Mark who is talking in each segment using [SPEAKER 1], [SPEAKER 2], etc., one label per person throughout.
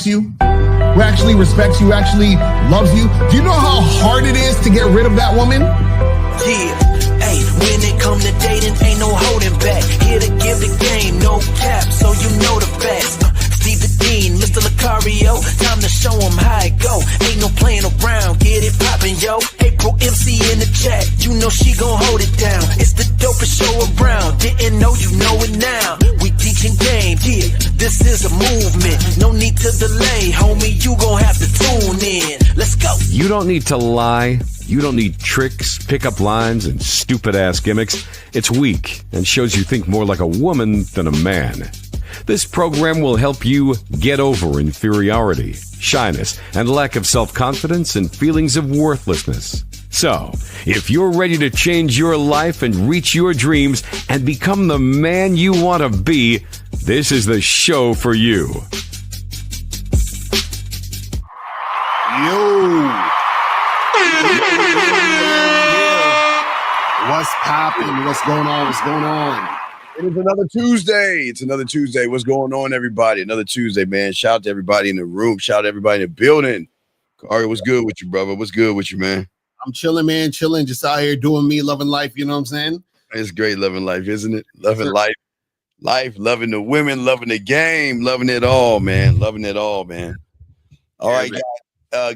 [SPEAKER 1] likes you, who actually respects you, actually loves you. Do you know how hard it is to get rid of that woman?
[SPEAKER 2] Yeah, hey, when it come to dating, ain't no holding back. Here to give the game, no cap, so you know the facts. Steve the Dean, Mr. Lucario, time to show him how it go. Ain't no playing around, get it poppin', yo. April MC in the chat, you know she gon' hold it down. It's the dopest show around, didn't know you know it now. We teaching game, yeah, this is a movement. No need to delay, homie, you gon' have to tune in. Let's go.
[SPEAKER 3] You don't need to lie. You don't need tricks, pickup lines, and stupid-ass gimmicks. It's weak and shows you think more like a woman than a man. This program will help you get over inferiority, shyness, and lack of self-confidence and feelings of worthlessness. So, if you're ready to change your life and reach your dreams and become the man you want to be, this is the show for you.
[SPEAKER 4] Yo! What's poppin'? What's going on? What's going on?
[SPEAKER 5] It is another Tuesday. It's another Tuesday. What's going on, everybody? Another Tuesday, man. Shout out to everybody in the room. Shout out to everybody in the building. Ari, what's good with you, brother? What's good with you, man?
[SPEAKER 4] I'm chilling, man. Chilling. Just out here doing me, loving life. You know what I'm saying?
[SPEAKER 5] It's great loving life, isn't it? Loving life. Life, loving the women, loving the game, loving it all, man. Loving it all, man. All right,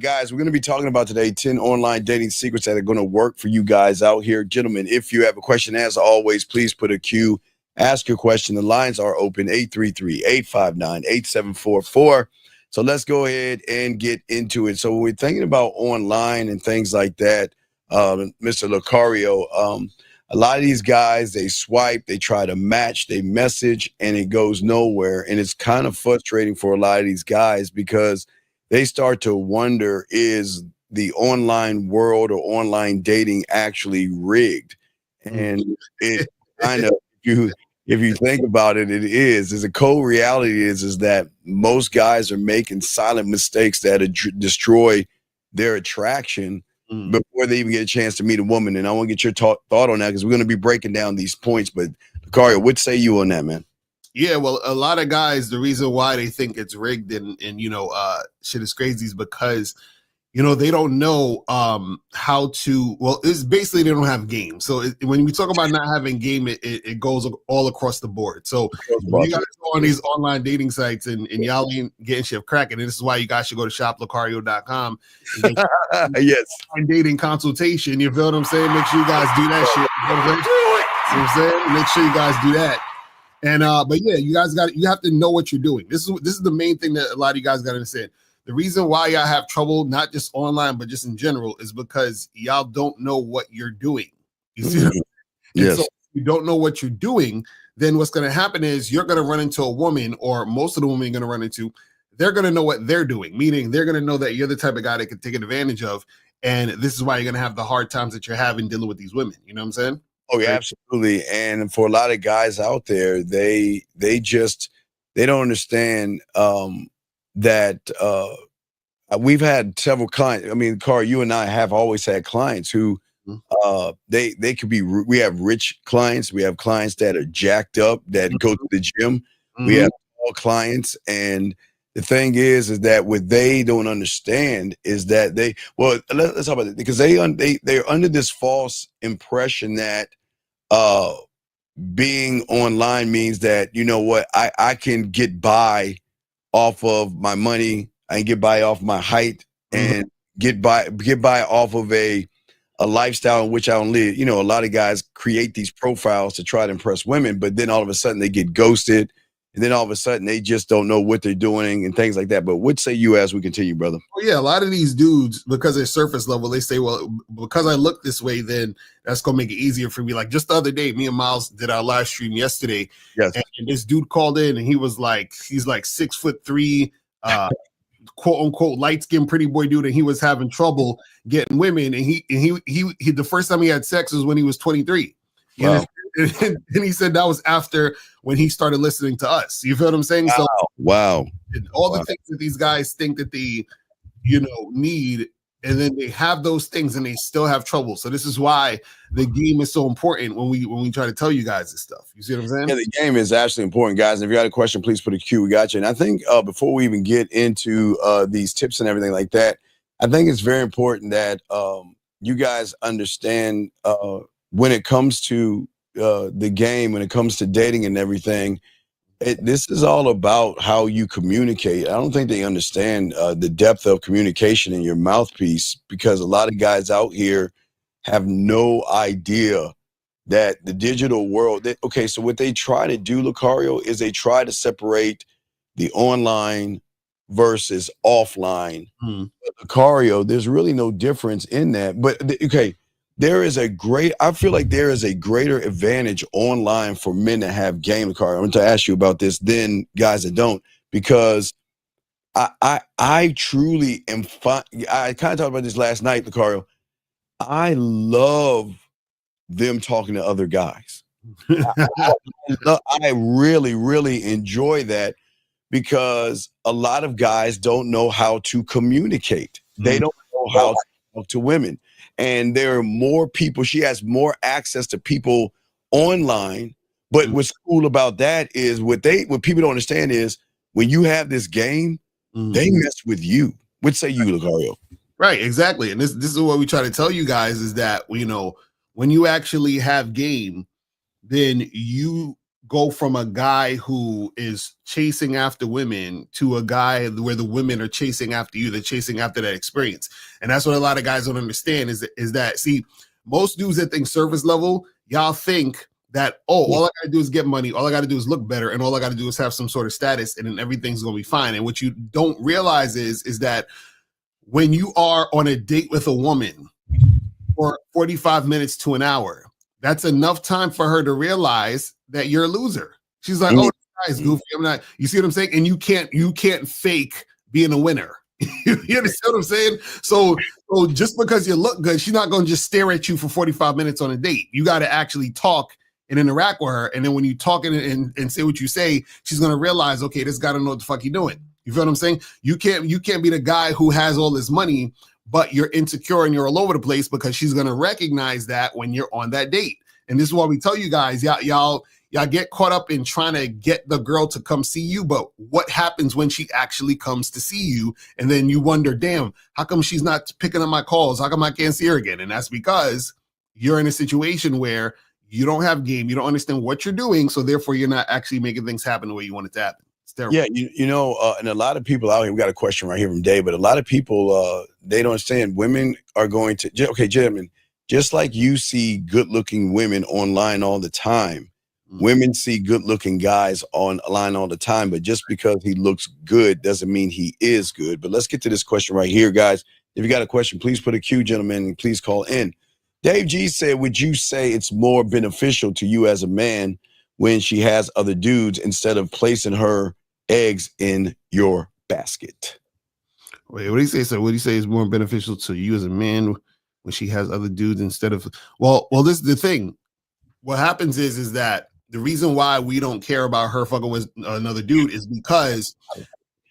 [SPEAKER 5] guys, we're going to be talking about today 10 online dating secrets that are going to work for you guys out here. Gentlemen, if you have a question, as always, please put a Q. Ask your question. The lines are open, 833-859-8744. So let's go ahead and get into it. So when we're thinking about online and things like that, Mr. Lucario, a lot of these guys, they swipe, they try to match, they message, and it goes nowhere. And it's kind of frustrating for a lot of these guys because they start to wonder, is the online world or online dating actually rigged? And it kind of, if you think about it, it is. As a cold reality is that most guys are making silent mistakes that destroy their attraction before they even get a chance to meet a woman. And I want to get your thought on that because we're going to be breaking down these points. But Lucario, what say you on that, man?
[SPEAKER 4] Yeah, well, a lot of guys, the reason why they think it's rigged and shit is crazy is because, they don't know how to, well, it's basically they don't have game. So when we talk about not having game, it goes all across the board. So you guys go on these online dating sites and y'all ain't getting shit cracking. And this is why you guys should go to shoplucario.com.
[SPEAKER 5] Yes.
[SPEAKER 4] Dating consultation. You feel what I'm saying? Make sure you guys do that shit. You know what I'm saying? Make sure you guys do that. And but yeah, you have to know what you're doing. This is the main thing that a lot of you guys got to understand. The reason why y'all have trouble, not just online, but just in general, is because y'all don't know what you're doing. You see what I'm saying?
[SPEAKER 5] Yes.
[SPEAKER 4] So if you don't know what you're doing, then what's going to happen is you're going to run into a woman, or most of the women you're going to run into, they're going to know what they're doing, meaning they're going to know that you're the type of guy that can take advantage of. And this is why you're going to have the hard times that you're having dealing with these women. You know what I'm saying?
[SPEAKER 5] Oh, yeah, absolutely. And for a lot of guys out there, they don't understand that we've had several clients. I mean, Carl, you and I have always had clients who they could be. We have rich clients. We have clients that are jacked up that go to the gym. We have all clients, and the thing is that what they don't understand is that let's talk about it, because they're under this false impression that being online means that, you know what, I can get by off of my money, I can get by off my height, and get by off of a lifestyle in which I don't live. A lot of guys create these profiles to try to impress women, but then all of a sudden they get ghosted, and then all of a sudden they just don't know what they're doing and things like that. But what say you as we continue, brother?
[SPEAKER 4] Well, yeah, a lot of these dudes, because they're surface level, they say, well, because I look this way, then that's going to make it easier for me. Like just the other day, me and Miles did our live stream yesterday.
[SPEAKER 5] Yes.
[SPEAKER 4] And this dude called in, and he's like 6'3", quote unquote light skinned pretty boy dude, and he was having trouble getting women. And he the first time he had sex was when he was 23.
[SPEAKER 5] Wow.
[SPEAKER 4] And he said that was after when he started listening to us. You feel what I'm saying?
[SPEAKER 5] Wow.
[SPEAKER 4] So all the things that these guys think that they, need and then they have those things and they still have trouble. So this is why the game is so important when we try to tell you guys this stuff. You see what I'm saying?
[SPEAKER 5] Yeah, the game is actually important, guys. If you got a question, please put a Q. We got you. And I think before we even get into these tips and everything like that, I think it's very important that you guys understand when it comes to the game, when it comes to dating and everything, this is all about how you communicate. I don't think they understand the depth of communication in your mouthpiece, because a lot of guys out here have no idea that the digital world, okay, so what they try to do, Lucario, is they try to separate the online versus offline. Lucario, there's really no difference in that. But okay, I feel like there is a greater advantage online for men that have game, Lucario. I'm going to ask you about this than guys that don't, because I truly am fine. I kind of talked about this last night, Lucario. I love them talking to other guys. I really, really enjoy that, because a lot of guys don't know how to communicate. They don't know how to talk to women. And there are more people. She has more access to people online. But what's cool about that is what people don't understand is when you have this game, they mess with you. What say you, Lucario?
[SPEAKER 4] Right, exactly. And this is what we try to tell you guys is that, you know, when you actually have game, then you go from a guy who is chasing after women to a guy where the women are chasing after you. They're chasing after that experience. And that's what a lot of guys don't understand is that, see, most dudes that think surface level, y'all think that, all I gotta do is get money, all I gotta do is look better, and all I gotta do is have some sort of status, and then everything's gonna be fine. And what you don't realize is that when you are on a date with a woman for 45 minutes to an hour, that's enough time for her to realize that you're a loser. She's like, oh, this guy's goofy. I'm not, you see what I'm saying? And you can't fake being a winner. You understand what I'm saying? So just because you look good, she's not going to just stare at you for 45 minutes on a date. You got to actually talk and interact with her. And then when you talk and say what you say, she's going to realize, okay, this guy don't know what the fuck he doing. You feel what I'm saying? You can't be the guy who has all this money, but you're insecure and you're all over the place, because she's going to recognize that when you're on that date. And this is why we tell you guys, y'all get caught up in trying to get the girl to come see you. But what happens when she actually comes to see you? And then you wonder, damn, how come she's not picking up my calls? How come I can't see her again? And that's because you're in a situation where you don't have game. You don't understand what you're doing. So therefore, you're not actually making things happen the way you want it to happen. Terrible.
[SPEAKER 5] Yeah, you know, and a lot of people out here, we got a question right here from Dave, but a lot of people, they don't understand women are going to, okay, gentlemen, just like you see good-looking women online all the time, women see good-looking guys online all the time, but just because he looks good doesn't mean he is good. But let's get to this question right here, guys. If you got a question, please put a Q, gentlemen, and please call in. Dave G said, would you say it's more beneficial to you as a man when she has other dudes instead of placing her eggs in your basket?
[SPEAKER 4] Wait, what do you say? So what do you say is more beneficial to you as a man when she has other dudes instead of, well, this is the thing. What happens is that the reason why we don't care about her fucking with another dude is because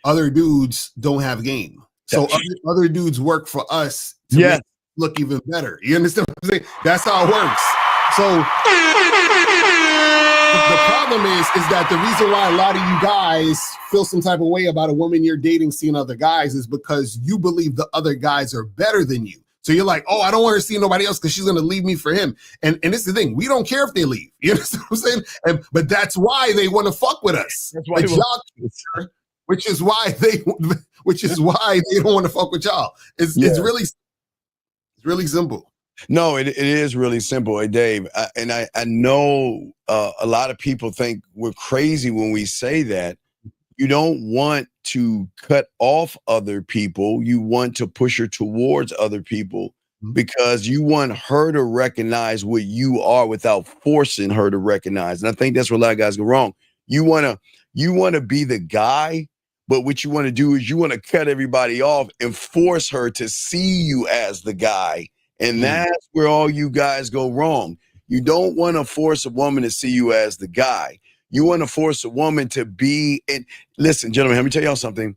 [SPEAKER 4] other dudes don't have game. So other dudes work for us to make it look even better. You understand what I'm saying? That's how it works. So the problem is that the reason why a lot of you guys feel some type of way about a woman you're dating seeing other guys is because you believe the other guys are better than you. So you're like, oh, I don't want her to see nobody else because she's going to leave me for him. And this is the thing. We don't care if they leave. You understand what I'm saying? But that's why they want to fuck with us. That's why which is why they don't want to fuck with y'all. It's really simple.
[SPEAKER 5] No, it is really simple, hey, Dave. I know a lot of people think we're crazy when we say that. You don't want to cut off other people. You want to push her towards other people because you want her to recognize what you are without forcing her to recognize. And I think that's where a lot of guys go wrong. You want to be the guy, but what you want to do is you want to cut everybody off and force her to see you as the guy. And that's where all you guys go wrong. You don't want to force a woman to see you as the guy. You want to force a woman to be, and listen, gentlemen, let me tell y'all something.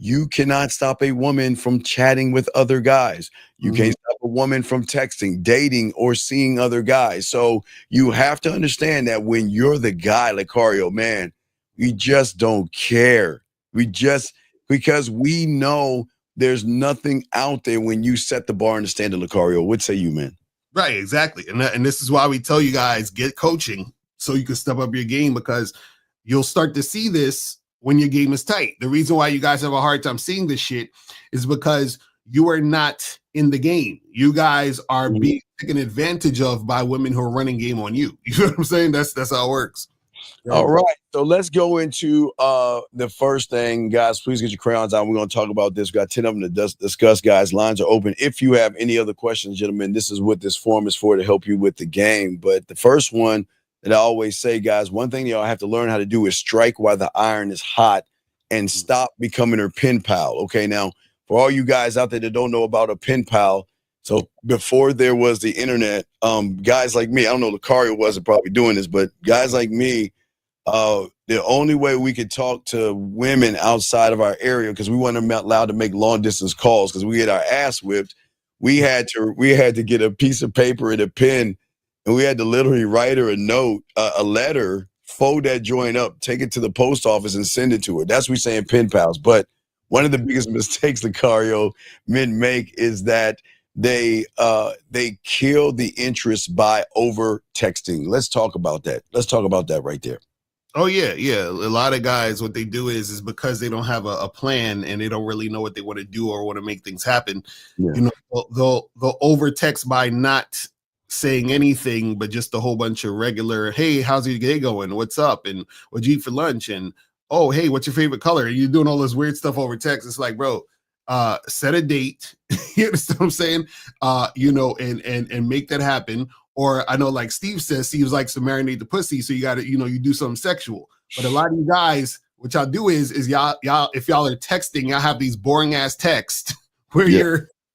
[SPEAKER 5] You cannot stop a woman from chatting with other guys. You can't stop a woman from texting, dating, or seeing other guys. So you have to understand that when you're the guy, Lucario, man, we just don't care. Because we know there's nothing out there when you set the bar and the standard, Lucario. What say you, man?
[SPEAKER 4] Right, exactly. And this is why we tell you guys, get coaching so you can step up your game, because you'll start to see this when your game is tight. The reason why you guys have a hard time seeing this shit is because you are not in the game. You guys are being taken advantage of by women who are running game on you. You know what I'm saying? That's how it works.
[SPEAKER 5] All right. So let's go into the first thing, guys. Please get your crayons out. We're going to talk about this. We got 10 of them to discuss, guys. Lines are open. If you have any other questions, gentlemen, this is what this forum is for, to help you with the game. But the first one that I always say, guys, one thing y'all have to learn how to do is strike while the iron is hot and stop becoming her pen pal. Okay. Now, for all you guys out there that don't know about a pen pal, so before there was the internet, guys like me, I don't know, Lucario wasn't probably doing this, but guys like me, the only way we could talk to women outside of our area, because we weren't allowed to make long distance calls because we get our ass whipped, we had to get a piece of paper and a pen, and we had to literally write her a note, a letter, fold that joint up, take it to the post office and send it to her. That's what we're saying, pen pals. But one of the biggest mistakes Lucario men make is that they kill the interest by over texting. Let's talk about that. Let's talk about that right there.
[SPEAKER 4] Oh yeah. A lot of guys, what they do is because they don't have a plan and they don't really know what they want to do or want to make things happen.
[SPEAKER 5] Yeah.
[SPEAKER 4] You know, they'll over text by not saying anything, but just a whole bunch of regular, hey, how's your day going? What's up? And what'd you eat for lunch? And oh, hey, what's your favorite color? And you're doing all this weird stuff over text. It's like, bro, set a date. You understand what I'm saying? You know, and make that happen. Or I know, like Steve says, Steve's likes to marinate the pussy, so you got to, you know, you do something sexual. But a lot of you guys, what y'all do is y'all if y'all are texting, y'all have these boring ass texts where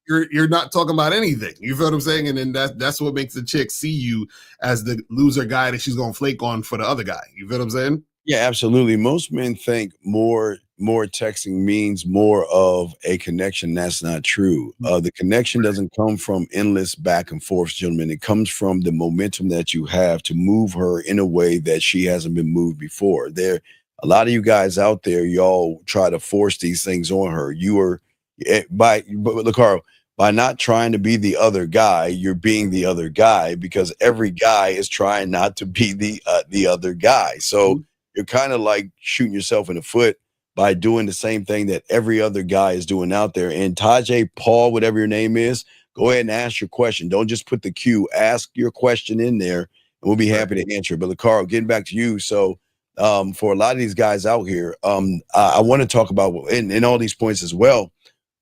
[SPEAKER 4] you're not talking about anything. You feel what I'm saying? And then that's what makes the chick see you as the loser guy that she's gonna flake on for the other guy. You feel what I'm saying?
[SPEAKER 5] Yeah, absolutely. Most men think more texting means more of a connection. That's not true. The connection doesn't come from endless back and forth, gentlemen. It comes from the momentum that you have to move her in a way that she hasn't been moved before. There, a lot of you guys out there, y'all try to force these things on her. You are Lucario, by not trying to be the other guy, you're being the other guy, because every guy is trying not to be the other guy. So you're kind of like shooting yourself in the foot by doing the same thing that every other guy is doing out there. And Tajay, Paul, whatever your name is, go ahead and ask your question. Don't just put the Q. Ask your question in there, and we'll be happy to answer it. But Lucario, getting back to you. So for a lot of these guys out here, I want to talk about, in all these points as well,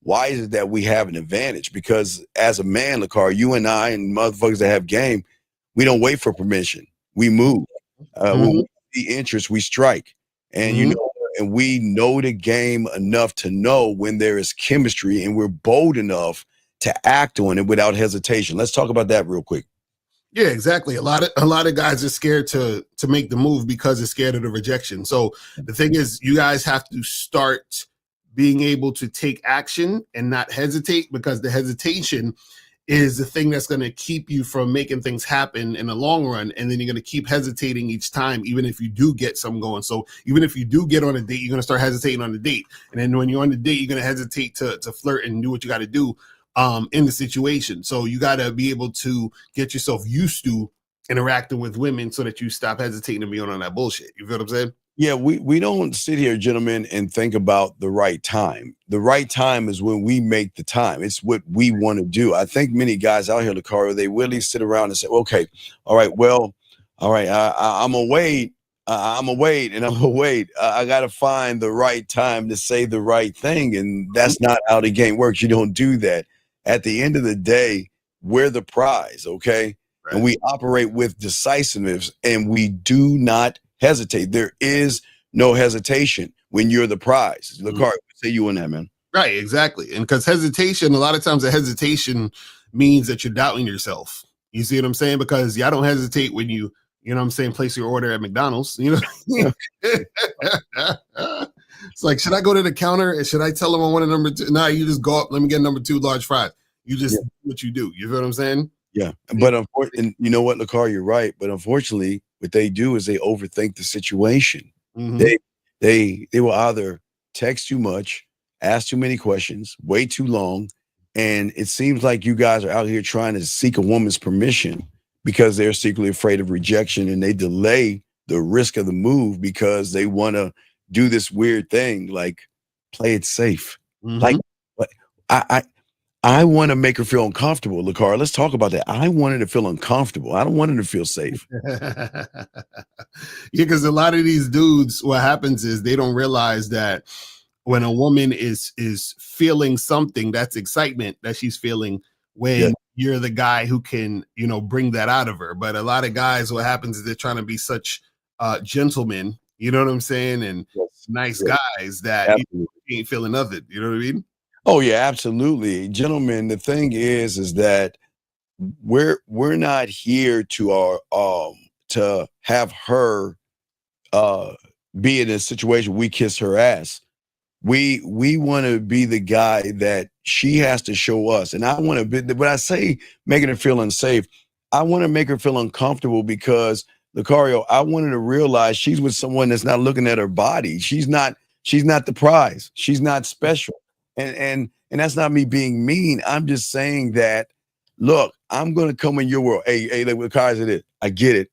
[SPEAKER 5] why is it that we have an advantage? Because as a man, Lucario, you and I and motherfuckers that have game, we don't wait for permission. We move. When we see interest, we strike. And you know, and we know the game enough to know when there is chemistry, and we're bold enough to act on it without hesitation. Let's talk about that real quick.
[SPEAKER 4] Yeah, exactly. A lot of guys are scared to make the move because they're scared of the rejection. So the thing is, you guys have to start being able to take action and not hesitate, because the hesitation is the thing that's going to keep you from making things happen in the long run. And then you're going to keep hesitating each time, even if you do get something going. So even if you do get on a date, you're going to start hesitating on the date. And then when you're on the date, you're going to hesitate to flirt and do what you got to do in the situation. So you got to be able to get yourself used to interacting with women so that you stop hesitating and be on that bullshit. You feel what I'm saying?
[SPEAKER 5] Yeah, we don't sit here, gentlemen, and think about the right time. The right time is when we make the time. It's what we want to do. I think many guys out here, Lucario, they really sit around and say, okay, all right, I'm going to wait. I'm going to wait and I'm going to wait. I got to find the right time to say the right thing. And that's not how the game works. You don't do that. At the end of the day, we're the prize, okay? Right. And we operate with decisiveness, and we do not hesitate. There is no hesitation when you're the prize. Lucario, say you on that, man.
[SPEAKER 4] Right, exactly. And because hesitation, a lot of times the hesitation means that you're doubting yourself. You see what I'm saying? Because y'all don't hesitate when you know what I'm saying, place your order at McDonald's, you know. It's like, should I go to the counter and should I tell them I want a number two? Nah, you just go up. Let me get number 2 large fries. You just
[SPEAKER 5] Yeah.
[SPEAKER 4] do what you do. You feel what I'm saying?
[SPEAKER 5] Yeah, but unfortunately, you know what, Lacar, you're right. But unfortunately, what they do is they overthink the situation.
[SPEAKER 4] Mhm.
[SPEAKER 5] They will either text too much, ask too many questions, wait too long, and it seems like you guys are out here trying to seek a woman's permission because they're secretly afraid of rejection, and they delay the risk of the move because they want to do this weird thing like play it safe. Like,
[SPEAKER 4] Mhm.
[SPEAKER 5] what I want to make her feel uncomfortable, Lacar. Let's talk about that. I want her to feel uncomfortable. I don't want her to feel safe.
[SPEAKER 4] Yeah, because a lot of these dudes, what happens is they don't realize that when a woman is feeling something, that's excitement that she's feeling
[SPEAKER 5] Yeah.
[SPEAKER 4] when you're the guy who can, bring that out of her. But a lot of guys, what happens is they're trying to be such gentlemen, you know what I'm saying, and
[SPEAKER 5] Yes.
[SPEAKER 4] nice
[SPEAKER 5] Yes.
[SPEAKER 4] guys that
[SPEAKER 5] Absolutely.
[SPEAKER 4] you ain't feeling nothing. You know what I mean?
[SPEAKER 5] Oh yeah, absolutely. Gentlemen, the thing is that we're not here to to have her uh be in a situation we kiss her ass. We want to be the guy that she has to show us. And I want to be, when I say making her feel unsafe, I want to make her feel uncomfortable because Lucario, I want her to realize she's with someone that's not looking at her body. She's not the prize. She's not special. And that's not me being mean. I'm just saying that, look, I'm gonna come in your world. Hey, like what cars it is. I get it.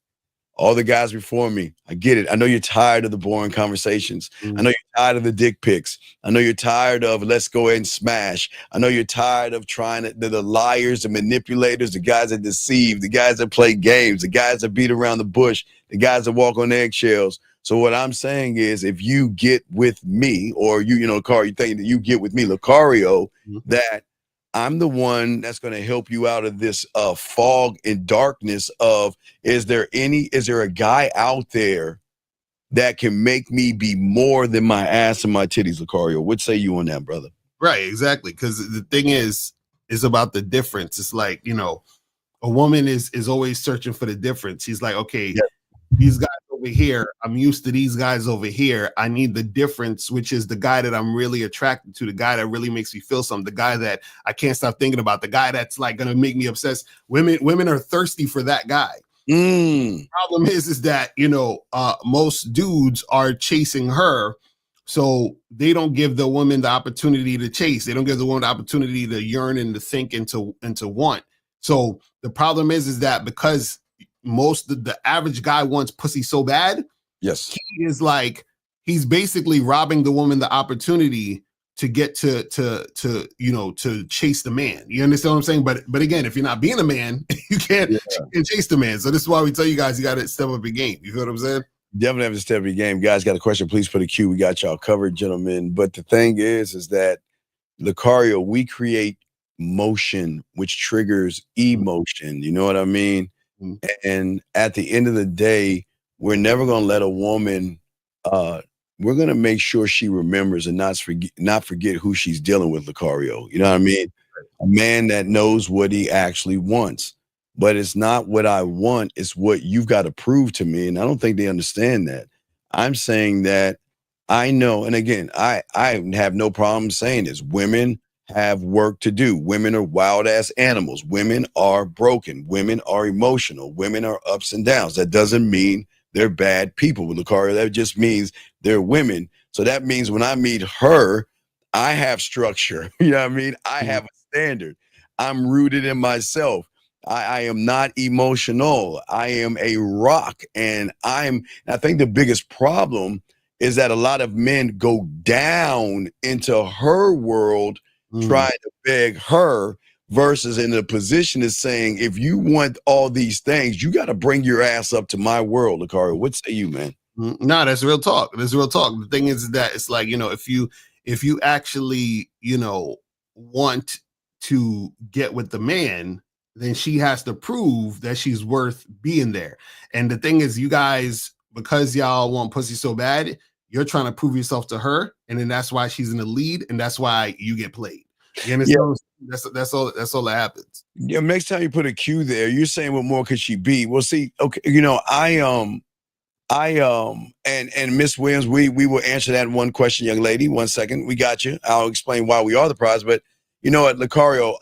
[SPEAKER 5] All the guys before me, I get it. I know you're tired of the boring conversations. I know you're tired of the dick pics. I know you're tired of let's go ahead and smash. I know you're tired of trying to, the liars, the manipulators, the guys that deceive, the guys that play games, the guys that beat around the bush, the guys that walk on eggshells. So what I'm saying is if you get with me, or Car, you think that you get with me, Lucario, that I'm the one that's going to help you out of this fog and darkness of, is there a guy out there that can make me be more than my ass and my titties, Lucario? What say you on that, brother?
[SPEAKER 4] Right, exactly. Because the thing is about the difference. It's like, a woman is always searching for the difference. She's like, okay, these guys over here, I'm used to these guys over here. I need the difference, which is the guy that I'm really attracted to, the guy that really makes me feel something, the guy that I can't stop thinking about, the guy that's like gonna make me obsessed. Women are thirsty for that guy. The problem is that most dudes are chasing her, so they don't give the woman the opportunity to chase. They don't give the woman the opportunity to yearn and to think and to want. So the problem is that because the average guy wants pussy so bad,
[SPEAKER 5] Yes,
[SPEAKER 4] he is like, he's basically robbing the woman the opportunity to get to chase the man. You understand what I'm saying? But again, if you're not being a man, you can't chase the man. So this is why we tell you guys, you got to step up your game. You feel what I'm saying?
[SPEAKER 5] definitely have to step up your game. Guys, got a question? Please put a Q. We got y'all covered, gentlemen. But the thing is that Lucario, we create motion, which triggers emotion. You know what I mean?
[SPEAKER 4] Mhm.
[SPEAKER 5] And at the end of the day, we're never going to let a woman, we're going to make sure she remembers and not forget who she's dealing with, Lucario. You know what I mean? A man that knows what he actually wants. But it's not what I want, it's what you've got to prove to me. And I don't think they understand that. I'm saying that I know, and again, I have no problem saying this. Women have work to do. Women are wild ass animals. Women are broken. Women are emotional. Women are ups and downs. That doesn't mean they're bad people, Lucario. That just means they're women. So that means when I meet her, I have structure. You know what I mean? I have a standard. I'm rooted in myself. I am not emotional. I am a rock. And I think the biggest problem is that a lot of men go down into her world trying to beg her versus in a position of saying, if you want all these things, you got to bring your ass up to my world, Lucario. What say you, man?
[SPEAKER 4] No, that's real talk. That's real talk. The thing is that it's like, if you actually, want to get with the man, then she has to prove that she's worth being there. And the thing is, you guys, because y'all want pussy so bad, you're trying to prove yourself to her, and then that's why she's in the lead, and that's why you get played. You understand? Yeah. That's all that happens.
[SPEAKER 5] Yeah, next time you put a Q there, you're saying what more could she be? Well, see, okay, And Miss Williams, we will answer that one question, young lady. 1 second, we got you. I'll explain why we are the prize. But you know what, Lucario,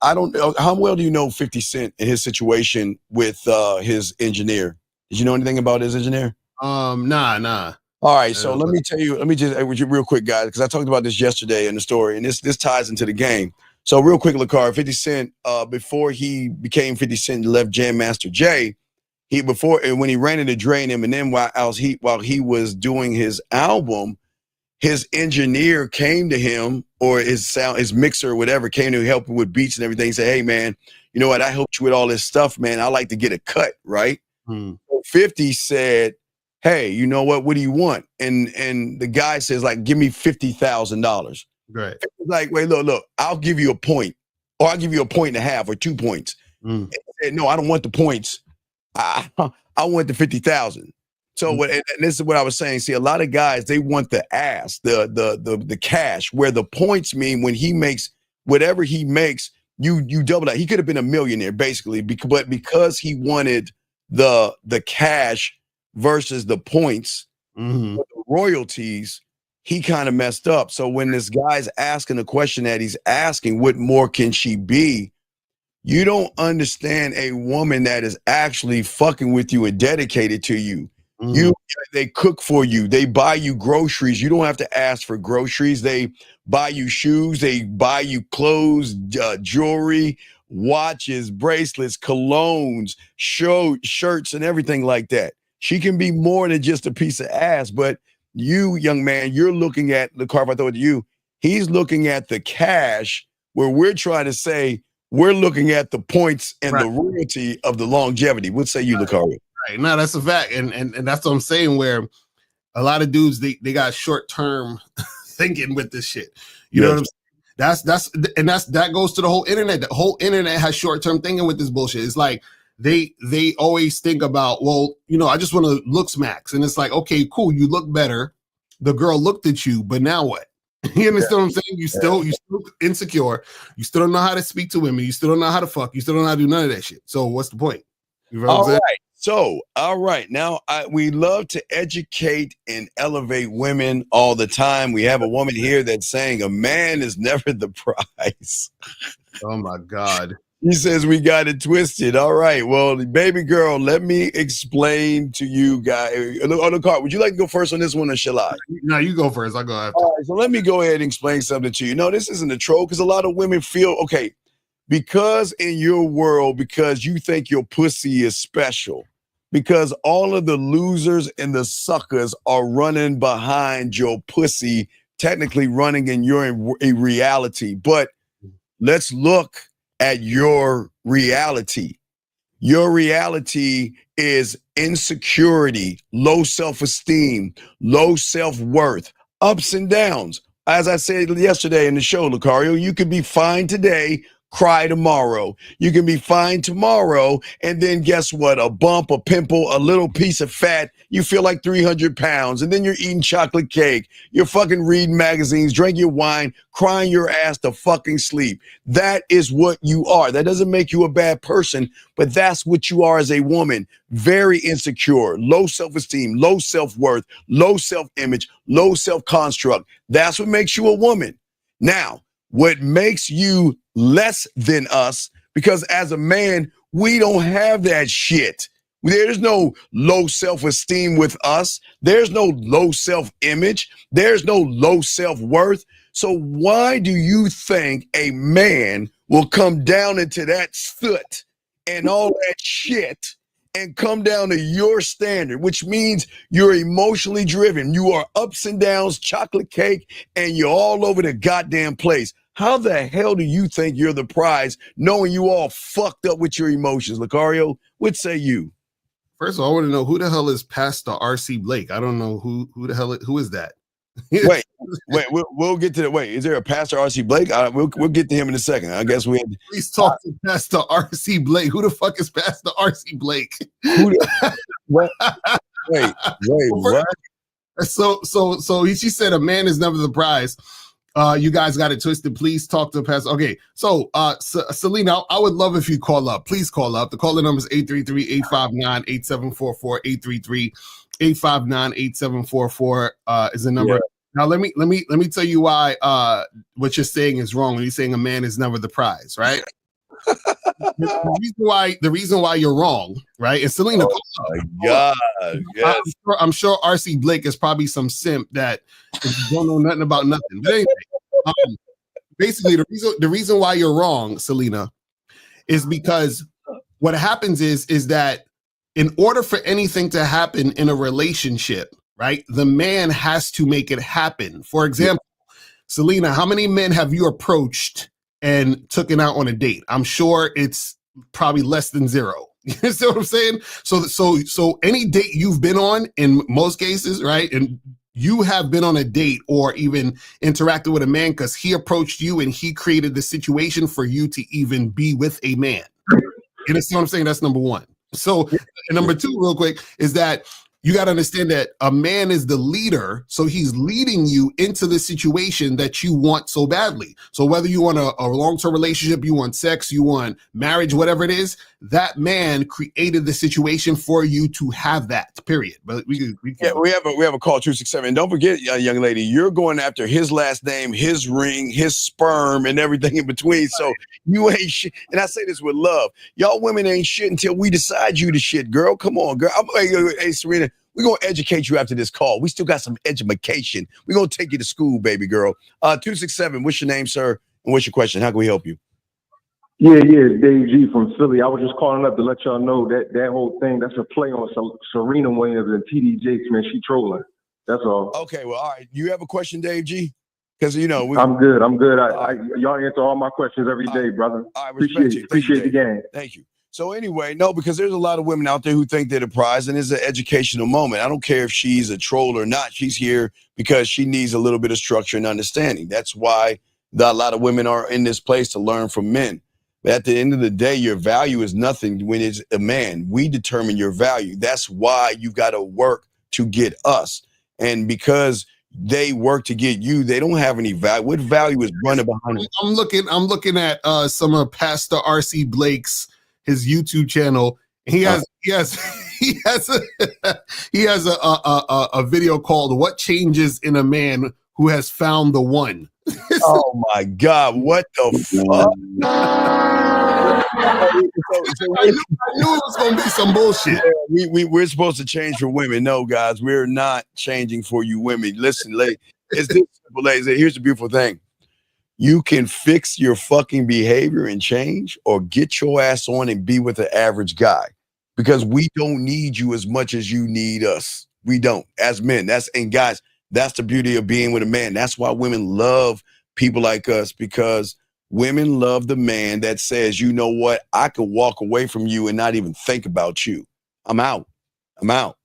[SPEAKER 5] I don't know how well do you know 50 Cent and his situation with his engineer? Did you know anything about his engineer?
[SPEAKER 4] Nah.
[SPEAKER 5] All right, so let me tell you, let me just with you real quick, guys, because I talked about this yesterday in the story, and this ties into the game. So real quick, Lucario, 50 Cent, before he became 50 Cent, left Jam Master Jay. When he ran into Dre and Eminem while he was doing his album, his engineer came to him, or his mixer or whatever came to help him with beats and everything. He said, "Hey man, you know what? I helped you with all this stuff, man. I like to get a cut, right?" So 50 said, "Hey, you know what? What do you want?" And the guy says, like, "Give me $50,000."
[SPEAKER 4] Right.
[SPEAKER 5] Like, wait, look, I'll give you a point, or I'll give you a point and a half or 2 points. And he said, "No, I don't want the points. I want the 50,000." So and this is what I was saying. See, a lot of guys, they want the ass, the cash, where the points mean when he makes whatever he makes, you double that. He could have been a millionaire basically, but because he wanted the cash versus the points, the royalties, he kind of messed up. So when this guy's asking the question that he's asking, what more can she be? You don't understand a woman that is actually fucking with you and dedicated to you. They cook for you. They buy you groceries. You don't have to ask for groceries. They buy you shoes. They buy you clothes, jewelry, watches, bracelets, colognes, shirts, and everything like that. She can be more than just a piece of ass. But you, young man, you're looking at the car. If I throw it to you, he's looking at the cash, where we're trying to say we're looking at the points and the royalty of the longevity. What say you, Lucario?
[SPEAKER 4] Right. No, that's a fact. And that's what I'm saying, where a lot of dudes, they got short-term thinking with this shit. You know what I'm saying? That goes to the whole internet. The whole internet has short-term thinking with this bullshit. It's like they always think about, well, you know, I just want to look smacks. And it's like, okay, cool, you look better. The girl looked at you, but now what? You understand what I'm saying? You still insecure. You still don't know how to speak to women. You still don't know how to fuck. You still don't know how to do none of that shit. So what's the point? You know what I'm saying?
[SPEAKER 5] Right. So, all right. Now, we love to educate and elevate women all the time. We have a woman here that's saying a man is never the prize.
[SPEAKER 4] Oh, my God.
[SPEAKER 5] He says we got it twisted. All right. Well, baby girl, let me explain to you guys. On the card, would you like to go first on this one, or shall I?
[SPEAKER 4] No, you go first. I'll go after.
[SPEAKER 5] All right, so let me go ahead and explain something to you. No, this isn't a troll, because a lot of women feel, okay, because in your world, because you think your pussy is special, because all of the losers and the suckers are running behind your pussy, technically running in your reality. But let's look at your reality. Your reality is insecurity, low self-esteem, low self-worth, ups and downs. As I said yesterday in the show, Lucario, you could be fine today, cry tomorrow. You can be fine tomorrow, and then guess what? A bump, a pimple, a little piece of fat. You feel like 300 pounds, and then you're eating chocolate cake. You're fucking reading magazines, drinking your wine, crying your ass to fucking sleep. That is what you are. That doesn't make you a bad person, but that's what you are as a woman. Very insecure, low self-esteem, low self-worth, low self-image, low self-construct. That's what makes you a woman. Now, what makes you less than us, because as a man, we don't have that shit. There's no low self-esteem with us. There's no low self-image. There's no low self-worth. So why do you think a man will come down into that soot and all that shit and come down to your standard, which means you're emotionally driven. You are ups and downs, chocolate cake, and you're all over the goddamn place. How the hell do you think you're the prize, knowing you all fucked up with your emotions? Lucario, what say you?
[SPEAKER 4] First of all, I want to know who the hell is Pastor R.C. Blake. I don't know who is that.
[SPEAKER 5] Wait, we'll get to that. Wait, is there a Pastor R.C. Blake? We'll get to him in a second. I guess we.
[SPEAKER 4] Please talk to Pastor R.C. Blake. Who the fuck is Pastor R.C. Blake?
[SPEAKER 5] What? Wait, what?
[SPEAKER 4] So she said a man is never the prize. You guys got it twisted. Please talk to Pastor. Okay, so Selena, I would love if you call up. Please call up. The caller number is 833-859-8744, 859-8744 is the number.
[SPEAKER 5] Yeah.
[SPEAKER 4] Now let me tell you why what you're saying is wrong when you're saying a man is never the prize, right? the reason why you're wrong, right? And Selena,
[SPEAKER 5] Oh my God, yes.
[SPEAKER 4] I'm sure RC Blake is probably some simp that don't know nothing about nothing. But anyway, basically the reason why you're wrong, Selena, is because what happens is that in order for anything to happen in a relationship, right, the man has to make it happen. For example, Selena, how many men have you approached and taken out on a date? I'm sure it's probably less than zero. You see what I'm saying? So any date you've been on, in most cases, right, and you have been on a date or even interacted with a man because he approached you and he created the situation for you to even be with a man. You understand what I'm saying? That's number one. So, and number two, real quick, is that you got to understand that a man is the leader. So he's leading you into the situation that you want so badly. So whether you want a long-term relationship, you want sex, you want marriage, whatever it is, that man created the situation for you to have that, period. But we have
[SPEAKER 5] a call 267. And don't forget, young lady, you're going after his last name, his ring, his sperm, and everything in between. So you ain't shit. And I say this with love. Y'all women ain't shit until we decide you to shit, girl. Come on, girl. Hey, Serena, we're going to educate you after this call. We still got some education. We're going to take you to school, baby girl. 267, what's your name, sir? And what's your question? How can we help you?
[SPEAKER 6] Yeah, it's Dave G from Philly. I was just calling up to let y'all know that whole thing, that's a play on Serena Williams and TD Jakes, man. She trolling. That's all.
[SPEAKER 5] Okay, well, all right. You have a question, Dave G? Because, you know.
[SPEAKER 6] I'm good. Y'all answer all my questions every day, brother.
[SPEAKER 5] I
[SPEAKER 6] appreciate the game.
[SPEAKER 5] Thank you. So anyway, no, because there's a lot of women out there who think they're the prize, and it's an educational moment. I don't care if she's a troll or not. She's here because she needs a little bit of structure and understanding. That's why a lot of women are in this place to learn from men. But at the end of the day, your value is nothing when it's a man. We determine your value. That's why you got to work to get us. And because they work to get you, they don't have any value. What value is running behind it?
[SPEAKER 4] I'm looking at some of Pastor RC Blake's his YouTube channel. He has a video called "What Changes in a Man Who Has Found the One."
[SPEAKER 5] Oh my God! What the fuck?
[SPEAKER 4] I knew it was gonna be some bullshit.
[SPEAKER 5] Yeah, we're supposed to change for women. No, guys, we're not changing for you women. Listen, it's this simple, ladies. Here's the beautiful thing. You can fix your fucking behavior and change, or get your ass on and be with an average guy, because we don't need you as much as you need us. We don't, as men. And guys, that's the beauty of being with a man. That's why women love people like us, because women love the man that says, you know what, I could walk away from you and not even think about you. I'm out.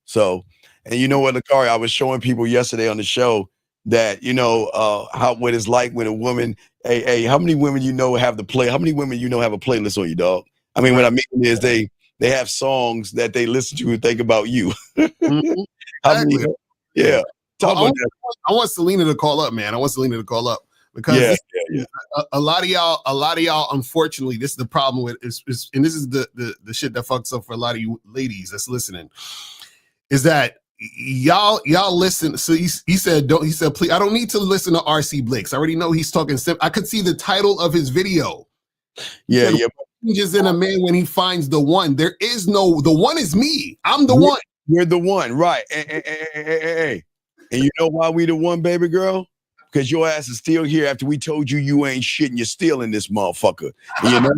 [SPEAKER 5] So, and you know what, Lakari, I was showing people yesterday on the show that, you know, what it's like when a woman, hey, how many women have a playlist on you, dog? I mean, what I mean is they have songs that they listen to and think about you.
[SPEAKER 4] Mm-hmm.
[SPEAKER 5] How many? Yeah.
[SPEAKER 4] I want Selena to call up, man. I want Selena to call up because a lot of y'all, unfortunately, this is the problem with is and this is the shit that fucks up for a lot of you ladies that's listening, is that y'all listen. So he said, please, I don't need to listen to RC Blake's. I already know he's talking. I could see the title of his video.
[SPEAKER 5] Yeah.
[SPEAKER 4] Changes in a man when he finds the one. There is no, the one is me. I'm the one.
[SPEAKER 5] You're the one, right? Hey. And you know why we the one, baby girl? Because your ass is still here after we told you ain't shit and you're still in this motherfucker. And you know?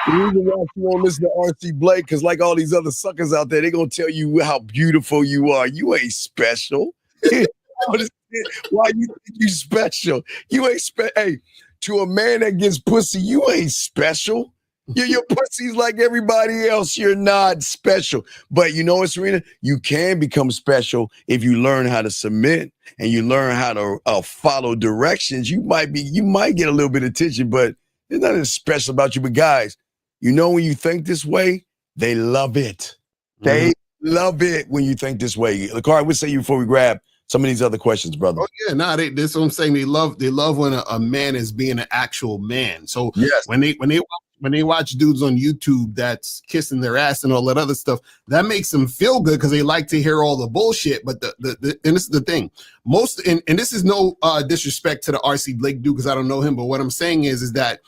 [SPEAKER 5] The reason why you won't listen to RC Blake, because like all these other suckers out there, they're going to tell you how beautiful you are. You ain't special. Why you think you special? You ain't special. Hey, to a man that gets pussy, you ain't special. Your pussy's like everybody else. You're not special. But you know what, Serena? You can become special if you learn how to submit and you learn how to follow directions. You might get a little bit of attention, but there's nothing special about you. But guys, you know, when you think this way, they love it. They love it when you think this way. Lakari, what say you before we grab some of these other questions, brother?
[SPEAKER 4] Oh yeah, this is what I'm saying. They love when a man is being an actual man. So
[SPEAKER 5] yes.
[SPEAKER 4] when they watch when they watch dudes on YouTube that's kissing their ass and all that other stuff, that makes them feel good because they like to hear all the bullshit. But the and this is the thing, most and this is no disrespect to the RC Blake dude because I don't know him, but what I'm saying is that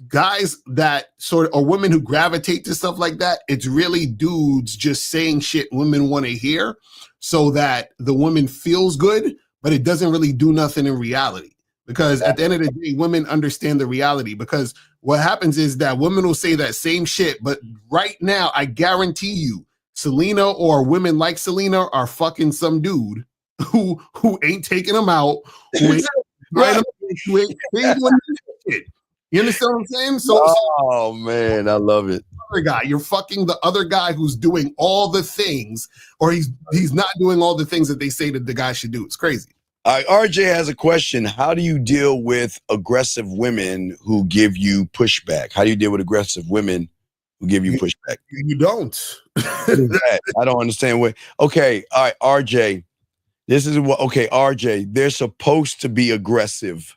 [SPEAKER 4] guys that sort of, or women who gravitate to stuff like that, it's really dudes just saying shit women want to hear so that the woman feels good, but it doesn't really do nothing in reality. Because at the end of the day, women understand the reality. Because what happens is that women will say that same shit, but right now, I guarantee you, Selena or women like Selena are fucking some dude who ain't taking them out, who ain't, right. who ain't doing shit. You understand what I'm saying?
[SPEAKER 5] Oh man, I love it.
[SPEAKER 4] Other guy, you're fucking the other guy who's doing all the things, or he's not doing all the things that they say that the guy should do. It's crazy.
[SPEAKER 5] All right, RJ has a question. How do you deal with aggressive women who give you pushback? How do you deal with aggressive women who give you pushback?
[SPEAKER 4] You don't.
[SPEAKER 5] I don't understand what. Okay, all right, RJ. This is what. Okay, RJ. They're supposed to be aggressive.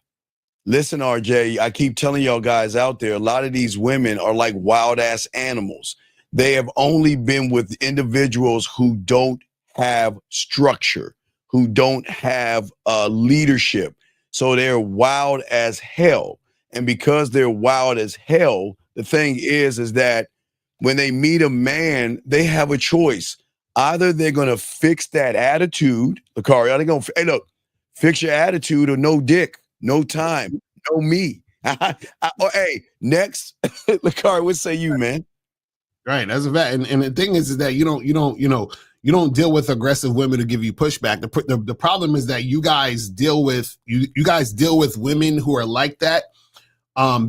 [SPEAKER 5] Listen, RJ. I keep telling y'all guys out there. A lot of these women are like wild ass animals. They have only been with individuals who don't have structure, who don't have leadership. So they're wild as hell. And because they're wild as hell, the thing is that when they meet a man, they have a choice. Either they're going to fix that attitude, Lucario, they're going to, hey, look, fix your attitude or no dick, no time, no me. Hey, next, Lucario, what say you, man?
[SPEAKER 4] Right, that's a fact. And the thing is that you don't deal with aggressive women to give you pushback. The problem is that you guys deal with women who are like that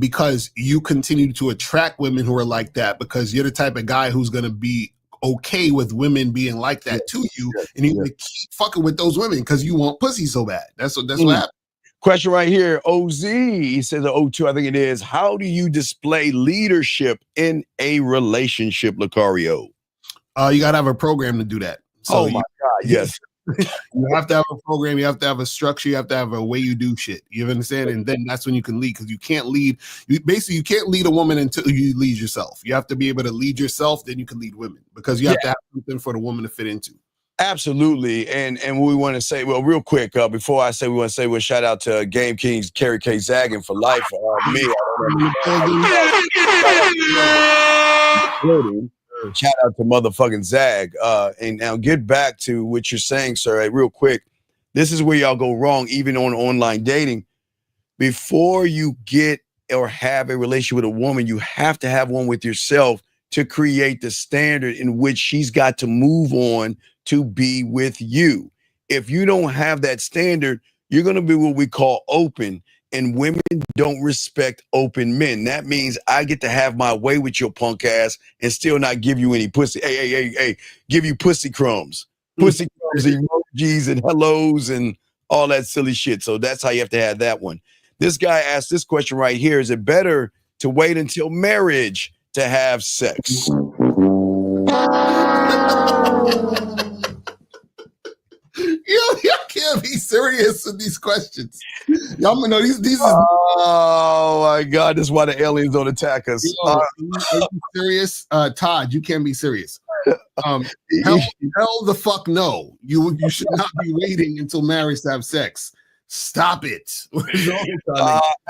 [SPEAKER 4] because you continue to attract women who are like that because you're the type of guy who's going to be okay with women being like that to you, and you're going to keep fucking with those women because you want pussy so bad. That's what happens.
[SPEAKER 5] Question right here. OZ, he says, O2, I think it is. How do you display leadership in a relationship, Lucario?
[SPEAKER 4] You got to have a program to do that. So
[SPEAKER 5] my God, yes.
[SPEAKER 4] You have to have a program. You have to have a structure. You have to have a way you do shit. You understand? And then that's when you can lead, because you can't lead. You can't lead a woman until you lead yourself. You have to be able to lead yourself. Then you can lead women, because you have to have something for the woman to fit into. Absolutely.
[SPEAKER 5] And we want to say, well, real quick, before I say, we want to say, well, shout out to Game Kings, Kerry K. Zaggin for life. Shout out to motherfucking Zag. And now get back to what you're saying, sir. Hey, real quick. This is where y'all go wrong, even on online dating. Before you get or have a relationship with a woman, you have to have one with yourself to create the standard in which she's got to move on to be with you. If you don't have that standard, you're going to be what we call open. And women don't respect open men. That means I get to have my way with your punk ass and still not give you any pussy. Hey, give you pussy crumbs. Pussy crumbs, emojis and hellos and all that silly shit. So that's how you have to have that one. This guy asked this question right here. Is it better to wait until marriage to have sex?
[SPEAKER 4] Y'all can't be serious with these questions. Y'all know these is.
[SPEAKER 5] Oh my God! This is why the aliens don't attack us.
[SPEAKER 4] Are you serious, Todd? You can't be serious. Hell the fuck no. You should not be waiting until marriage to have sex. Stop it.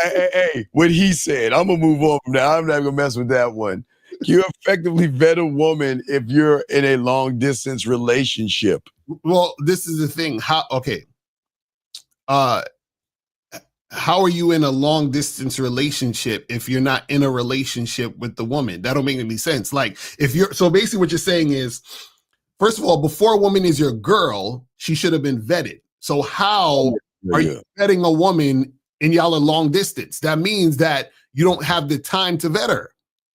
[SPEAKER 5] Hey, what he said. I'm gonna move on from that. I'm not gonna mess with that one. You effectively vet a woman if you're in a long distance relationship.
[SPEAKER 4] Well, this is the thing. How are you in a long distance relationship if you're not in a relationship with the woman? That don't make any sense. Like, so basically what you're saying is, first of all, before a woman is your girl, she should have been vetted. So how are you vetting a woman and y'all are long distance? That means that you don't have the time to vet her.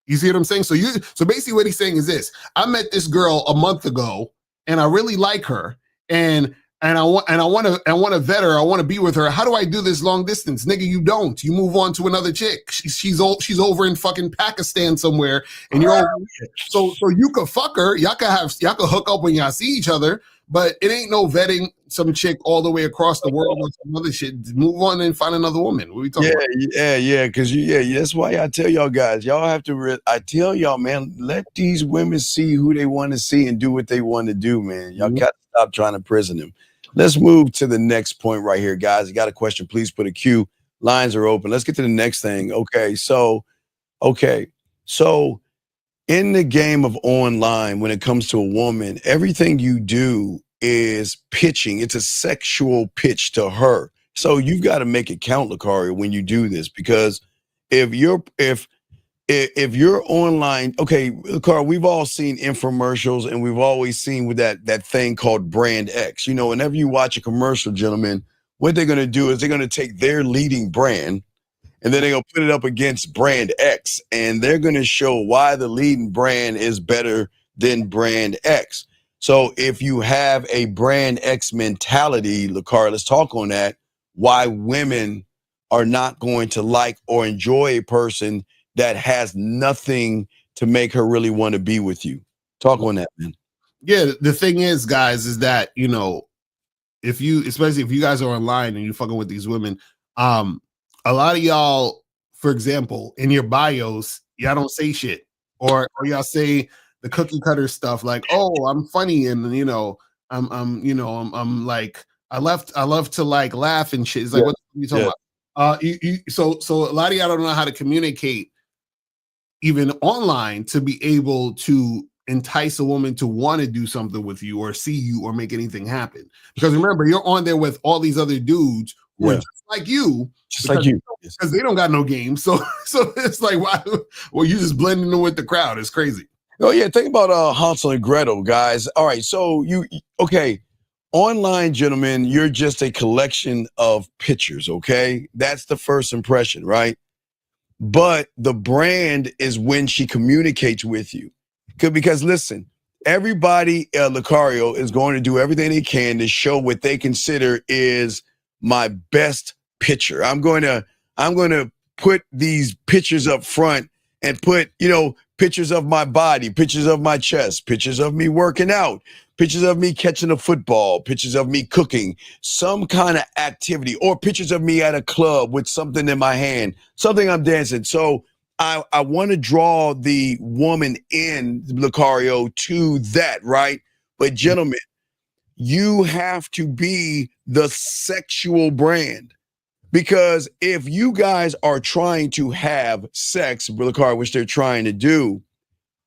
[SPEAKER 4] You see what I'm saying? So basically what he's saying is this: I met this girl a month ago and I really like her, and I want to vet her. I want to be with her. How do I do this long distance? Nigga, you don't. You move on to another chick. She's over in fucking Pakistan somewhere, and you're over here. So you could fuck her. Y'all could hook up when y'all see each other. but it ain't no vetting some chick all the way across the world or some other shit. Move on and find another woman. What are we talking about?
[SPEAKER 5] Yeah. Because that's why I tell y'all guys, y'all have to. I tell y'all, man, let these women see who they want to see and do what they want to do, man. Y'all got to stop trying to prison them. Let's move to the next point right here, guys. You got a question? Please put a Q. Lines are open. Let's get to the next thing. Okay, so in the game of online, when it comes to a woman, everything you do is pitching. It's a sexual pitch to her. So you've got to make it count, Lucario, when you do this, because if you're online, okay, Lucario, we've all seen infomercials, and we've always seen with that thing called brand X. You know, whenever you watch a commercial, gentlemen, what they're going to do is they're going to take their leading brand, and then they're going to put it up against brand X, and they're going to show why the leading brand is better than brand X. So if you have a brand X mentality, Lucario, let's talk on that, why women are not going to like or enjoy a person that has nothing to make her really want to be with you. Talk on that, man.
[SPEAKER 4] Yeah, the thing is, guys, is that, you know, especially if you guys are online and you're fucking with these women, a lot of y'all, for example, in your bios, y'all don't say shit, or y'all say the cookie cutter stuff like, "Oh, I'm funny," and I'm like, I love to like laugh and shit. It's like, what are you talking about? So a lot of y'all don't know how to communicate even online to be able to entice a woman to want to do something with you or see you or make anything happen. Because remember, you're on there with all these other dudes who are just like you. Because they don't got no game. So it's like, why? Well, you just blending in with the crowd. It's crazy.
[SPEAKER 5] Oh, yeah. Think about Hansel and Gretel, guys. All right. So online, gentlemen, you're just a collection of pictures. Okay. That's the first impression, right? But the brand is when she communicates with you. Because listen, everybody, Lucario, is going to do everything they can to show what they consider is my best picture. I'm going to put these pictures up front and put, pictures of my body, pictures of my chest, pictures of me working out, pictures of me catching a football, pictures of me cooking, some kind of activity, or pictures of me at a club with something in my hand, something I'm dancing. So I want to draw the woman in, Lucario, to that, right? But gentlemen, you have to be the sexual brand. Because if you guys are trying to have sex, Lucario, which they're trying to do,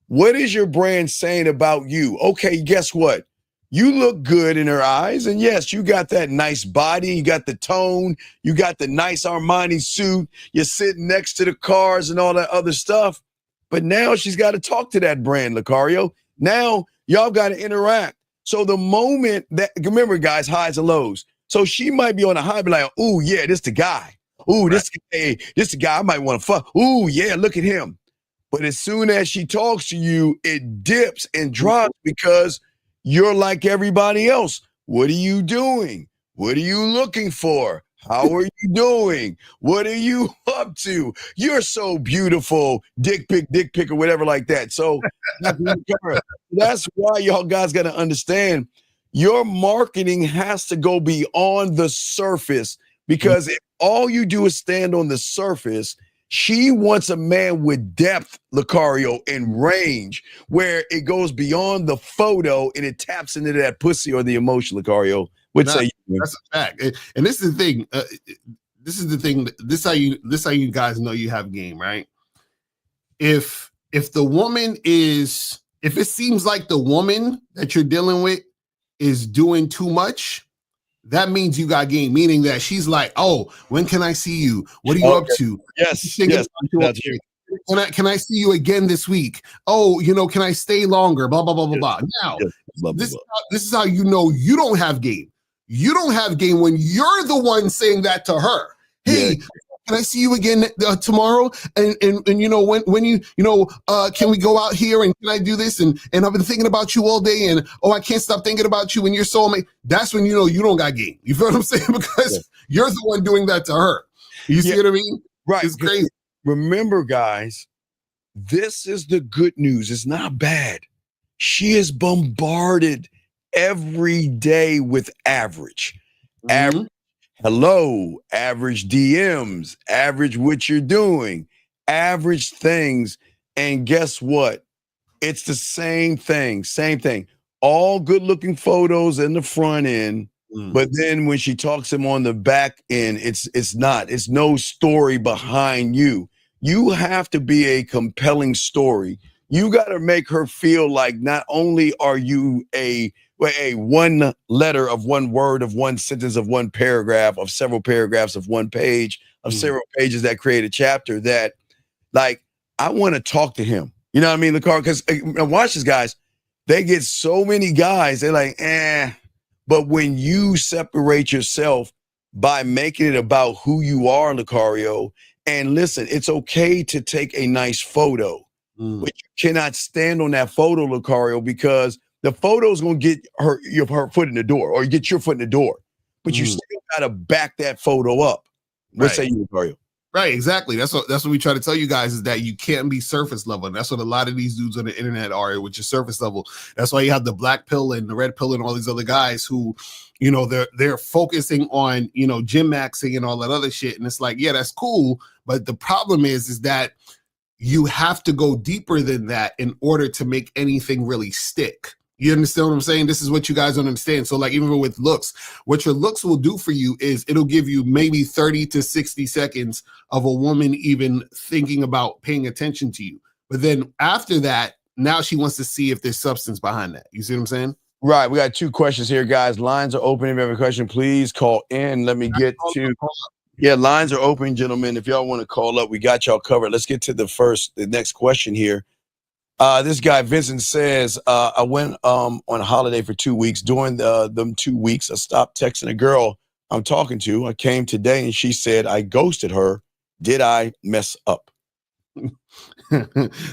[SPEAKER 5] what is your brand saying about you? Okay, guess what? You look good in her eyes. And yes, you got that nice body. You got the tone. You got the nice Armani suit. You're sitting next to the cars and all that other stuff. But now she's got to talk to that brand, Lucario. Now y'all got to interact. So the moment that, remember, guys, highs and lows. So she might be on a high, be like, "Ooh, yeah, this the guy. Ooh, this the guy I might want to fuck. Ooh, yeah, look at him." But as soon as she talks to you, it dips and drops because you're like everybody else. What are you doing? What are you looking for? How are you doing? What are you up to? You're so beautiful. Dick pic, or whatever like that. So that's why y'all guys got to understand. Your marketing has to go beyond the surface, because if all you do is stand on the surface, she wants a man with depth, Lucario, and range, where it goes beyond the photo and it taps into that pussy or the emotion, Lucario. That's
[SPEAKER 4] a fact. And this is the thing. This is the thing. This how you guys know you have game, right? If the woman is, if it seems like the woman that you're dealing with is doing too much, that means you got game, meaning that she's like, "Oh, when can I see you? What are you up to?"
[SPEAKER 5] Yes.
[SPEAKER 4] Can I see you again this week? Oh, can I stay longer? Blah, blah, blah, blah, blah. Now, this is how you know you don't have game. You don't have game when you're the one saying that to her. Hey, can I see you again tomorrow? And when you can we go out here and can I do this? And I've been thinking about you all day, and I can't stop thinking about you and your soulmate. That's when you know you don't got game. You feel what I'm saying? Because you're the one doing that to her. You see what I mean?
[SPEAKER 5] Right.
[SPEAKER 4] It's crazy.
[SPEAKER 5] Remember, guys, this is the good news. It's not bad. She is bombarded every day with average.
[SPEAKER 4] Mhm.
[SPEAKER 5] Hello, average DMs, average what you're doing, average things. And guess what? It's the same thing, same thing. All good looking photos in the front end. But then when she talks him on the back end, it's not. It's no story behind you. You have to be a compelling story. You got to make her feel like not only are you a one letter of one word of one sentence of one paragraph of several paragraphs of one page of several pages that create a chapter, that like I want to talk to him. You know what I mean? The car, because watch this, guys. They get so many guys. They're like, eh. But when you separate yourself by making it about who you are, Lucario, and listen, it's okay to take a nice photo, but you cannot stand on that photo, Lucario, because the photo is going to get her foot in the door, or get your foot in the door. But you still got to back that photo up. What say you, Lucario?
[SPEAKER 4] Right, exactly. That's what we try to tell you guys, is that you can't be surface level. And that's what a lot of these dudes on the internet are, which is surface level. That's why you have the black pill and the red pill and all these other guys who, you know, they're focusing on, you know, gym maxing and all that other shit. And it's like, yeah, that's cool. But the problem is that you have to go deeper than that in order to make anything really stick. You understand what I'm saying? This is what you guys don't understand. So like, even with looks, what your looks will do for you is it'll give you maybe 30 to 60 seconds of a woman even thinking about paying attention to you. But then after that, now she wants to see if there's substance behind that. You see what I'm saying?
[SPEAKER 5] Right. We got 2 questions here, guys. Lines are open. If you have a question, please call in. Let me get to... Yeah, lines are open, gentlemen. If y'all want to call up, we got y'all covered. Let's get to the next question here. This guy, Vincent, says, I went on a holiday for 2 weeks. During them 2 weeks, I stopped texting a girl I'm talking to. I came today and she said I ghosted her. Did I mess up?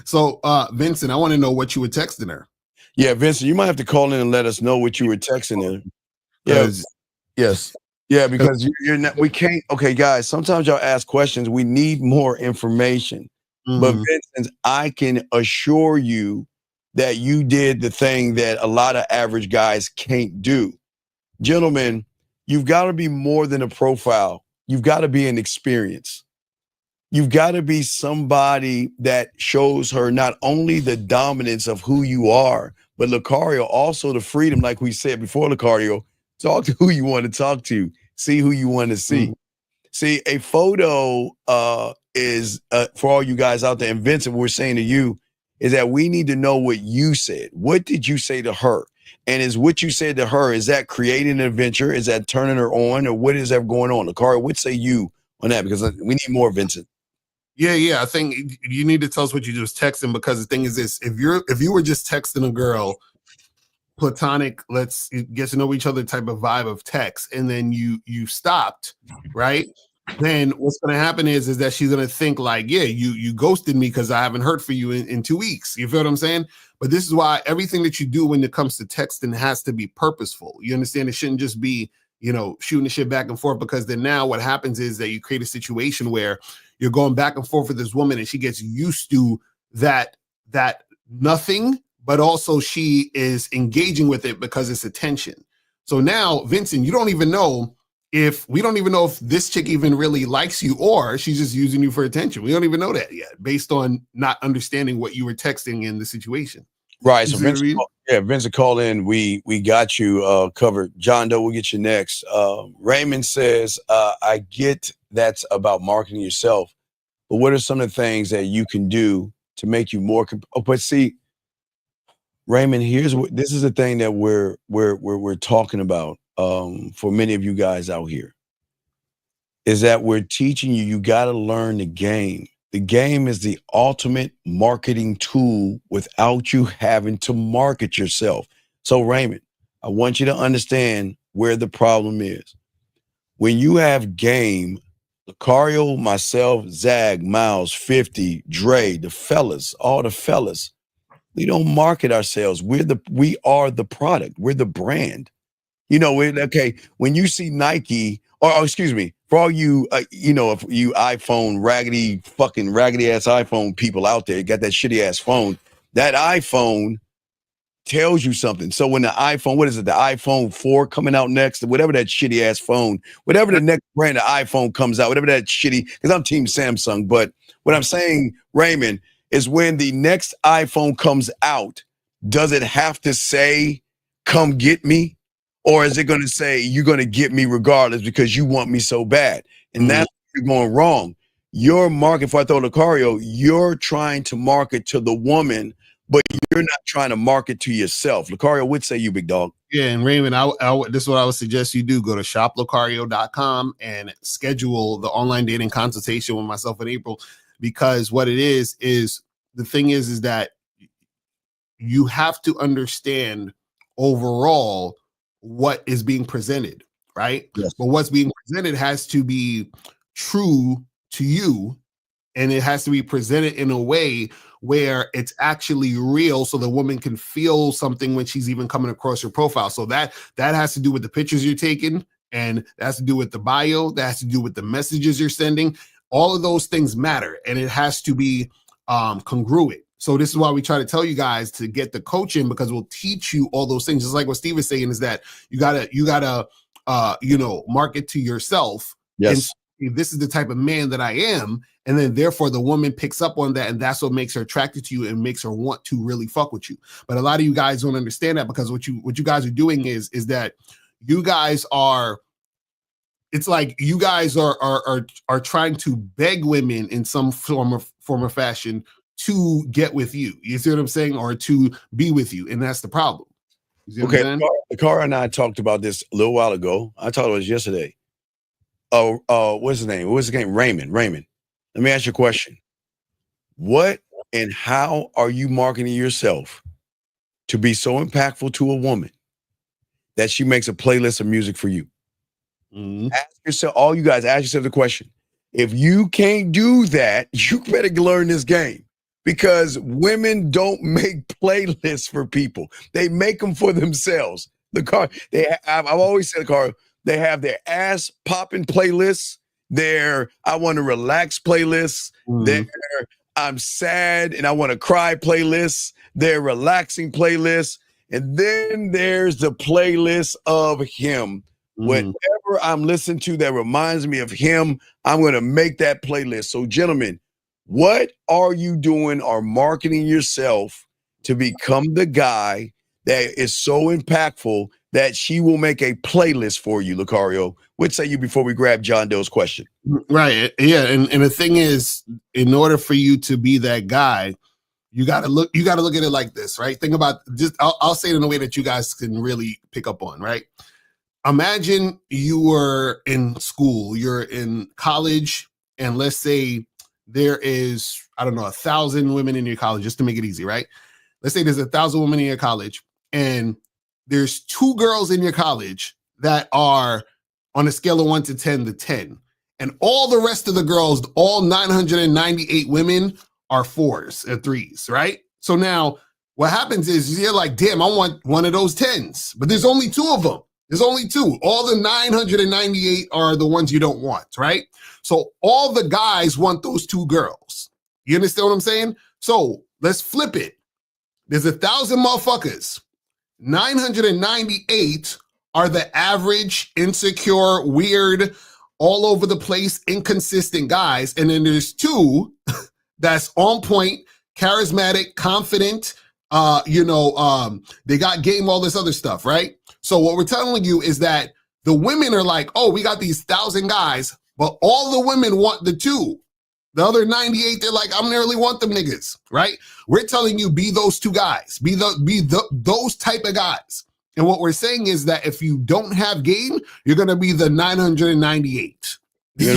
[SPEAKER 4] So, Vincent, I want to know what you were texting her.
[SPEAKER 5] Yeah, Vincent, you might have to call in and let us know what you were texting her. Yeah, yes. Yeah, because you're not, we can't. Okay, guys, sometimes y'all ask questions. We need more information. But Vincent, I can assure you that you did the thing that a lot of average guys can't do. Gentlemen, you've got to be more than a profile. You've got to be an experience. You've got to be somebody that shows her not only the dominance of who you are, but Lucario, also the freedom, like we said before, Lucario, talk to who you want to talk to, see who you want to see. See, a photo is, for all you guys out there, and Vincent, what we're saying to you is that we need to know what you said. What did you say to her? And is what you said to her, is that creating an adventure? Is that turning her on? Or what is that going on? Lucario, what say you on that? Because we need more, Vincent.
[SPEAKER 4] Yeah. I think you need to tell us what you just texting, because the thing is this: if you were just texting a girl, platonic, let's get to know each other type of vibe of text, and then you stopped, right? Then what's going to happen is that she's going to think like, yeah, you ghosted me because I haven't heard from you in 2 weeks. You feel what I'm saying? But this is why everything that you do when it comes to texting has to be purposeful. You understand? It shouldn't just be, you know, shooting the shit back and forth, because then now what happens is that you create a situation where you're going back and forth with this woman and she gets used to that nothing, but also she is engaging with it because it's attention. So now, Vincent, we don't even know if this chick even really likes you, or she's just using you for attention. We don't even know that yet, based on not understanding what you were texting in the situation.
[SPEAKER 5] Right. So Vincent, call in. We got you covered. John Doe, we'll get you next. Raymond says, I get that's about marketing yourself, but what are some of the things that you can do to make you more but see, Raymond, this is the thing that we're talking about for many of you guys out here, is that we're teaching you got to learn the game. The game is the ultimate marketing tool without you having to market yourself. So Raymond, I want you to understand where the problem is. When you have game, Lucario, myself, Zag, Miles, 50, Dre, the fellas, all the fellas, we don't market ourselves. We are the product. We're the brand. You know, okay, when you see Nike, or excuse me, for all you, if you iPhone, raggedy ass iPhone people out there, got that shitty ass phone, that iPhone tells you something. So when the iPhone, what is it, the iPhone 4 coming out next, whatever that shitty ass phone, whatever the next brand of iPhone comes out, whatever that shitty, because I'm team Samsung, but what I'm saying, Raymond, is when the next iPhone comes out, does it have to say, come get me? Or is it going to say, you're going to get me regardless because you want me so bad? And that's where you're going wrong. Your market, for I throw Lucario, you're trying to market to the woman, but you're not trying to market to yourself. Lucario, what say you, big dog?
[SPEAKER 4] Yeah, and Raymond, this is what I would suggest you do. Go to shoplucario.com and schedule the online dating consultation with myself in April, because what it is the thing is that you have to understand overall what is being presented, right?
[SPEAKER 5] Yes.
[SPEAKER 4] But what's being presented has to be true to you, and it has to be presented in a way where it's actually real, so the woman can feel something when she's even coming across your profile. So that has to do with the pictures you're taking, and that has to do with the bio, that has to do with the messages you're sending. All of those things matter, and it has to be congruent. So this is why we try to tell you guys to get the coaching, because we'll teach you all those things. Just like what Steve is saying, is that you gotta market to yourself.
[SPEAKER 5] Yes.
[SPEAKER 4] And this is the type of man that I am. And then therefore the woman picks up on that, and that's what makes her attracted to you and makes her want to really fuck with you. But a lot of you guys don't understand that, because what you guys are doing is that you guys are, it's like you guys are trying to beg women in some form of fashion to get with you. You see what I'm saying? Or to be with you. And that's the problem. You see what I'm saying?
[SPEAKER 5] Lucario and I talked about this a little while ago. I talked about this yesterday. What's his name? What's his name? Raymond. Let me ask you a question. What and how are you marketing yourself to be so impactful to a woman that she makes a playlist of music for you? Ask yourself, all you guys, ask yourself the question. If you can't do that, you better learn this game, because women don't make playlists for people. They make them for themselves. I've always said, Carl, they have their ass popping playlists, their I want to relax playlists, their I'm sad and I want to cry playlists, their relaxing playlists, and then there's the playlist of him. Whatever I'm listening to that reminds me of him, I'm going to make that playlist. So, gentlemen, what are you doing or marketing yourself to become the guy that is so impactful that she will make a playlist for you, Lucario? What say you before we grab John Doe's question?
[SPEAKER 4] Right. Yeah. And the thing is, in order for you to be that guy, you got to look at it like this, right? Think about just, I'll say it in a way that you guys can really pick up on, right? Imagine you were in school, you're in college, and let's say there is, 1,000 women in your college, just to make it easy, right? Let's say there's 1,000 women in your college, and there's 2 girls in your college that are on a scale of 1 to 10 to 10. And all the rest of the girls, all 998 women, are 4s or 3s, right? So now what happens is you're like, damn, I want one of those 10s, but there's only 2 of them. There's only 2. All the 998 are the ones you don't want, right? So all the guys want those 2 girls. You understand what I'm saying? So let's flip it. There's 1,000 motherfuckers. 998 are the average, insecure, weird, all over the place, inconsistent guys. And then there's 2 that's on point, charismatic, confident, they got game, all this other stuff, right? So what we're telling you is that the women are like, oh, we got these 1,000 guys, but all the women want the 2. The other 98, they're like, I don't really want them niggas, right? We're telling you, be those 2 guys, be those type of guys. And what we're saying is that if you don't have game, you're going to be the 998. You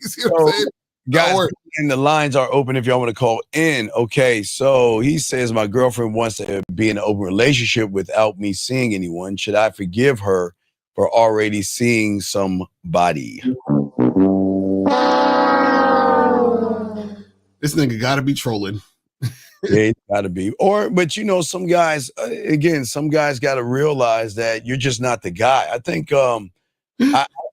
[SPEAKER 4] see what I'm saying?
[SPEAKER 5] Guys, and the lines are open if y'all want to call in. Okay, so he says, my girlfriend wants to be in an open relationship without me seeing anyone. Should I forgive her for already seeing somebody?
[SPEAKER 4] This nigga gotta be trolling.
[SPEAKER 5] Yeah, it's gotta be. But some guys, again, some guys gotta realize that you're just not the guy. I think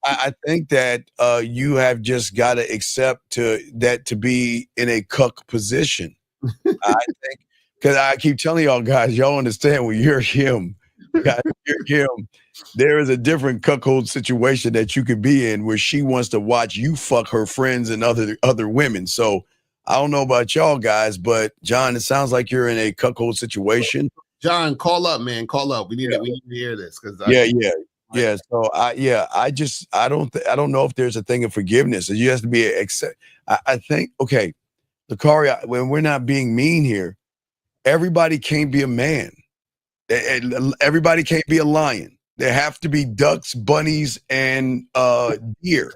[SPEAKER 5] I think that you have just got to accept to be in a cuck position. I think Because I keep telling y'all guys, y'all understand when you're him, guys, you're him. There is a different cuckold situation that you could be in where she wants to watch you fuck her friends and other women. So I don't know about y'all guys, but John, it sounds like you're in a cuckold situation.
[SPEAKER 4] John, call up, man. Call up. We need to hear this because
[SPEAKER 5] Yeah. So I don't know if there's a thing of forgiveness. You have to be accept. I think okay, Lucaria, when we're not being mean here, everybody can't be a man. Everybody can't be a lion. There have to be ducks, bunnies, and deer,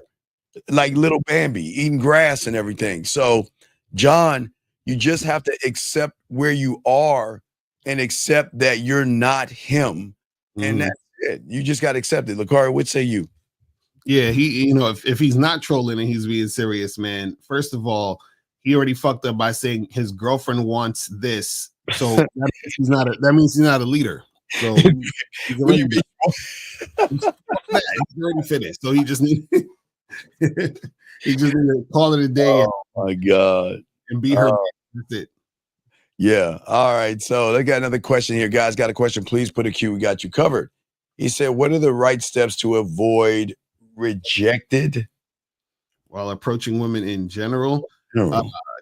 [SPEAKER 5] like little Bambi eating grass and everything. So, John, you just have to accept where you are and accept that you're not him, and that's it. You just got to accept it. Lucaria, what say you?
[SPEAKER 4] Yeah, he, if he's not trolling and he's being serious, man, first of all, he already fucked up by saying his girlfriend wants this. So that means he's not a leader. So he's already finished. So he just need to call it a day.
[SPEAKER 5] Oh my God.
[SPEAKER 4] And be her. That's it.
[SPEAKER 5] Yeah. All right. So they got another question here. Guys, got a question. Please put a Q. We got you covered. He said, what are the right steps to avoid rejected
[SPEAKER 4] while approaching women in general?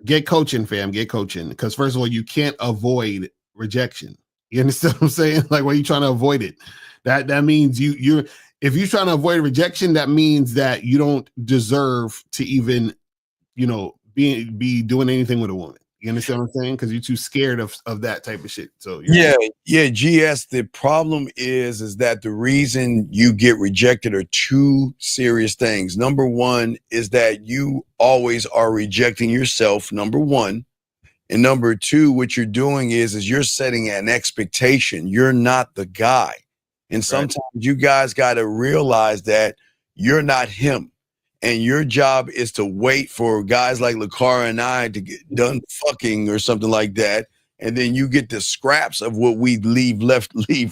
[SPEAKER 4] Get coaching, fam. Get coaching. Because first of all, you can't avoid rejection. You understand what I'm saying? Like, when you're trying to avoid it, that means if you're trying to avoid rejection, that means that you don't deserve to even, be doing anything with a woman. You understand what I'm saying? Because you're too scared of that type of shit. So
[SPEAKER 5] yeah. GS. The problem is that the reason you get rejected are two serious things. Number one is that you always are rejecting yourself. Number one. And number two, what you're doing is you're setting an expectation. You're not the guy. And sometimes you guys got to realize that you're not him. And your job is to wait for guys like Lucaria and I to get done fucking or something like that. And then you get the scraps of what we leave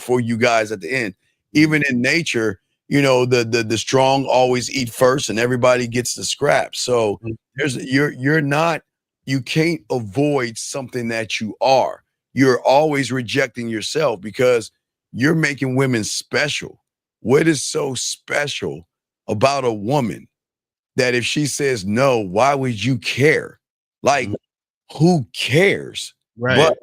[SPEAKER 5] for you guys at the end. Even in nature, the strong always eat first and everybody gets the scraps. So you can't avoid something that you are. You're always rejecting yourself because you're making women special. What is so special about a woman that if she says no, why would you care? Like, who cares?
[SPEAKER 4] Right.
[SPEAKER 5] But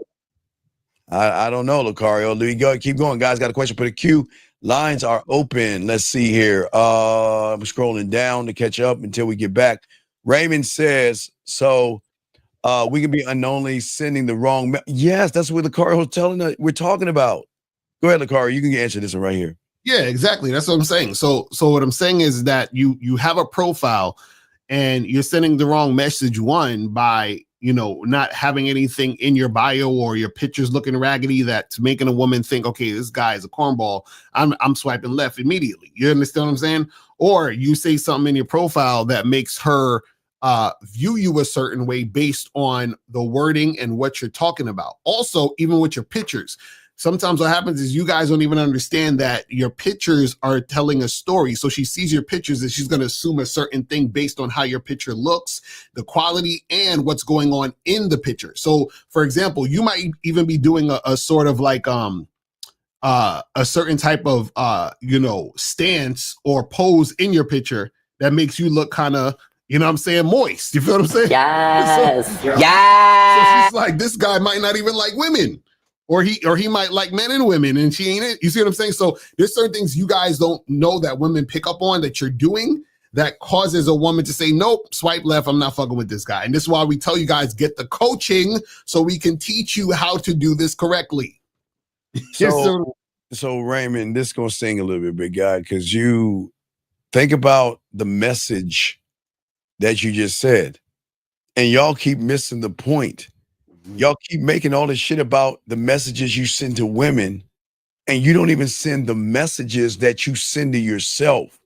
[SPEAKER 5] I don't know, Lucario. There you go. Keep going, guys. Got a question for the queue. Lines are open. Let's see here. I'm scrolling down to catch up until we get back. Raymond says, so we can be unknowingly sending the wrong. Yes, that's what Lucario was telling us. We're talking about. Go ahead, Lucario. You can answer this one right here.
[SPEAKER 4] Yeah, exactly. That's what I'm saying. So what I'm saying is that you have a profile and you're sending the wrong message, one, by not having anything in your bio or your pictures looking raggedy, that's making a woman think, okay, this guy is a cornball. I'm swiping left immediately. You understand what I'm saying? Or you say something in your profile that makes her view you a certain way based on the wording and what you're talking about. Also, even with your pictures, sometimes what happens is you guys don't even understand that your pictures are telling a story. So she sees your pictures and she's going to assume a certain thing based on how your picture looks, the quality, and what's going on in the picture. So, for example, you might even be doing a sort of like a certain type of stance or pose in your picture that makes you look kind of, moist. You feel what I'm saying?
[SPEAKER 7] Yes.
[SPEAKER 4] So she's like, this guy might not even like women. Or he might like men and women, and she ain't it. You see what I'm saying? So there's certain things you guys don't know that women pick up on that you're doing that causes a woman to say, nope, swipe left. I'm not fucking with this guy. And this is why we tell you guys, get the coaching so we can teach you how to do this correctly.
[SPEAKER 5] So Raymond, this is going to sting a little bit, big guy, because you think about the message that you just said, and y'all keep missing the point. Y'all keep making all this shit about the messages you send to women, and you don't even send the messages that you send to yourself.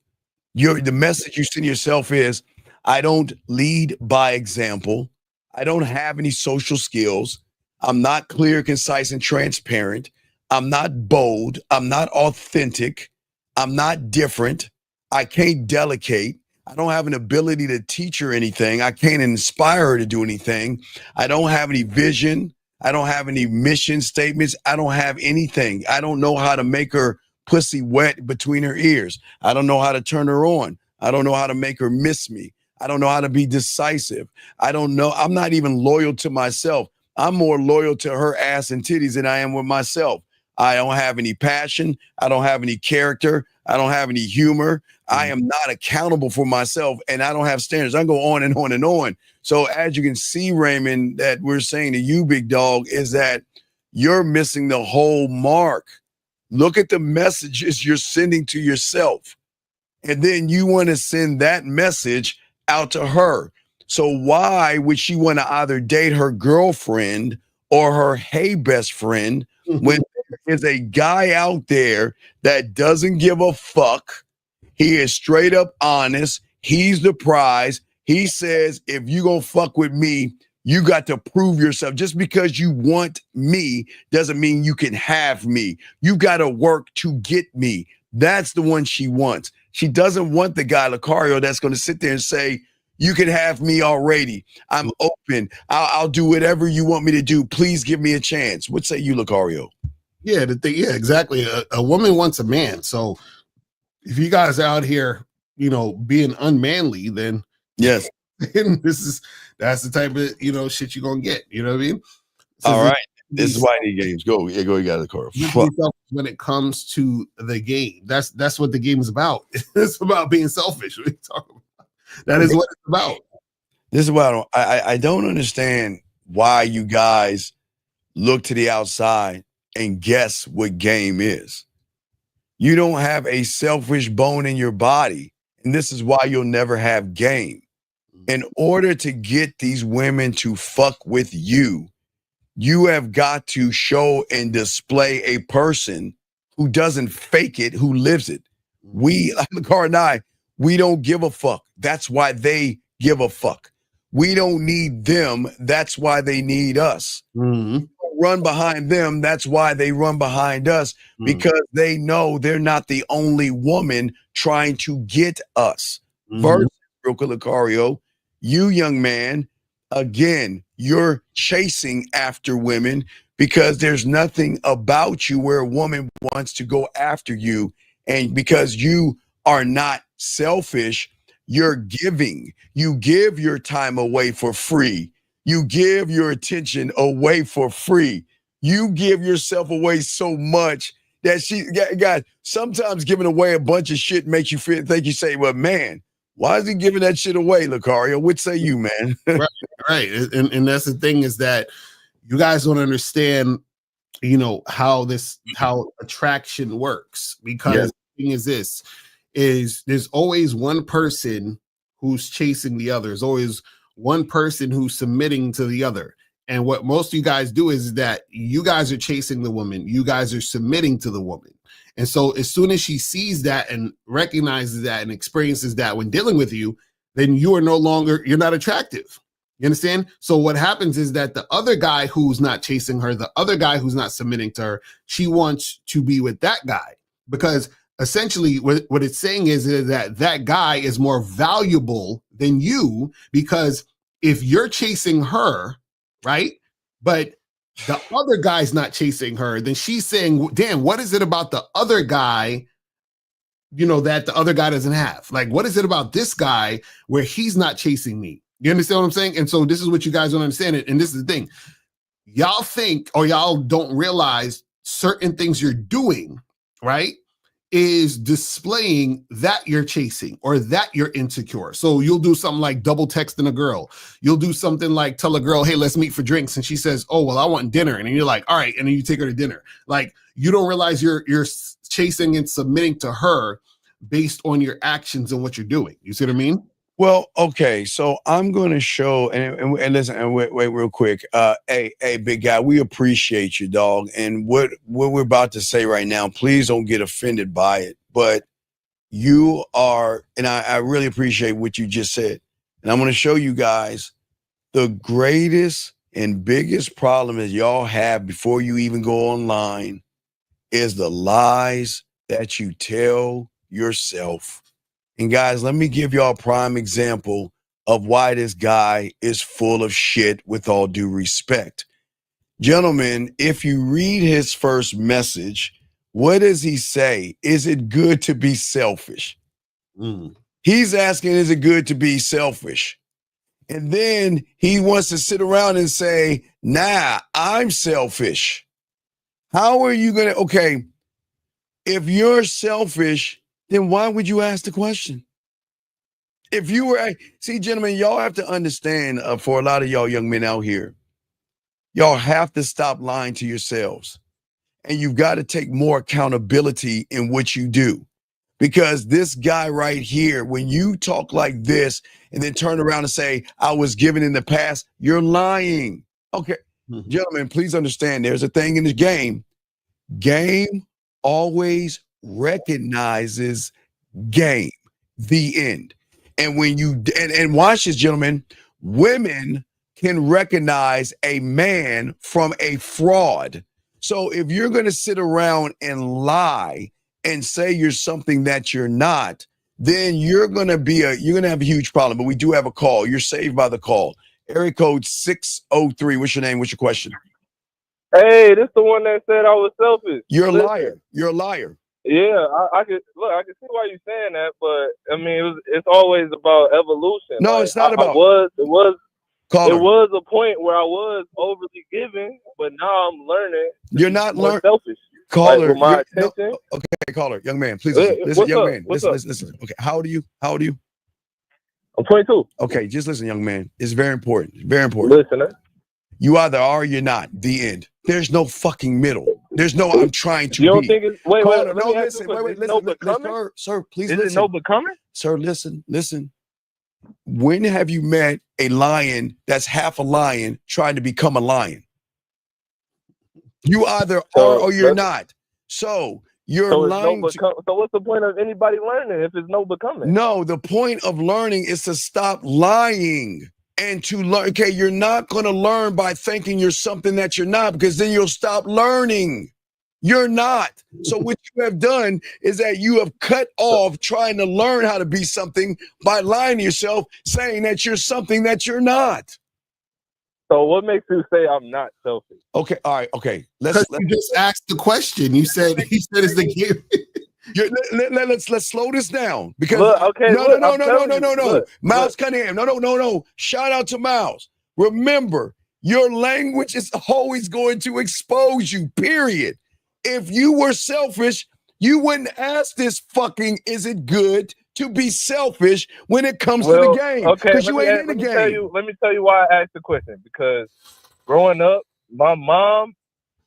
[SPEAKER 5] The message you send yourself is, I don't lead by example. I don't have any social skills. I'm not clear, concise, and transparent. I'm not bold. I'm not authentic. I'm not different. I can't delegate. I don't have an ability to teach her anything. I can't inspire her to do anything. I don't have any vision. I don't have any mission statements. I don't have anything. I don't know how to make her pussy wet between her ears. I don't know how to turn her on. I don't know how to make her miss me. I don't know how to be decisive. I don't know. I'm not even loyal to myself. I'm more loyal to her ass and titties than I am with myself. I don't have any passion. I don't have any character. I don't have any humor. I am not accountable for myself, and I don't have standards. I go on and on and on. So as you can see, Raymond, that we're saying to you, big dog, is that you're missing the whole mark. Look at the messages you're sending to yourself. And then you want to send that message out to her. So why would she want to either date her girlfriend or her hey best friend when there is a guy out there that doesn't give a fuck? He is straight up honest. He's the prize. He says, if you gonna fuck with me, you got to prove yourself. Just because you want me doesn't mean you can have me. You got to work to get me. That's the one she wants. She doesn't want the guy, Lucario, that's going to sit there and say, you can have me already. I'm open. I'll do whatever you want me to do. Please give me a chance. What say you, Lucario?
[SPEAKER 4] Yeah, yeah, exactly. A woman wants a man. So if you guys are out here, being unmanly, then
[SPEAKER 5] yes,
[SPEAKER 4] that's the type of shit you're gonna get. You know what I mean? So
[SPEAKER 5] all right. This is why I need games. Go. Yeah, go. You got the car.
[SPEAKER 4] When it comes to the game, that's what the game is about. It's about being selfish. What are you talking about? That is what it's about.
[SPEAKER 5] This is why I don't understand why you guys look to the outside and guess what game is. You don't have a selfish bone in your body, and this is why you'll never have game. In order to get these women to fuck with you, you have got to show and display a person who doesn't fake it, who lives it. We, Car and I, we don't give a fuck. That's why they give a fuck. We don't need them. That's why they need us.
[SPEAKER 4] Mm-hmm.
[SPEAKER 5] Run behind them. That's why they run behind us, because they know they're not the only woman trying to get us. Versus, Lucario, you young man, again, you're chasing after women because there's nothing about you where a woman wants to go after you. And because you are not selfish, you're giving. You give your time away for free. You give your attention away for free. You give yourself away so much that guys, sometimes giving away a bunch of shit makes you think you say, well, man, why is he giving that shit away, Lucario? What say you, man?
[SPEAKER 4] Right. And that's the thing, is that you guys don't understand, how attraction works. Because the thing is this, is there's always one person who's chasing the other. There's always one person who's submitting to the other. And what most of you guys do is that you guys are chasing the woman. You guys are submitting to the woman. And so as soon as she sees that and recognizes that and experiences that when dealing with you, then you're not attractive. You understand? So what happens is that the other guy who's not chasing her, the other guy who's not submitting to her, she wants to be with that guy, because essentially what it's saying is that guy is more valuable than you, because if you're chasing her, right, but the other guy's not chasing her, then she's saying, damn, what is it about the other guy, that the other guy doesn't have? Like, what is it about this guy where he's not chasing me? You understand what I'm saying? And so this is what you guys don't understand. And this is the thing. Y'all think, or y'all don't realize, certain things you're doing, right, is displaying that you're chasing or that you're insecure. So you'll do something like double texting a girl. You'll do something like tell a girl, hey, let's meet for drinks. And she says, oh, well, I want dinner. And then you're like, all right. And then you take her to dinner. Like, you don't realize you're chasing and submitting to her based on your actions and what you're doing. You see what I mean?
[SPEAKER 5] Well, okay, so I'm going to show, and listen, and wait real quick. Hey, big guy, we appreciate you, dog. And what we're about to say right now, please don't get offended by it. But you are, and I really appreciate what you just said. And I'm going to show you guys the greatest and biggest problem that y'all have before you even go online is the lies that you tell yourself. And guys, let me give y'all a prime example of why this guy is full of shit, with all due respect. Gentlemen, if you read his first message, what does he say? Is it good to be selfish? He's asking, is it good to be selfish? And then he wants to sit around and say, nah, I'm selfish. How are you going to, okay, if you're selfish, then why would you ask the question? If you were, see, gentlemen, y'all have to understand, for a lot of y'all young men out here, y'all have to stop lying to yourselves. And you've got to take more accountability in what you do. Because this guy right here, when you talk like this and then turn around and say, I was given in the past, you're lying. Okay, gentlemen, please understand there's a thing in this game. Game always recognizes game, the end. And when you, and watch this, gentlemen, women can recognize a man from a fraud. So if you're going to sit around and lie and say you're something that you're not, then you're going to have a huge problem. But we do have a call. You're saved by the call. Area code 603. What's your name? What's your question?
[SPEAKER 7] Hey, this the one that said I was selfish.
[SPEAKER 5] You're a liar. You're a liar.
[SPEAKER 7] Yeah, I can see why you're saying that, but I mean, it's always about evolution.
[SPEAKER 5] No,
[SPEAKER 7] like,
[SPEAKER 5] it's not about.
[SPEAKER 7] It was
[SPEAKER 5] Caller.
[SPEAKER 7] a point where I was overly giving, but now I'm learning.
[SPEAKER 5] You're not learning.
[SPEAKER 7] Selfish.
[SPEAKER 5] Caller,
[SPEAKER 7] like, my attention.
[SPEAKER 5] No, okay, caller, young man, please listen. Young man, listen. Okay, how old are you?
[SPEAKER 7] I'm 22.
[SPEAKER 5] Okay, just listen, young man. It's very important. Very important.
[SPEAKER 7] Listening.
[SPEAKER 5] You either are or you're not. The end. There's no fucking middle. There's no I'm trying to
[SPEAKER 7] you don't
[SPEAKER 5] be.
[SPEAKER 7] think it's wait,
[SPEAKER 5] Caller,
[SPEAKER 7] no, listen,
[SPEAKER 5] sir, please
[SPEAKER 7] listen.
[SPEAKER 5] Is
[SPEAKER 7] it no becoming?
[SPEAKER 5] Sir, listen. When have you met a lion that's half a lion trying to become a lion? You either are or you're not. So you're lying.
[SPEAKER 7] So what's the point of anybody learning if it's no becoming?
[SPEAKER 5] No, the point of learning is to stop lying and to learn. Okay, you're not going to learn by thinking you're something that you're not, because then you'll stop learning. You're not. So what you have done is that you have cut off trying to learn how to be something by lying to yourself, saying that you're something that you're not.
[SPEAKER 7] So what makes you say I'm not selfish?
[SPEAKER 5] Okay, all right, okay.
[SPEAKER 4] You just asked the question. He said it's the game.
[SPEAKER 5] Let's slow this down, because no. Miles Cunningham, no. Shout out to Miles. Remember, your language is always going to expose you. Period. If you were selfish, you wouldn't ask this fucking, is it good to be selfish when it comes to the game?
[SPEAKER 7] Okay,
[SPEAKER 5] because you ain't in the game.
[SPEAKER 7] Let me tell you why I asked the question. Because growing up, my mom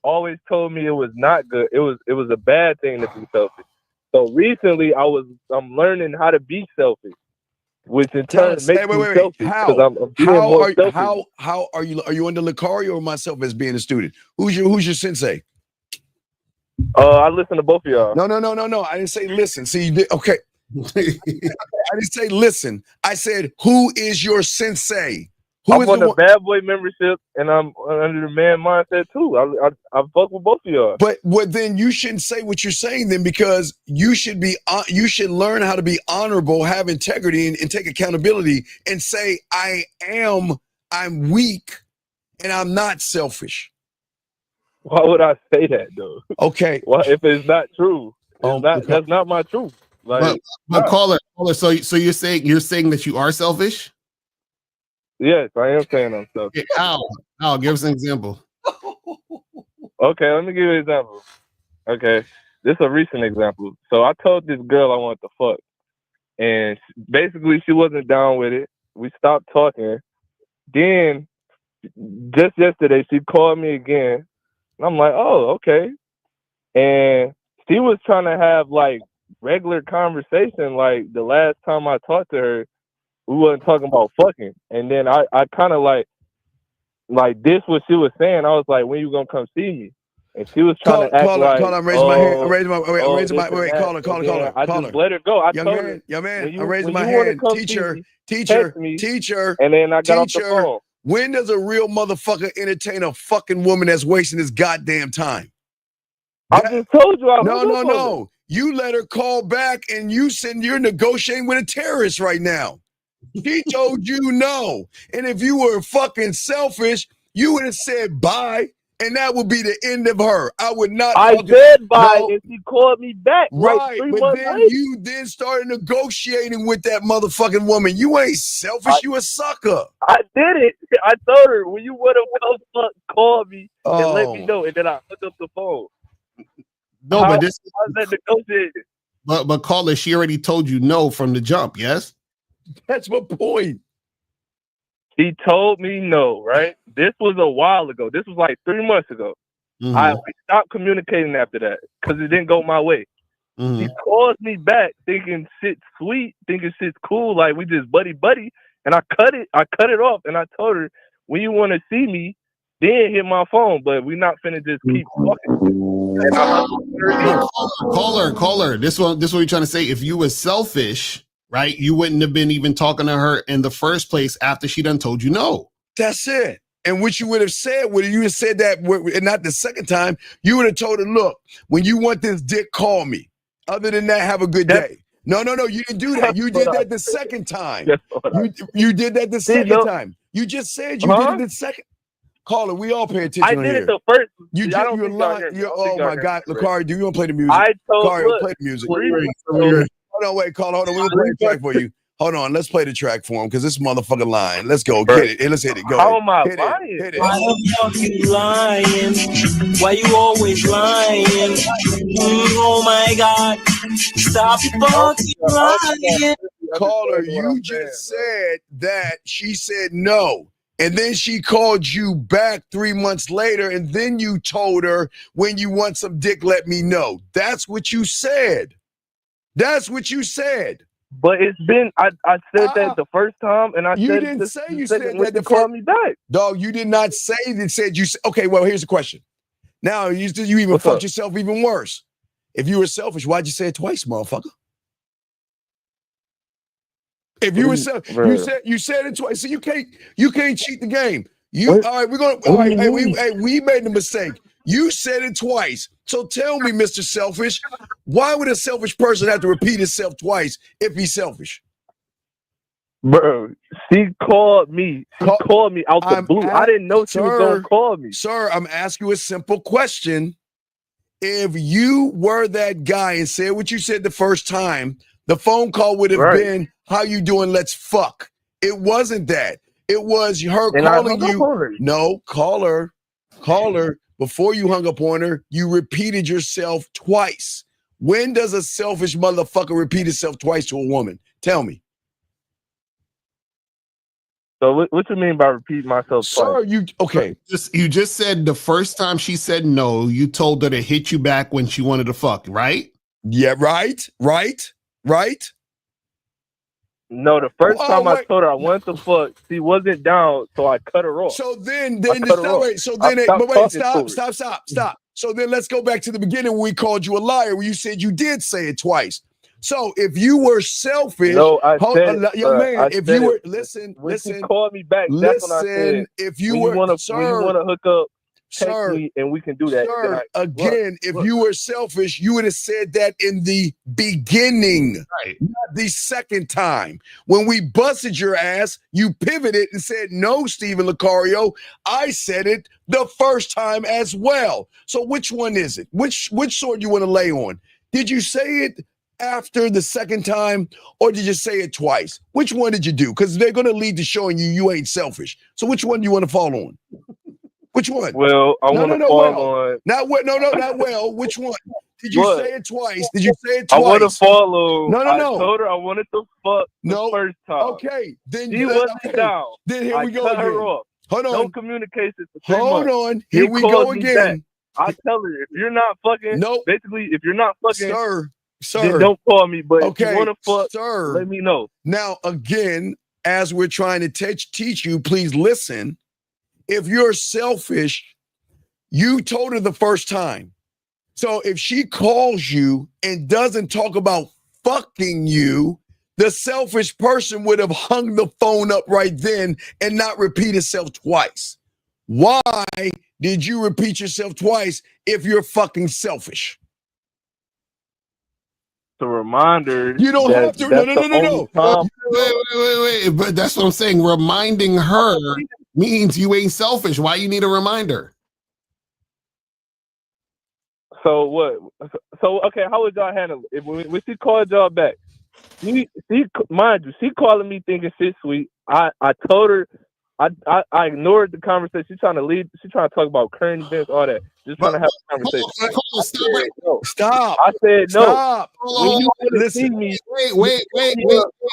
[SPEAKER 7] always told me it was not good. It was a bad thing to be selfish. So recently, I'm learning how to be selfish, which in turn makes me selfish.
[SPEAKER 5] How are you? Are you under Lucario or myself as being a student? Who's your sensei?
[SPEAKER 7] I listen to both of y'all.
[SPEAKER 5] No. I didn't say listen. See, you did, okay. I didn't say listen. I said, who is your sensei?
[SPEAKER 7] I'm on the bad boy membership, and I'm under the man mindset too. I fuck with both of y'all.
[SPEAKER 5] But then you shouldn't say what you're saying then, because you should should learn how to be honorable, have integrity, and take accountability, and say I'm weak, and I'm not selfish.
[SPEAKER 7] Why would I say that though?
[SPEAKER 5] Okay.
[SPEAKER 7] Well, if it's not true, that's not my truth. Like,
[SPEAKER 4] but caller. So you're saying that you are selfish?
[SPEAKER 7] Yes, I am saying I'm selfish.
[SPEAKER 4] Al, give us an example.
[SPEAKER 7] Okay, let me give you an example. Okay, this is a recent example. So I told this girl I wanted to fuck, and basically she wasn't down with it. We stopped talking. Then just yesterday she called me again. And I'm like, oh, okay. And she was trying to have like regular conversation. Like the last time I talked to her, we wasn't talking about fucking. And then I kind of like this what she was saying. I was like, when you gonna come see me? And she was trying to act like,
[SPEAKER 5] I'm raising my hand. I'm raising my caller.
[SPEAKER 7] I just let her go. I told her,
[SPEAKER 5] young man, I'm raising my hand. Teacher.
[SPEAKER 7] And then I got off the phone.
[SPEAKER 5] When does a real motherfucker entertain a fucking woman that's wasting his goddamn time?
[SPEAKER 7] I just told you.
[SPEAKER 5] No. You let her call back, and you're negotiating with a terrorist right now. She told you no. And if you were fucking selfish, you would have said bye and that would be the end of her. I would not.
[SPEAKER 7] I said bye, and she called me back.
[SPEAKER 5] Right,
[SPEAKER 7] like 3
[SPEAKER 5] but
[SPEAKER 7] months
[SPEAKER 5] then
[SPEAKER 7] later.
[SPEAKER 5] you then started negotiating with that motherfucking woman. You ain't selfish. You a sucker.
[SPEAKER 7] I did it. I told her, when you want to come fuck, call me and let me know, and then I hooked up the phone.
[SPEAKER 4] No, but this
[SPEAKER 7] how's that negotiated?
[SPEAKER 4] But caller, she already told you no from the jump. Yes,
[SPEAKER 5] that's my point.
[SPEAKER 7] He told me no, right? This was a while ago. This was like 3 months ago.
[SPEAKER 4] Mhm.
[SPEAKER 7] We stopped communicating after that because it didn't go my way.
[SPEAKER 4] Mhm.
[SPEAKER 7] He calls me back thinking shit's sweet, thinking shit's cool, like we just buddy, and I cut it off, and I told her, when you want to see me, then hit my phone, but we not finna just keep talking. And
[SPEAKER 4] Caller. This what you're trying to say. If you were selfish, right, you wouldn't have been even talking to her in the first place after she done told you no.
[SPEAKER 5] That's it. And what you would have said, would you have said that, and not the second time, you would have told her, look, when you want this dick, call me. Other than that, have a good day. No, you didn't do that. You did that the second time. You did that the second time. You just said you did it the second. Caller, we all pay attention.
[SPEAKER 7] I did it the first.
[SPEAKER 5] You're lying. Oh my God, Lakari, do you want to play the music? Lakari, play the music. Hold on, wait, caller, hold on. We're gonna play the track for you. Hold on, let's play the track for him because this motherfucker lying. Let's go, get it. Hey, let's hit it. Go.
[SPEAKER 7] How am I
[SPEAKER 5] lying?
[SPEAKER 7] Hit it.
[SPEAKER 8] Why the fuck you lying? Why you always lying? Oh my God! Stop fucking lying.
[SPEAKER 5] Caller, you just said that she said no. And then she called you back 3 months later, and then you told her, when you want some dick, let me know. That's what you said. That's what you said.
[SPEAKER 7] But it's been, I said that the first time, and
[SPEAKER 5] you didn't say you said that
[SPEAKER 7] the call me back.
[SPEAKER 5] Dog, you did not say that. Said you. Okay, well, here's the question. Now you even fucked yourself even worse. If you were selfish, why'd you say it twice, motherfucker? If you were selfish, you said it twice. So you can't cheat the game. All right, we're gonna. All right, we made the mistake. You said it twice. So tell me, Mr. Selfish, why would a selfish person have to repeat himself twice if he's selfish?
[SPEAKER 7] Bro, she called me. She called me out the blue. I didn't know she was going to call me.
[SPEAKER 5] Sir, I'm asking you a simple question. If you were that guy and said what you said the first time, the phone call would have been, how you doing? Let's fuck. It wasn't that. It was her calling you. No, caller. Before you hung up on her, you repeated yourself twice. When does a selfish motherfucker repeat himself twice to a woman? Tell me.
[SPEAKER 7] So what you mean by repeat myself twice?
[SPEAKER 5] Sir,
[SPEAKER 4] you just said the first time she said no, you told her to hit you back when she wanted to fuck, right?
[SPEAKER 5] Yeah, right.
[SPEAKER 7] No, the first time I told her I wanted to fuck, she wasn't down, so I cut her off.
[SPEAKER 5] So then stop. So then let's go back to the beginning when we called you a liar, when you said you did say it twice. So if you were selfish, if you were listen,
[SPEAKER 7] she called me back. That's when I said,
[SPEAKER 5] if you want to
[SPEAKER 7] hook up, text me and we can do that.
[SPEAKER 5] Sir, if you were selfish, you would have said that in the beginning, not the second time. When we busted your ass, you pivoted and said, no, Stephen Lucario, I said it the first time as well. So which one is it? Which sword you want to lay on? Did you say it after the second time, or did you say it twice? Which one did you do? Because they're going to lead to showing you ain't selfish. So which one do you want to fall on? Which one?
[SPEAKER 7] Well, I want to fall on.
[SPEAKER 5] Not well. Which one? Did you say it twice? Did you say it twice?
[SPEAKER 7] I want to follow.
[SPEAKER 5] No.
[SPEAKER 7] I told her I wanted to fuck the first time.
[SPEAKER 5] Okay. Then
[SPEAKER 7] she wasn't down.
[SPEAKER 5] Then here we go again.
[SPEAKER 7] Her off.
[SPEAKER 5] Hold on.
[SPEAKER 7] No communication for 3 months.
[SPEAKER 5] Hold on. Here we go again.
[SPEAKER 7] I tell her, if you're not fucking, basically, if you're not fucking,
[SPEAKER 5] sir,
[SPEAKER 7] then don't call me. But if you want to fuck,
[SPEAKER 5] sir,
[SPEAKER 7] let me know.
[SPEAKER 5] Now, again, as we're trying to teach you, please listen. If you're selfish, you told her the first time. So if she calls you and doesn't talk about fucking you, the selfish person would have hung the phone up right then and not repeat itself twice. Why did you repeat yourself twice if you're fucking selfish?
[SPEAKER 7] To remind her.
[SPEAKER 5] You don't have to. No.
[SPEAKER 4] Wait. But that's what I'm saying. Reminding her means you ain't selfish. Why you need a reminder?
[SPEAKER 7] So what? So okay, how would y'all handle it? If when she called y'all back, she mind you, she calling me thinking shit sweet. I told her I ignored the conversation. She's trying to lead. She's trying to talk about current events, all that. Just trying to have a conversation.
[SPEAKER 5] Stop.
[SPEAKER 7] I said no.
[SPEAKER 5] Stop.
[SPEAKER 7] When you want to see
[SPEAKER 5] Listen.
[SPEAKER 7] me,
[SPEAKER 4] Wait.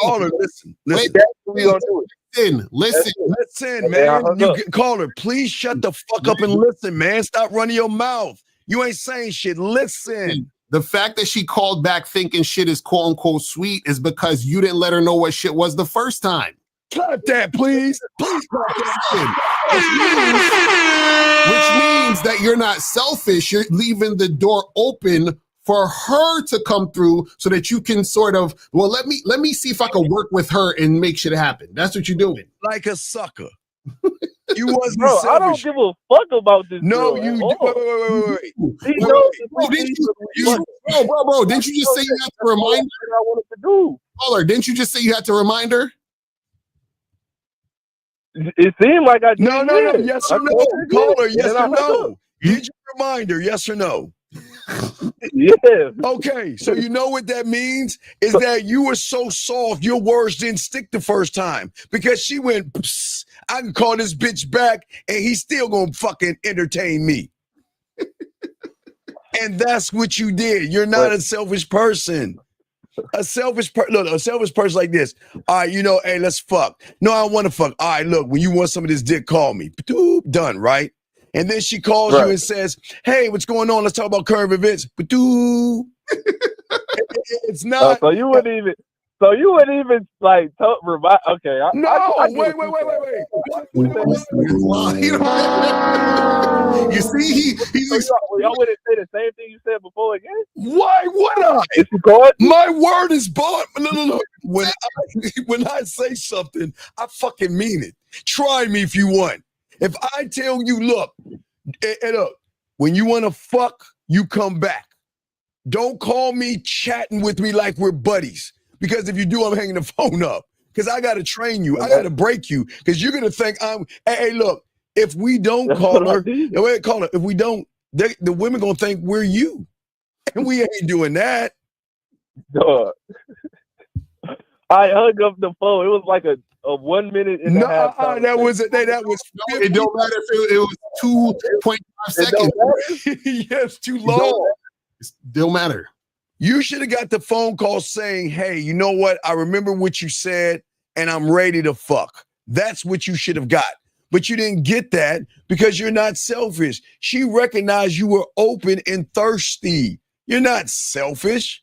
[SPEAKER 5] Caller, listen.
[SPEAKER 7] that's what we gonna do it.
[SPEAKER 5] Listen, man. Caller, please shut the fuck up and listen, man. Stop running your mouth. You ain't saying shit. Listen.
[SPEAKER 4] The fact that she called back thinking shit is quote unquote sweet is because you didn't let her know what shit was the first time.
[SPEAKER 5] Cut that, please. Please cut that.
[SPEAKER 4] Which means that you're not selfish. You're leaving the door open for her to come through so that you can sort of, well, let me see if I can work with her and make shit happen. That's what you're doing.
[SPEAKER 5] Like a sucker. You wasn't
[SPEAKER 7] Bro,
[SPEAKER 5] selfish.
[SPEAKER 7] I don't give a fuck about this.
[SPEAKER 5] No,
[SPEAKER 7] girl.
[SPEAKER 5] you
[SPEAKER 7] Wait.
[SPEAKER 4] Bro, didn't you just say you had to remind her?
[SPEAKER 7] I wanted to do.
[SPEAKER 4] Caller, didn't you just say you had to remind her?
[SPEAKER 7] It seemed like I did.
[SPEAKER 5] No. Yes or no? Caller, yes or no? Did you remind her? Yes or no?
[SPEAKER 7] Yeah.
[SPEAKER 5] Okay, so you know what that means is that you were so soft, your words didn't stick the first time because she went, psst, I can call this bitch back and he's still gonna fucking entertain me. And that's what you did. You're not a selfish person. A selfish person like this. All right, hey, let's fuck. No, I don't want to fuck. All right, look, when you want some of this dick, call me. Done, right? And then she calls you and says, hey, what's going on? Let's talk about current events. It's not.
[SPEAKER 7] So you wouldn't even like remind. Okay.
[SPEAKER 5] Wait.
[SPEAKER 4] You see, he's
[SPEAKER 7] y'all wouldn't say the same thing you said before again.
[SPEAKER 5] Why would I?
[SPEAKER 7] Is she called?
[SPEAKER 5] My word is bond. No. When I say something, I fucking mean it. Try me if you want. If I tell you, look, when you want to fuck, you come back. Don't call me chatting with me like we're buddies. Because if you do, I'm hanging the phone up. Because I got to train you. I got to break you. Because you're going to think hey, look, if we don't call her, if we don't, the women going to think we're you. And we ain't doing that.
[SPEAKER 7] Duh. I hung up the phone. It was like a 1 minute and a half.
[SPEAKER 5] That was
[SPEAKER 4] it don't matter if it was 2.5 seconds.
[SPEAKER 5] Yes, too long.
[SPEAKER 4] It don't matter.
[SPEAKER 5] You should have got the phone call saying, hey, you know what? I remember what you said and I'm ready to fuck. That's what you should have got. But you didn't get that because you're not selfish. She recognized you were open and thirsty. You're not selfish.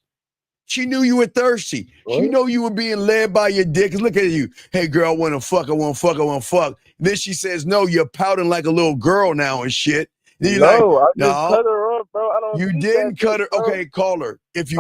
[SPEAKER 5] She knew you were thirsty. What? She knew you were being led by your dick. Look at you. Hey, girl, I want to fuck. I want to fuck. I want to fuck. Then she says, no, you're pouting like a little girl now and shit. Then you're
[SPEAKER 7] I just cut her up, bro. I don't.
[SPEAKER 5] You didn't cut her. Bro. Okay, call her. If you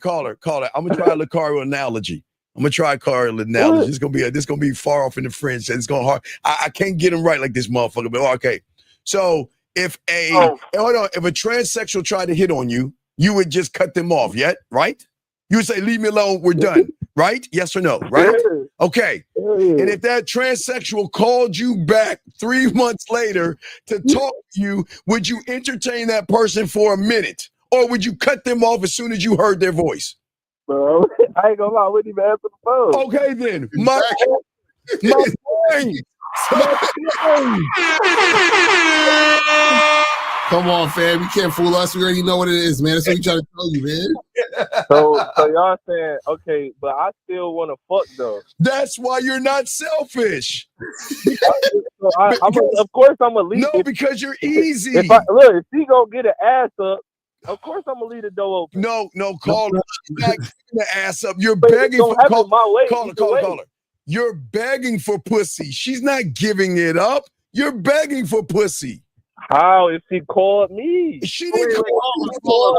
[SPEAKER 5] call her. I'm gonna try a Lucario analogy. I'm gonna try a Lucario analogy. This gonna be far off in the French. It's gonna hard. I can't get him right like this motherfucker. But okay. So if a transsexual tried to hit on you, you would just cut them off. Yet, right? You would say, leave me alone, we're done, right? Yes or no, right? Okay. And if that transsexual called you back 3 months later to talk to you, would you entertain that person for a minute? Or would you cut them off as soon as you heard their voice?
[SPEAKER 7] Bro, I ain't gonna lie, I wouldn't even answer the phone.
[SPEAKER 5] Okay, then.
[SPEAKER 4] Come on, fam. You can't fool us. We already know what it is, man. That's what we trying to tell you, man.
[SPEAKER 7] So y'all saying, okay, but I still want to fuck, though.
[SPEAKER 5] That's why you're not selfish.
[SPEAKER 7] Of course, I'm going to leave.
[SPEAKER 5] No, because you're easy.
[SPEAKER 7] If she going to get an ass up, of course, I'm going to leave the door open.
[SPEAKER 5] No, call her. She's not getting the ass up. You're begging for caller. You're begging for pussy. She's not giving it up. You're begging for pussy.
[SPEAKER 7] How if she called me?
[SPEAKER 5] She didn't
[SPEAKER 7] call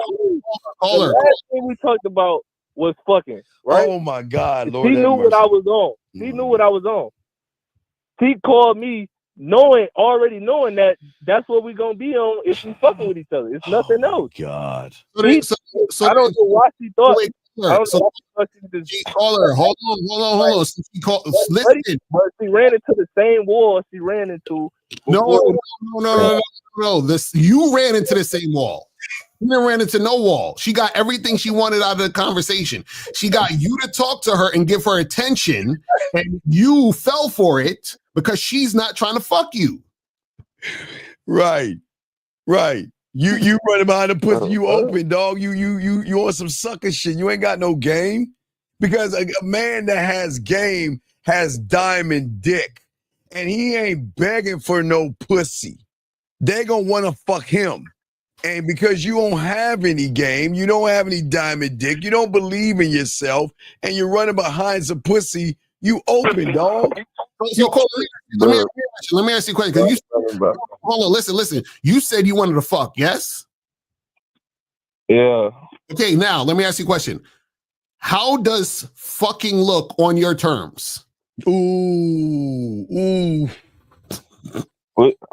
[SPEAKER 7] her. The last thing we talked about was fucking, right?
[SPEAKER 5] Oh my God, Lord.
[SPEAKER 7] She knew what I was on. She knew what I was on. She called me already knowing that that's what we're gonna be on if we fucking with each other. It's nothing else.
[SPEAKER 5] God.
[SPEAKER 4] So
[SPEAKER 7] I don't know why she thought.
[SPEAKER 4] Caller, hold on. So listen.
[SPEAKER 7] But she ran into the same wall she ran into.
[SPEAKER 4] No. You ran into the same wall. She didn't ran into no wall. She got everything she wanted out of the conversation. She got you to talk to her and give her attention, and you fell for it because she's not trying to fuck you.
[SPEAKER 5] Right. You running behind the pussy, you open, dog. You on some sucker shit. You ain't got no game. Because a man that has game has diamond dick. And he ain't begging for no pussy. They gonna wanna fuck him. And because you don't have any game, you don't have any diamond dick, you don't believe in yourself, and you're running behind some pussy, you open, dog.
[SPEAKER 4] So Cole, let me ask you a question. Hold on, listen. You said you wanted to fuck, yes?
[SPEAKER 7] Yeah.
[SPEAKER 4] Okay, now let me ask you a question. How does fucking look on your terms?
[SPEAKER 5] Ooh.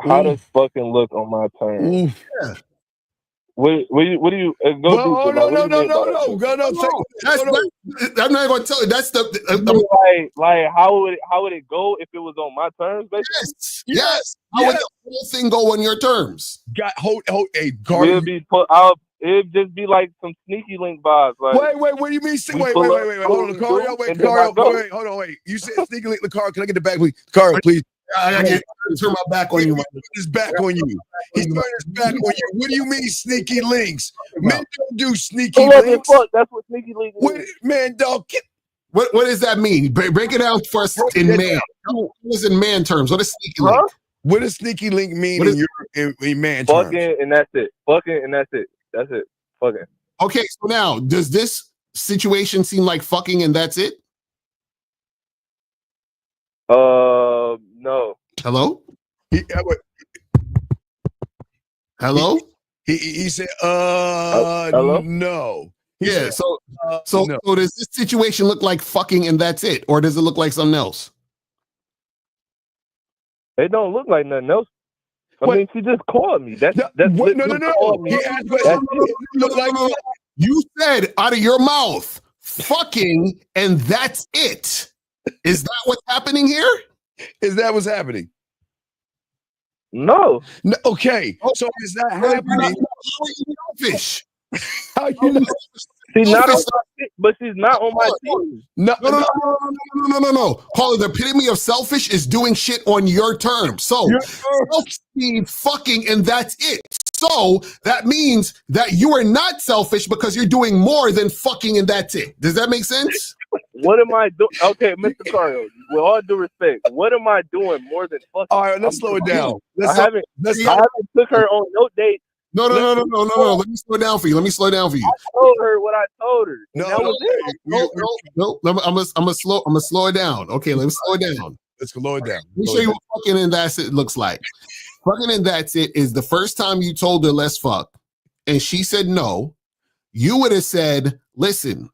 [SPEAKER 7] How does fucking look on my terms?
[SPEAKER 4] Yeah.
[SPEAKER 7] What do you go do?
[SPEAKER 5] No.
[SPEAKER 4] I'm not going to tell you. That's the
[SPEAKER 7] like how would it go if it was on my terms? Basically?
[SPEAKER 4] Yes. How would the whole thing go on your terms?
[SPEAKER 7] It'd just be like some sneaky link vibes. Like,
[SPEAKER 5] wait, what do you mean? Wait, hold on, Lucario, hold on, wait. You said sneaky link, Lucario, can I get the back, please? Lucario, please.
[SPEAKER 4] I got to turn my back on you.
[SPEAKER 5] His back on you. He's turning his back on you. What do you mean sneaky links? Men don't do sneaky links.
[SPEAKER 7] That's what sneaky links is.
[SPEAKER 5] Man, dog,
[SPEAKER 4] What does that mean? Break it down for us in man. What is in man terms? What is sneaky link?
[SPEAKER 5] What does sneaky link mean in man terms?
[SPEAKER 7] Fucking and that's it. Fucking and that's it. That's it. Fucking.
[SPEAKER 4] Okay, so now, does this situation seem like fucking and that's it?
[SPEAKER 7] No.
[SPEAKER 4] Hello? Hello?
[SPEAKER 5] He said,
[SPEAKER 7] hello?
[SPEAKER 5] No.
[SPEAKER 4] Yeah, so does this situation look like fucking and that's it? Or does it look like something else?
[SPEAKER 7] It don't look like nothing else. I mean, she just called me. That's
[SPEAKER 5] No.
[SPEAKER 4] You said out of your mouth, fucking, and that's it. Is that what's happening here?
[SPEAKER 5] Is that what's happening?
[SPEAKER 7] No.
[SPEAKER 5] Okay. So is that happening?
[SPEAKER 4] Fish.
[SPEAKER 5] How you know?
[SPEAKER 7] She's not on my but she's not on my team.
[SPEAKER 4] No. Caller, the epitome of selfish is doing shit on your terms. So selfish means fucking and that's it. So that means that you are not selfish because you're doing more than fucking and that's it. Does that make sense?
[SPEAKER 7] What am I doing? Okay, Mr. Cario, with all due respect, what am I doing more than fucking?
[SPEAKER 5] All right, let's slow it down.
[SPEAKER 7] I haven't took her on no date.
[SPEAKER 4] No. Let me slow it down for you.
[SPEAKER 7] I told her what I told her.
[SPEAKER 4] No. I'm gonna slow it down. Okay, let me slow it down.
[SPEAKER 5] Let's slow it down.
[SPEAKER 4] Let me show you what fucking and that's it looks like. Fucking and that's it is the first time you told her let's fuck, and she said no. You would have said, listen,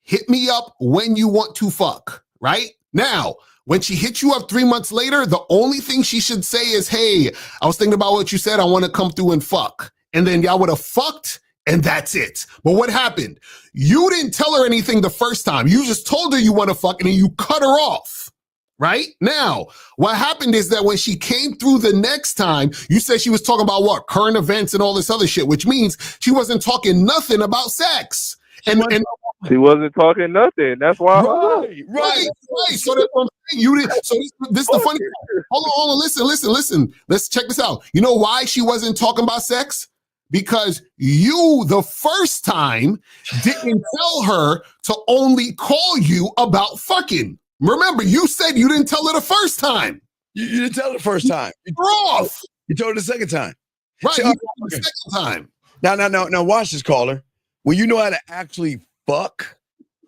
[SPEAKER 4] hit me up when you want to fuck, right? Now, when she hits you up 3 months later, the only thing she should say is, hey, I was thinking about what you said. I want to come through and fuck. And then y'all would have fucked, and that's it. But what happened? You didn't tell her anything the first time. You just told her you want to fuck, and then you cut her off. Right? Now, what happened is that when she came through the next time, you said she was talking about what? Current events and all this other shit, which means she wasn't talking nothing about sex. And
[SPEAKER 7] she wasn't talking nothing. That's why.
[SPEAKER 4] Right. So that's what I'm saying. You didn't. So this is the funny part. Hold on. Listen. Let's check this out. You know why she wasn't talking about sex? Because you, the first time, didn't tell her to only call you about fucking. Remember, you said you didn't tell her the first time.
[SPEAKER 5] You didn't tell her the first time.
[SPEAKER 4] You're off.
[SPEAKER 5] You told her the second time.
[SPEAKER 4] Right. You told her the second time.
[SPEAKER 5] Now, watch this, caller. When you know how to actually fuck,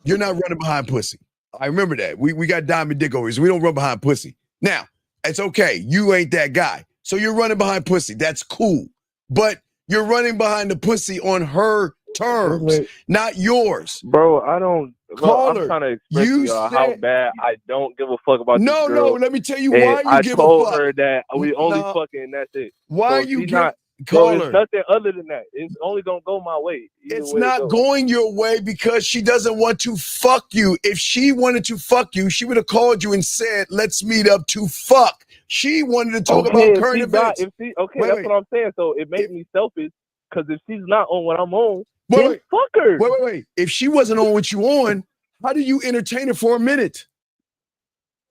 [SPEAKER 5] you're not running behind pussy. I remember that. We got diamond dick over here, so we don't run behind pussy. Now, it's okay. You ain't that guy. So you're running behind pussy. That's cool. But you're running behind the pussy on her terms, not yours.
[SPEAKER 7] Bro, I don't.
[SPEAKER 5] Caller,
[SPEAKER 7] I'm trying to express to y'all how bad I don't give a fuck about this girl.
[SPEAKER 5] No, let me tell you why you give a fuck.
[SPEAKER 7] I told her that we only fucking and that's it.
[SPEAKER 5] Why are you
[SPEAKER 7] not?
[SPEAKER 5] Caller,
[SPEAKER 7] it's nothing other than that. It's only gonna go my way.
[SPEAKER 5] It's not going your way because she doesn't want to fuck you. If she wanted to fuck you, she would have called you and said, let's meet up to fuck. She wanted to talk about current events.
[SPEAKER 7] That's what I'm saying. So it made me selfish Because if she's not on what I'm on,
[SPEAKER 5] Wait,
[SPEAKER 7] then
[SPEAKER 5] wait.
[SPEAKER 7] fuck her.
[SPEAKER 5] Wait. If she wasn't on what you on, how do you entertain her for a minute?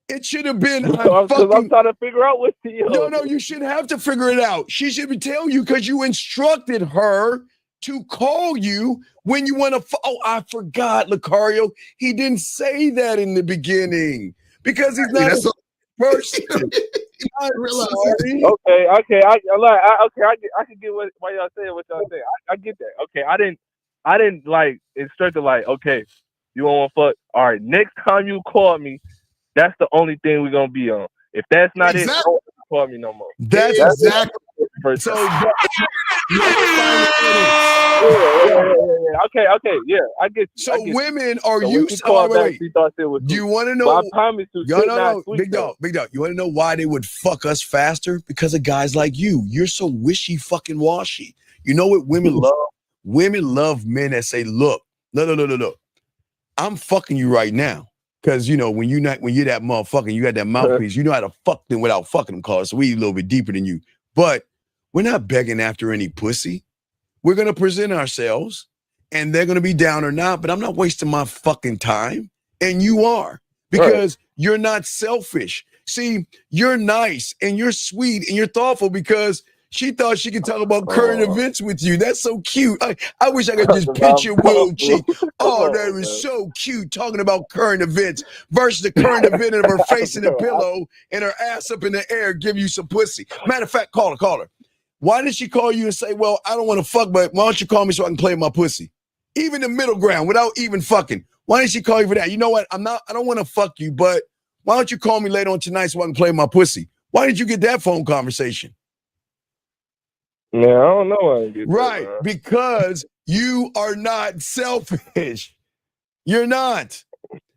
[SPEAKER 5] It should have been
[SPEAKER 7] Because I'm trying to figure out what she is.
[SPEAKER 5] No, you shouldn't have to figure it out. She should be telling you because you instructed her to call you when you want to. Oh, I forgot, Lucario. He didn't say that in the beginning because he's not a person.
[SPEAKER 7] Okay. I can get why y'all saying what y'all saying. I get that. Okay, I didn't like instruct her like, okay, you want to fuck? All right, next time you call me, that's the only thing we're gonna be on. If that's not it, don't call me no more.
[SPEAKER 5] That's exactly. So
[SPEAKER 7] Okay, yeah, I get you.
[SPEAKER 5] So women are
[SPEAKER 7] so
[SPEAKER 5] used.
[SPEAKER 7] Wait. She thought it was
[SPEAKER 5] do you want to know?
[SPEAKER 7] But I promise you,
[SPEAKER 5] no, big dog. You want to know why they would fuck us faster? Because of guys like you. You're so wishy fucking washy. You know what women love? Women love men that say, "Look, no. I'm fucking you right now." Because you know when you're that motherfucker, you got that mouthpiece. You know how to fuck them without fucking them, cause we a little bit deeper than you. But we're not begging after any pussy. We're gonna present ourselves, and they're gonna be down or not. But I'm not wasting my fucking time, and you are because you're not selfish. See, you're nice and you're sweet and you're thoughtful because she thought she could talk about current events with you. That's so cute. I wish I could just picture Will cheek. Oh, that was so cute talking about current events versus the current event of her face in a pillow and her ass up in the air giving you some pussy. Matter of fact, call her. Why did she call you and say, well, I don't want to fuck, but why don't you call me so I can play my pussy? Even the middle ground without even fucking. Why didn't she call you for that? You know what? I don't want to fuck you, but why don't you call me later on tonight so I can play my pussy? Why did you get that phone conversation?
[SPEAKER 7] Yeah, I don't know why I get
[SPEAKER 5] right,
[SPEAKER 7] that,
[SPEAKER 5] because you are not selfish. You're not.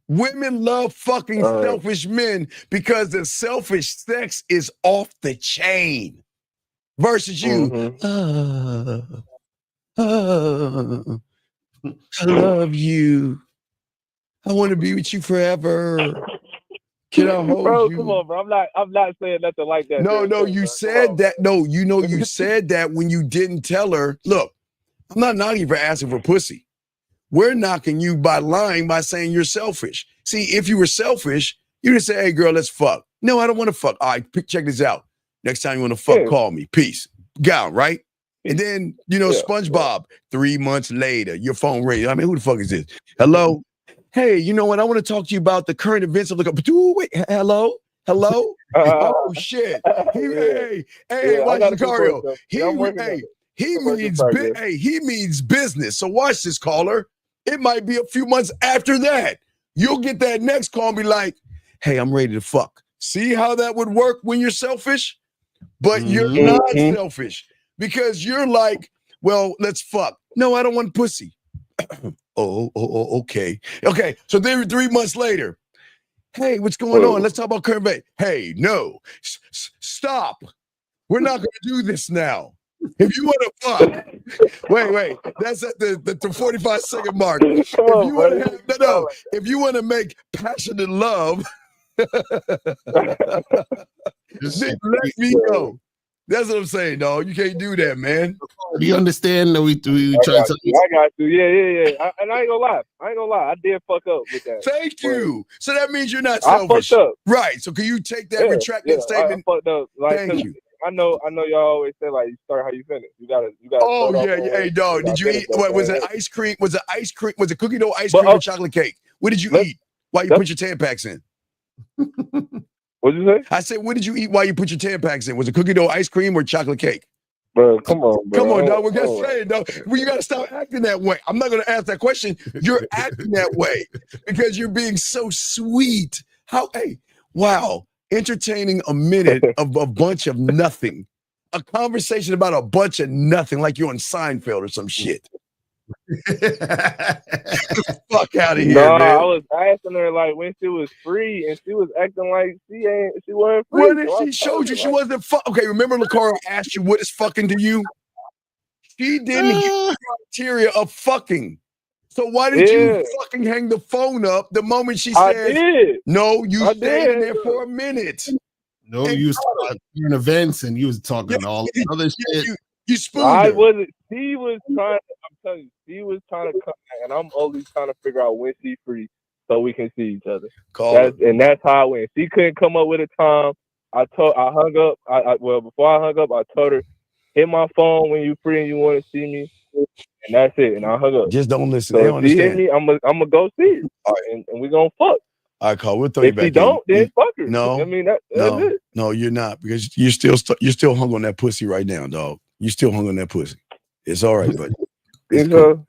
[SPEAKER 5] Women love fucking selfish men because the selfish sex is off the chain. Versus you, I love you. I want to be with you forever. Can I hold you?
[SPEAKER 7] Come on, bro. I'm not saying nothing like that.
[SPEAKER 5] No, you said that. No, you said that when you didn't tell her. Look, I'm not knocking you for asking for pussy. We're knocking you by lying by saying you're selfish. See, if you were selfish, you'd just say, hey, girl, let's fuck. No, I don't want to fuck. All right, check this out. Next time you want to fuck, call me. Peace. Go, right? And then, SpongeBob, 3 months later, your phone rings. I mean, who the fuck is this? Hello? Hey, you know what? I want to talk to you about the current events of wait, hello? Oh shit. Hey, watch Lucario. He means business. So watch this, caller. It might be a few months after that. You'll get that next call and be like, hey, I'm ready to fuck. See how that would work when you're selfish? But you're not selfish because you're like, well, let's fuck. No, I don't want pussy. Okay. Okay, so then 3 months later, hey, what's going on? Let's talk about current event. Hey, no, stop. We're not going to do this now. If you want to fuck, wait, that's at the 45-second mark. If you want to make passionate love, then let me know. That's what I'm saying, dog. You can't do that, man.
[SPEAKER 4] Do you understand that we try to?
[SPEAKER 7] I got you. Yeah. And I ain't gonna lie. I did fuck up with that.
[SPEAKER 5] Thank you. So that means you're not selfish.
[SPEAKER 7] I fucked up.
[SPEAKER 5] Right. So can you take that retracted statement?
[SPEAKER 7] I fucked up.
[SPEAKER 5] Thank you.
[SPEAKER 7] I know y'all always say like you start how you finish. You gotta.
[SPEAKER 5] Oh yeah. Hey dog, did you eat? What was it? Ice cream? Was it ice cream? Was it cookie dough ice cream or chocolate cake? What did you eat while you put your Tampax in?
[SPEAKER 7] What'd you say?
[SPEAKER 5] I said, what did you eat while you put your Tampax in? Was it cookie dough ice cream or chocolate cake?
[SPEAKER 7] Bro, come on, bro.
[SPEAKER 5] Come on, dog. We're just saying, dog. Well, you gotta stop acting that way. I'm not gonna ask that question. You're acting that way because you're being so sweet. Wow. Entertaining a minute of a bunch of nothing. A conversation about a bunch of nothing, like you're on Seinfeld or some shit. Fuck out of here, man.
[SPEAKER 7] I was asking her like when she was free, and she was acting like she wasn't free.
[SPEAKER 5] Well, then she showed you she wasn't Okay, remember Lucario asked you what is fucking to you? She didn't hit the criteria of fucking. So why did you fucking hang the phone up the moment she said, no, you stayed in there for a minute?
[SPEAKER 4] No, you was talking events and you was talking all the other shit.
[SPEAKER 5] You spooned
[SPEAKER 7] I
[SPEAKER 5] her.
[SPEAKER 7] wasn't. She was trying. I'm telling you, she was trying to come, and I'm only trying to figure out when she's free so we can see each other. That's how I went. She couldn't come up with a time. I hung up. Well, before I hung up, I told her, hit my phone when you free and you want to see me, and that's it. And I hung up.
[SPEAKER 5] Just don't listen.
[SPEAKER 7] So
[SPEAKER 5] They
[SPEAKER 7] if
[SPEAKER 5] don't
[SPEAKER 7] she hit
[SPEAKER 5] understand.
[SPEAKER 7] me, I'm gonna go see her,
[SPEAKER 5] All right.
[SPEAKER 7] and we gonna fuck.
[SPEAKER 5] All right, Carl. We'll throw you
[SPEAKER 7] If
[SPEAKER 5] back
[SPEAKER 7] she don't,
[SPEAKER 5] in.
[SPEAKER 7] then fuck her.
[SPEAKER 5] No,
[SPEAKER 7] I mean that's it.
[SPEAKER 5] No, you're not, because you're still hung on that pussy right now, dog. You still hung on that pussy. It's all right, buddy. It's cool.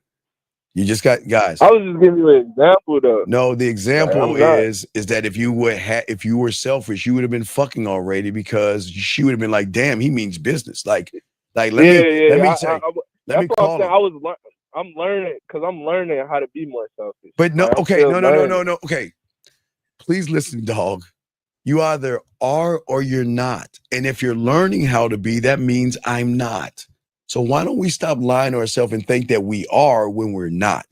[SPEAKER 5] You just got guys.
[SPEAKER 7] I was just giving you an example, though.
[SPEAKER 5] No, the example
[SPEAKER 7] Like,
[SPEAKER 5] is that if you were selfish, you would have been fucking already, because she would have been like, damn, he means business. Let me call him.
[SPEAKER 7] I'm learning because I'm learning how to be more selfish.
[SPEAKER 5] But no,
[SPEAKER 7] like,
[SPEAKER 5] okay, no. Okay, please listen, dog. You either are or you're not. And if you're learning how to be, that means I'm not. So why don't we stop lying to ourselves and think that we are when we're not?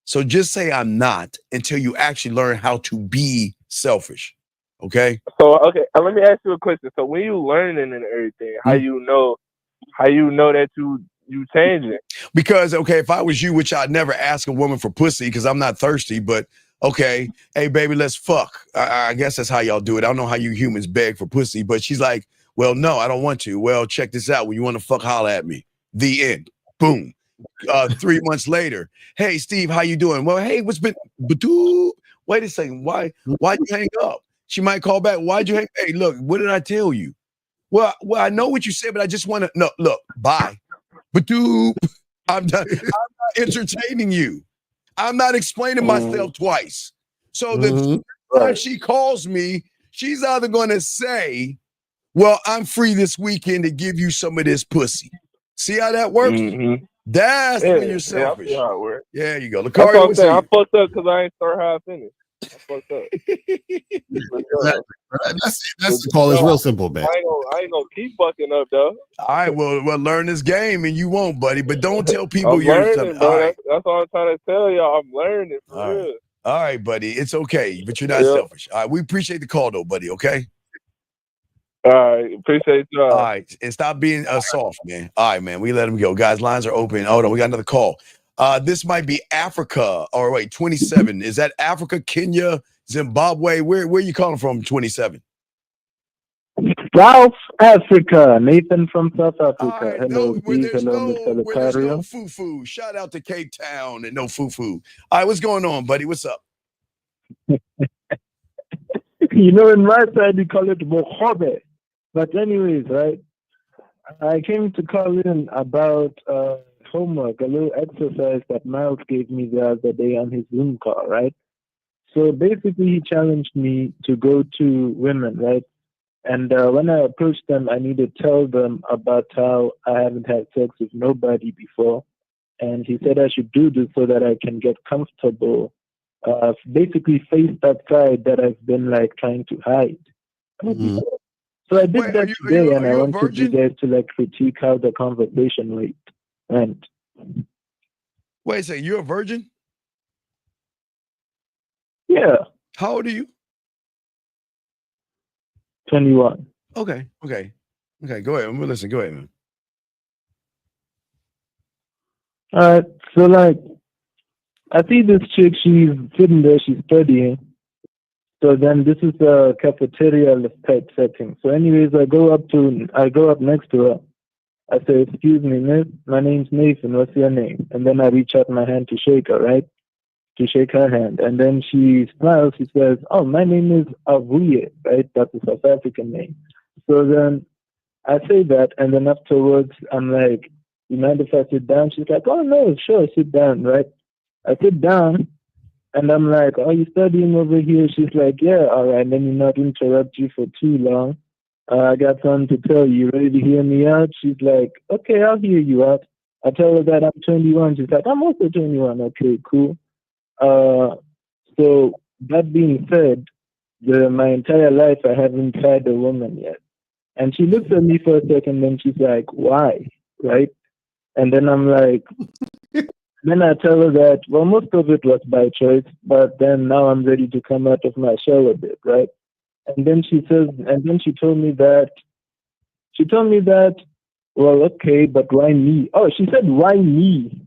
[SPEAKER 5] So just say I'm not until you actually learn how to be selfish. Okay?
[SPEAKER 7] So, okay, let me ask you a question. So when you learning and everything, how you know that you changing?
[SPEAKER 5] Because, okay, if I was you, which I'd never ask a woman for pussy because I'm not thirsty, but okay, hey, baby, let's fuck. I guess that's how y'all do it. I don't know how you humans beg for pussy, but she's like, well, no, I don't want to. Well, check this out. When you want to fuck, holler at me. The end. Boom. 3 months later, hey, Steve, how you doing? Well, hey, what's been? Wait a second. Why'd you hang up? She might call back. Why'd you hang? Hey, look, what did I tell you? Well, I know what you said, but I just want to. No, look, bye. I'm done. I'm not entertaining you. I'm not explaining myself twice. So the time she calls me, she's either going to say, well, I'm free this weekend to give you some of this pussy. See how that works?
[SPEAKER 7] Mm-hmm.
[SPEAKER 5] That's when you're selfish.
[SPEAKER 7] Yeah, I see how it works.
[SPEAKER 5] Yeah, you go.
[SPEAKER 7] That's what I'm saying. I
[SPEAKER 5] I
[SPEAKER 7] fucked up because I ain't start how I finished. I fucked up.
[SPEAKER 4] Exactly. That's the call. It's real simple, man.
[SPEAKER 7] I ain't gonna keep fucking up though.
[SPEAKER 5] All right, well, learn this game, and you won't, buddy. But don't tell people
[SPEAKER 7] I'm
[SPEAKER 5] you're
[SPEAKER 7] learning, bro.
[SPEAKER 5] right.
[SPEAKER 7] That's what I'm trying to tell y'all. I'm learning for real.
[SPEAKER 5] All right, buddy. It's okay, but you're not selfish. All right, we appreciate the call, though, buddy. Okay.
[SPEAKER 7] All right, appreciate y'all.
[SPEAKER 5] All right, and stop being soft, man. All right, man. We let him go, guys. Lines are open. Hold on, we got another call. This might be Africa. Or wait, 27. Is that Africa, Kenya, Zimbabwe? Where are you calling from? 27.
[SPEAKER 9] South Africa. Nathan from South Africa.
[SPEAKER 5] Right,
[SPEAKER 9] hello,
[SPEAKER 5] where there's
[SPEAKER 9] Mr. Lucario.
[SPEAKER 5] no foo-foo. Shout out to Cape Town and no foo-foo. All right, what's going on, buddy? What's up?
[SPEAKER 9] You know, in my side, we call it Mohobe. But anyways, right, I came to call in about homework, a little exercise that Miles gave me the other day on his Zoom call, right? So basically, he challenged me to go to women, right? And when I approached them, I need to tell them about how I haven't had sex with nobody before. And he said I should do this so that I can get comfortable, basically face that side that I've been like trying to hide. Mm-hmm. So I did that today, and I wanted you guys to like critique how the conversation went.
[SPEAKER 5] Wait a second, you're a virgin?
[SPEAKER 9] Yeah.
[SPEAKER 5] How old are you?
[SPEAKER 9] 21.
[SPEAKER 5] Okay. Go ahead. I'm listening. Go ahead, man.
[SPEAKER 9] All right. So like, I see this chick. She's sitting there. She's studying. So then this is a cafeteria type setting. So anyways, I go up next to her. I say, "Excuse me, miss. My name's Nathan. What's your name?" And then I reach out my hand to shake her, right? To shake her hand. And then she smiles. She says, "Oh, my name is Avuye," right? That's a South African name. So then I say that, and then afterwards I'm like, "You mind if I sit down?" She's like, "Oh no, sure, sit down," right? I sit down, and I'm like, "Are you studying over here?" She's like, "Yeah, all right. Let me not interrupt you for too long. I got something to tell you. Ready to hear me out?" She's like, "Okay, I'll hear you out." I tell her that I'm 21. She's like, "I'm also 21. Okay, cool." So that being said, my entire life I haven't tried a woman yet. And she looks at me for a second, then she's like, "Why?" Right? And then I'm like, then I tell her that, well, most of it was by choice, but then now I'm ready to come out of my shell a bit, right? And then she told me that well, okay, but why me? Oh, she said, why me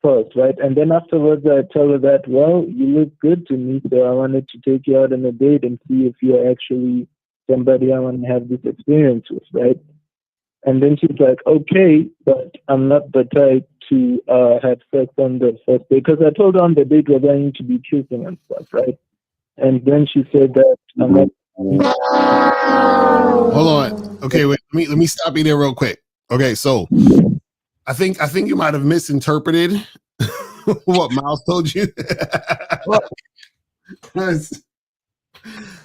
[SPEAKER 9] first, right? And then afterwards, I tell her that, well, you look good to me, so I wanted to take you out on a date and see if you're actually somebody I want to have this experience with, right? And then she's like, okay, but I'm not the type to have sex on the first day. Because I told her on the date we're going to be kissing and stuff, right? And then she said that I'm not.
[SPEAKER 4] Hold on. Okay, wait. Let me stop you there real quick. Okay, so I think you might have misinterpreted what Miles told you.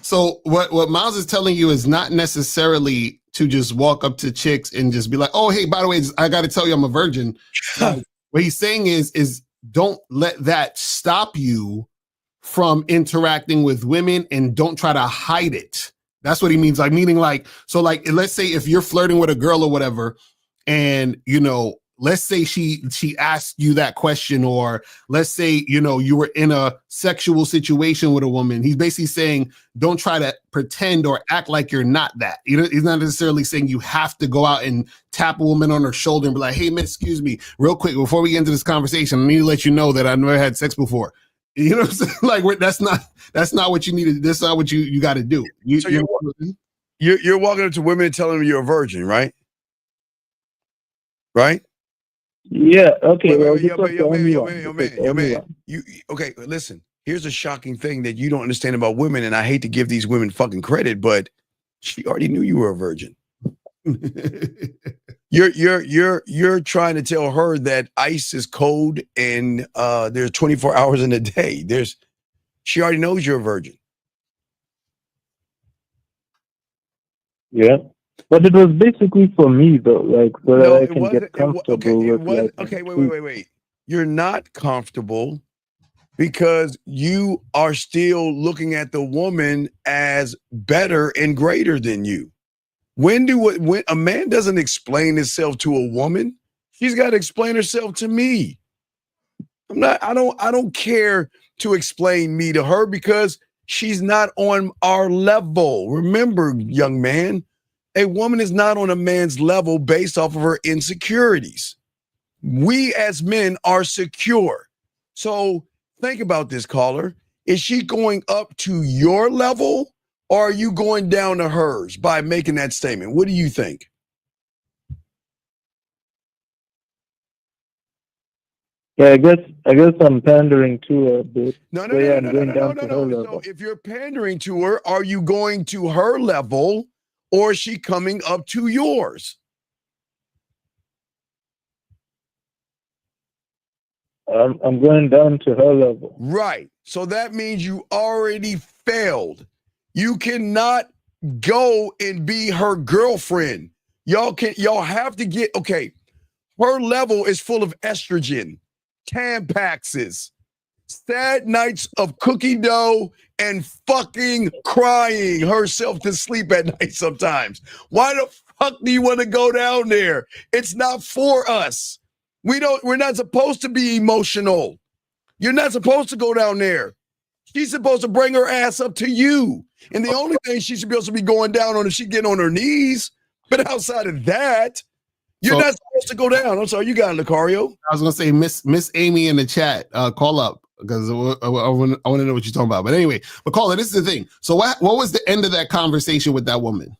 [SPEAKER 4] So what Miles is telling you is not necessarily to just walk up to chicks and just be like, oh, hey, by the way, I got to tell you I'm a virgin. What he's saying is don't let that stop you from interacting with women, and don't try to hide it. That's what he means. Like, meaning like, so like, let's say if you're flirting with a girl or whatever, and, you know, let's say she asked you that question, or let's say, you know, you were in a sexual situation with a woman. He's basically saying, don't try to pretend or act like you're not that. You know, he's not necessarily saying you have to go out and tap a woman on her shoulder and be like, hey, man, excuse me, real quick, before we get into this conversation, I need to let you know that I've never had sex before. You know what I'm saying? Like, that's not what you need to, that's not what you got to do.
[SPEAKER 5] So you're walking up to women and telling them you're a virgin, right? Right?
[SPEAKER 9] Yeah, okay.
[SPEAKER 5] Man. Okay, listen. Here's a shocking thing that you don't understand about women, and I hate to give these women fucking credit, but she already knew you were a virgin. You're trying to tell her that ice is cold and there's 24 hours in a day. She already knows you're a virgin.
[SPEAKER 9] Yeah. But it was basically for me, though, like, so that I can get comfortable with.
[SPEAKER 5] Okay, wait. You're not comfortable because you are still looking at the woman as better and greater than you. When a man doesn't explain himself to a woman, she's got to explain herself to me. I don't care to explain me to her because she's not on our level. Remember, young man, a woman is not on a man's level based off of her insecurities. We as men are secure. So think about this, caller. Is she going up to your level, or are you going down to hers by making that statement? What do you think?
[SPEAKER 9] Yeah, I guess I'm pandering to her a bit.
[SPEAKER 5] No.
[SPEAKER 9] So
[SPEAKER 5] if you're pandering to her, are you going to her level, or is she coming up to yours?
[SPEAKER 9] I'm going down to her level.
[SPEAKER 5] Right. So that means you already failed. You cannot go and be her girlfriend. Y'all have to get, okay, her level is full of estrogen, Tampaxes, sad nights of cookie dough, and fucking crying herself to sleep at night sometimes. Why the fuck do you want to go down there? It's not for us. We're not supposed to be emotional. You're not supposed to go down there. She's supposed to bring her ass up to you. And the only thing she should be supposed to be going down on is she getting on her knees. But outside of that, you're not supposed to go down. I'm sorry, you got it, Lucario.
[SPEAKER 4] I was gonna say Miss Amy in the chat, call up because I want to know what you're talking about. But anyway, but caller, this is the thing. So what was the end of that conversation with that woman?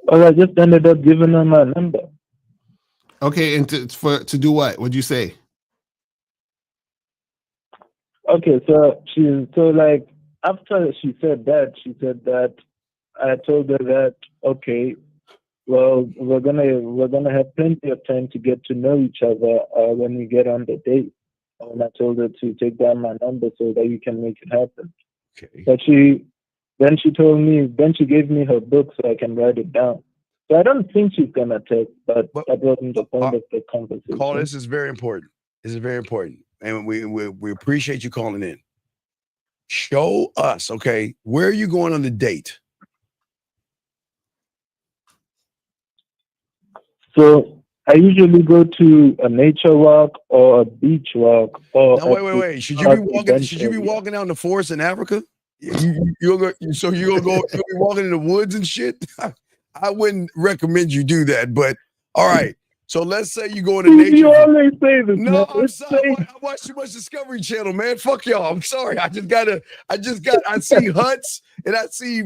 [SPEAKER 9] Well, I just ended up giving her my number.
[SPEAKER 4] Okay, and to do what? What'd you say?
[SPEAKER 9] Okay, so like after she said that I told her that, okay, well, we're gonna have plenty of time to get to know each other when we get on the date. And I told her to take down my number so that you can make it happen.
[SPEAKER 5] Okay.
[SPEAKER 9] But then she gave me her book so I can write it down. So I don't think she's gonna text, but that wasn't the point of the conversation.
[SPEAKER 5] Call, this is very important. This is very important. And we appreciate you calling in. Show us, okay, where are you going on the date?
[SPEAKER 9] So I usually go to a nature walk or a beach walk. Or
[SPEAKER 5] now, wait. Should you be walking out in the forest in Africa? You'll be walking in the woods and shit? I wouldn't recommend you do that. But all right. So let's say you go to nature.
[SPEAKER 9] You always say this,
[SPEAKER 5] No,
[SPEAKER 9] man.
[SPEAKER 5] I'm sorry. I watch too much Discovery Channel, man. Fuck y'all. I'm sorry. I see huts and I see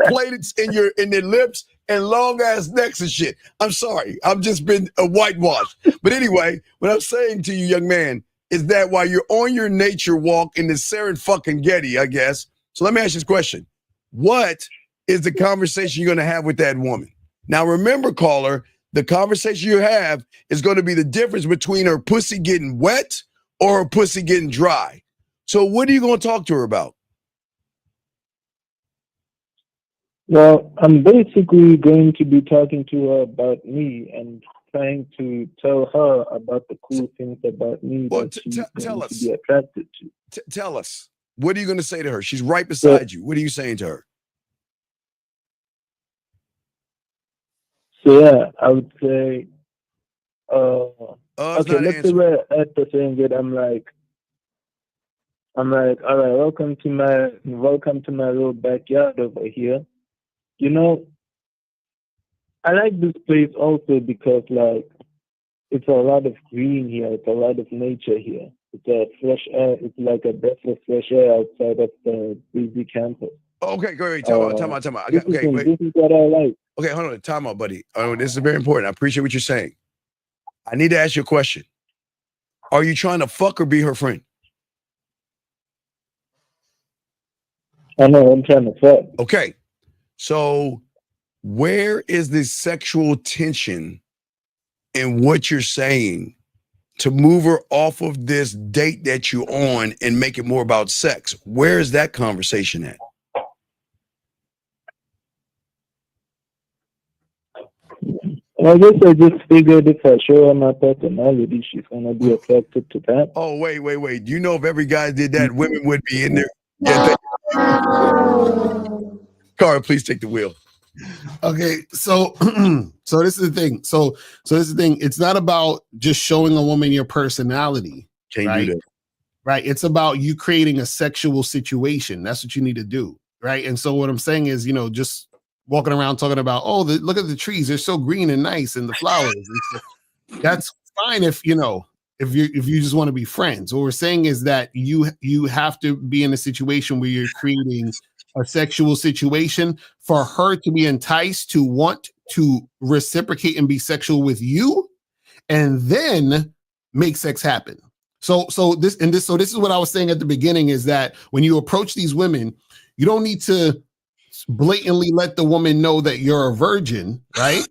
[SPEAKER 5] plates in their lips and long ass necks and shit. I'm sorry. I've just been whitewashed. But anyway, what I'm saying to you, young man, is that while you're on your nature walk in the Serengeti, I guess. So let me ask you this question. What is the conversation you're going to have with that woman? Now, remember, caller, the conversation you have is going to be the difference between her pussy getting wet or her pussy getting dry. So what are you going to talk to her about?
[SPEAKER 9] Well, I'm basically going to be talking to her about me and trying to tell her about the cool things about me that she's going to be attracted to.
[SPEAKER 5] Tell us. What are you going to say to her? She's right beside you. What are you saying to her?
[SPEAKER 9] So yeah, I would say, okay, let's say we're at the same bit. I'm like, all right, welcome to my little backyard over here. You know, I like this place also because like it's a lot of green here. It's a lot of nature here. It's a fresh air. It's like a breath of fresh air outside of the busy campus.
[SPEAKER 5] Okay, great. Time out.
[SPEAKER 9] This is what I like.
[SPEAKER 5] Okay, hold on. Time out, buddy. Oh, this is very important. I appreciate what you're saying. I need to ask you a question. Are you trying to fuck or be her friend?
[SPEAKER 9] I know, I'm trying to fuck.
[SPEAKER 5] Okay. So where is the sexual tension in what you're saying to move her off of this date that you're on and make it more about sex? Where is that conversation at?
[SPEAKER 9] I guess I just figured if I show her my personality, she's gonna be attracted to that.
[SPEAKER 5] Oh, wait. Do you know if every guy did that, women would be in there? Yeah, Cara, please take the wheel.
[SPEAKER 4] Okay, so this is the thing. So this is the thing. It's not about just showing a woman your personality.
[SPEAKER 5] Can't
[SPEAKER 4] right?
[SPEAKER 5] do that.
[SPEAKER 4] Right. It's about you creating a sexual situation. That's what you need to do. Right. And so what I'm saying is, just walking around talking about, look at the trees. They're so green and nice and the flowers. That's fine if you just want to be friends. What we're saying is that you have to be in a situation where you're creating a sexual situation for her to be enticed to want to reciprocate and be sexual with you, and then make sex happen. So this is what I was saying at the beginning is that when you approach these women, you don't need to blatantly let the woman know that you're a virgin, right?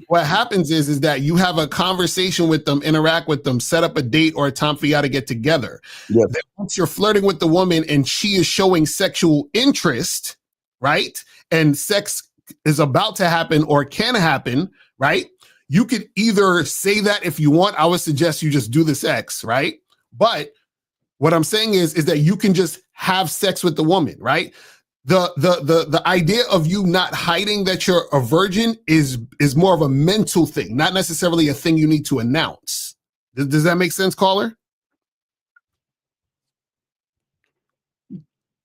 [SPEAKER 4] What happens is that you have a conversation with them, interact with them, set up a date or a time for y'all to get together.
[SPEAKER 5] Yes.
[SPEAKER 4] Then once you're flirting with the woman and she is showing sexual interest, right? And sex is about to happen or can happen, right? You could either say that if you want. I would suggest you just do the sex, right? But what I'm saying is that you can just have sex with the woman, right? The idea of you not hiding that you're a virgin is more of a mental thing, not necessarily a thing you need to announce. Does that make sense, caller?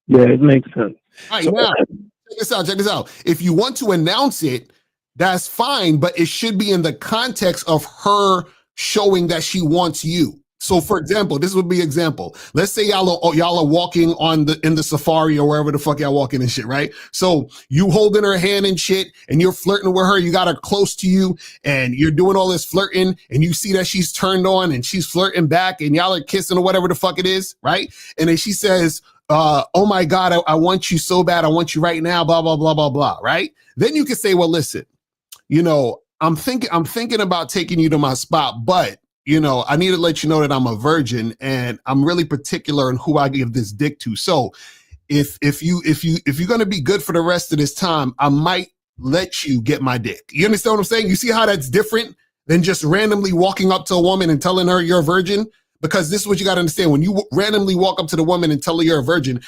[SPEAKER 9] Yeah, it makes sense.
[SPEAKER 4] All right, now check this out. If you want to announce it, that's fine, but it should be in the context of her showing that she wants you. So, for example, this would be an example. Let's say y'all are walking in the safari or wherever the fuck y'all walking and shit, right? So you holding her hand and shit, and you're flirting with her. You got her close to you, and you're doing all this flirting, and you see that she's turned on, and she's flirting back, and y'all are kissing or whatever the fuck it is, right? And then she says, "Oh my God, I want you so bad. I want you right now." Blah blah blah blah blah. Right? Then you can say, "Well, listen, I'm thinking about taking you to my spot, but." I need to let you know that I'm a virgin and I'm really particular in who I give this dick to. So if you're going to be good for the rest of this time, I might let you get my dick. You understand what I'm saying? You see how that's different than just randomly walking up to a woman and telling her you're a virgin? Because this is what you got to understand. When you randomly walk up to the woman and tell her you're a virgin,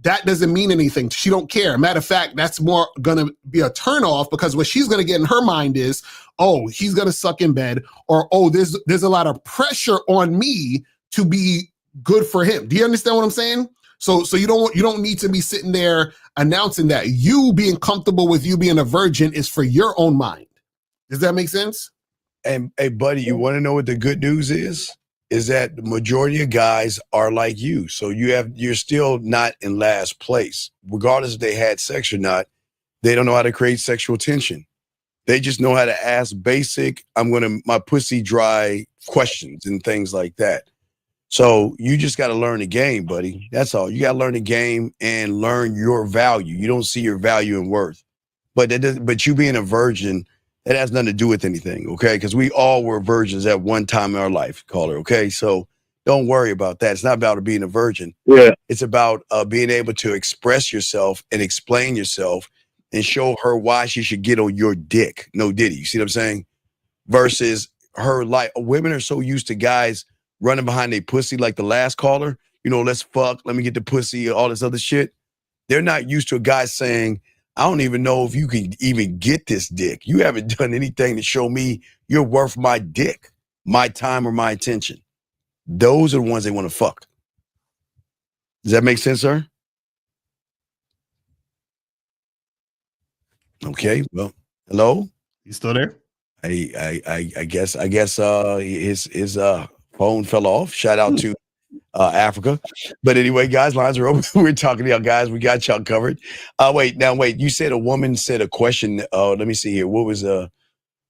[SPEAKER 4] that doesn't mean anything. She don't care. Matter of fact, that's more going to be a turnoff because what she's going to get in her mind is, oh, he's going to suck in bed, or, oh, there's a lot of pressure on me to be good for him. Do you understand what I'm saying? So you don't need to be sitting there announcing that. You being comfortable with you being a virgin is for your own mind. Does that make sense?
[SPEAKER 5] And hey, buddy, you want to know what the good news is? Is that the majority of guys are like you. So you're still not in last place. Regardless if they had sex or not, they don't know how to create sexual tension. They just know how to ask basic, my pussy dry questions and things like that. So you just got to learn the game, buddy. That's all. You got to learn the game and learn your value. You don't see your value and worth. But you being a virgin, that has nothing to do with anything, okay? Because we all were virgins at one time in our life, caller, okay? So don't worry about that. It's not about being a virgin.
[SPEAKER 9] Yeah.
[SPEAKER 5] It's about being able to express yourself and explain yourself and show her why she should get on your dick. No diddy. You see what I'm saying? Versus her, like, women are so used to guys running behind their pussy like the last caller. You know, let's fuck, let me get the pussy, all this other shit. They're not used to a guy saying, I don't even know if you can even get this dick. You haven't done anything to show me you're worth my dick, my time, or my attention. Those are the ones they want to fuck. Does that make sense, sir? Okay. Well, hello.
[SPEAKER 4] You still there?
[SPEAKER 5] I guess his phone fell off. Shout out to Africa. But anyway, guys, lines are open. We're talking to y'all guys. We got y'all covered. Wait. You said a woman said a question. Let me see here. What was hold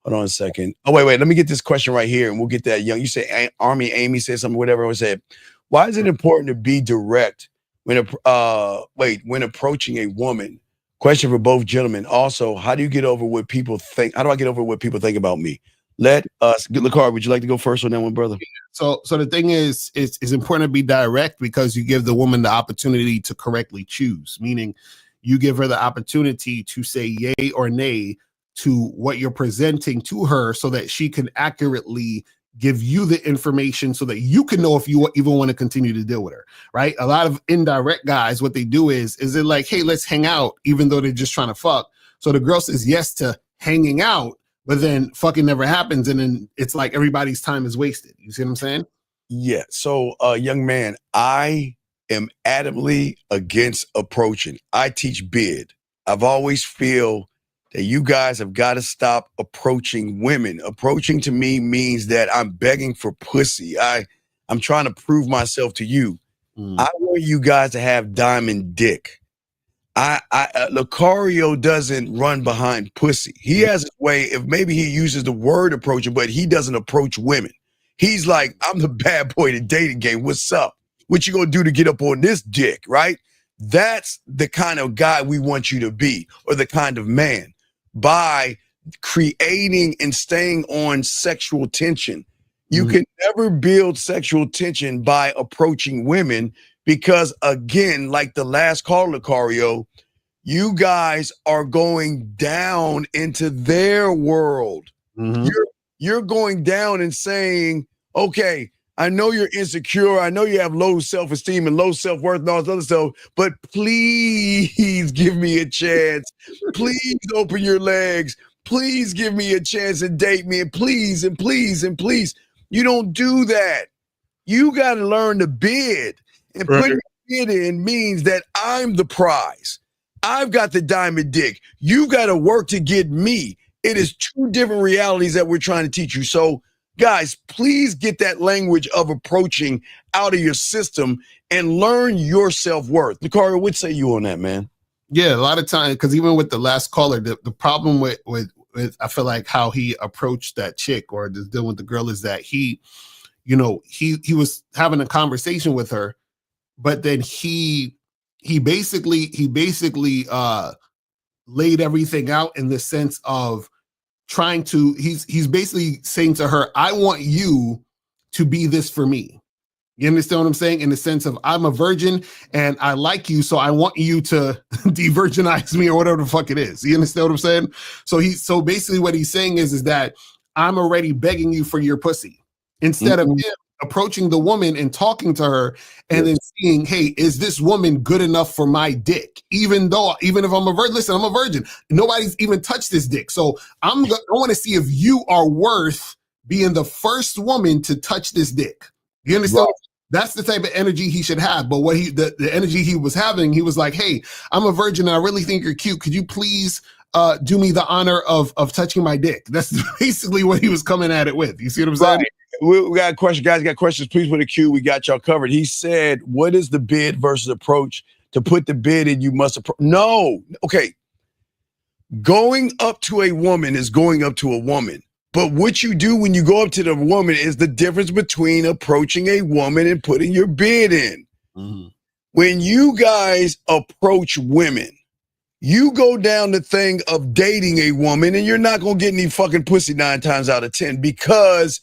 [SPEAKER 5] on a second. Oh, wait. Let me get this question right here and we'll get that young. You say Army Amy said something, whatever I said. Why is it important to be direct when approaching a woman? Question for both gentlemen. Also, how do you get over what people think? How do I get over what people think about me? Let us, Lakar, would you like to go first on that one, brother?
[SPEAKER 4] So the thing is, it's important to be direct because you give the woman the opportunity to correctly choose, meaning you give her the opportunity to say yay or nay to what you're presenting to her so that she can accurately give you the information so that you can know if you even want to continue to deal with her, right? A lot of indirect guys, what they do is they're like, hey, let's hang out, even though they're just trying to fuck. So the girl says yes to hanging out, but then fucking never happens. And then it's like everybody's time is wasted. You see what I'm saying?
[SPEAKER 5] Yeah. So, young man, I am adamantly against approaching. I teach bid. I've always feel that you guys have got to stop approaching women. Approaching to me means that I'm begging for pussy. I'm trying to prove myself to you. I want you guys to have diamond dick. Lucario doesn't run behind pussy. He has his way. If maybe he uses the word approaching, but he doesn't approach women. He's like, I'm the bad boy to dating game. What's up? What you gonna do to get up on this dick, right? That's the kind of guy we want you to be, or the kind of man, by creating and staying on sexual tension. You can never build sexual tension by approaching women because, again, like the last caller, Lucario, you guys are going down into their world. You're going down and saying, okay, I know you're insecure. I know you have low self-esteem and low self-worth and all this other stuff, but please give me a chance. Please open your legs. Please give me a chance and date me. And please, and please, and please. You don't do that. You got to learn to bid. And putting bid in means that I'm the prize. I've got the diamond dick. You got to work to get me. It is two different realities that we're trying to teach you. So, guys, please get that language of approaching out of your system and learn your self-worth. Lucario, what say you on that, man?
[SPEAKER 4] Yeah, a lot of times, because even with the last caller, the problem with I feel like how he approached that chick or just dealing with the girl is that he was having a conversation with her, but then he basically laid everything out in the sense of trying to, he's basically saying to her, I want you to be this for me. You understand what I'm saying? In the sense of I'm a virgin and I like you, so I want you to de-virginize me or whatever the fuck it is. You understand what I'm saying? So basically what he's saying is that I'm already begging you for your pussy. Instead of him approaching the woman and talking to her and then seeing, hey, is this woman good enough for my dick? Even if I'm a virgin, listen, I'm a virgin. Nobody's even touched this dick. So I want to see if you are worth being the first woman to touch this dick. You understand? That's the type of energy he should have. But what the energy he was having, he was like, hey, I'm a virgin and I really think you're cute. Could you please do me the honor of touching my dick? That's basically what he was coming at it with. You see what I'm saying?
[SPEAKER 5] Right. We got a question. Guys got questions. Please put a Q. We got y'all covered. He said, what is the bid versus approach? To put the bid in, you must approach. No. Okay. Going up to a woman is going up to a woman. But what you do when you go up to the woman is the difference between approaching a woman and putting your bid in. Mm-hmm. When you guys approach women, you go down the thing of dating a woman and you're not going to get any fucking pussy 9 times out of 10 because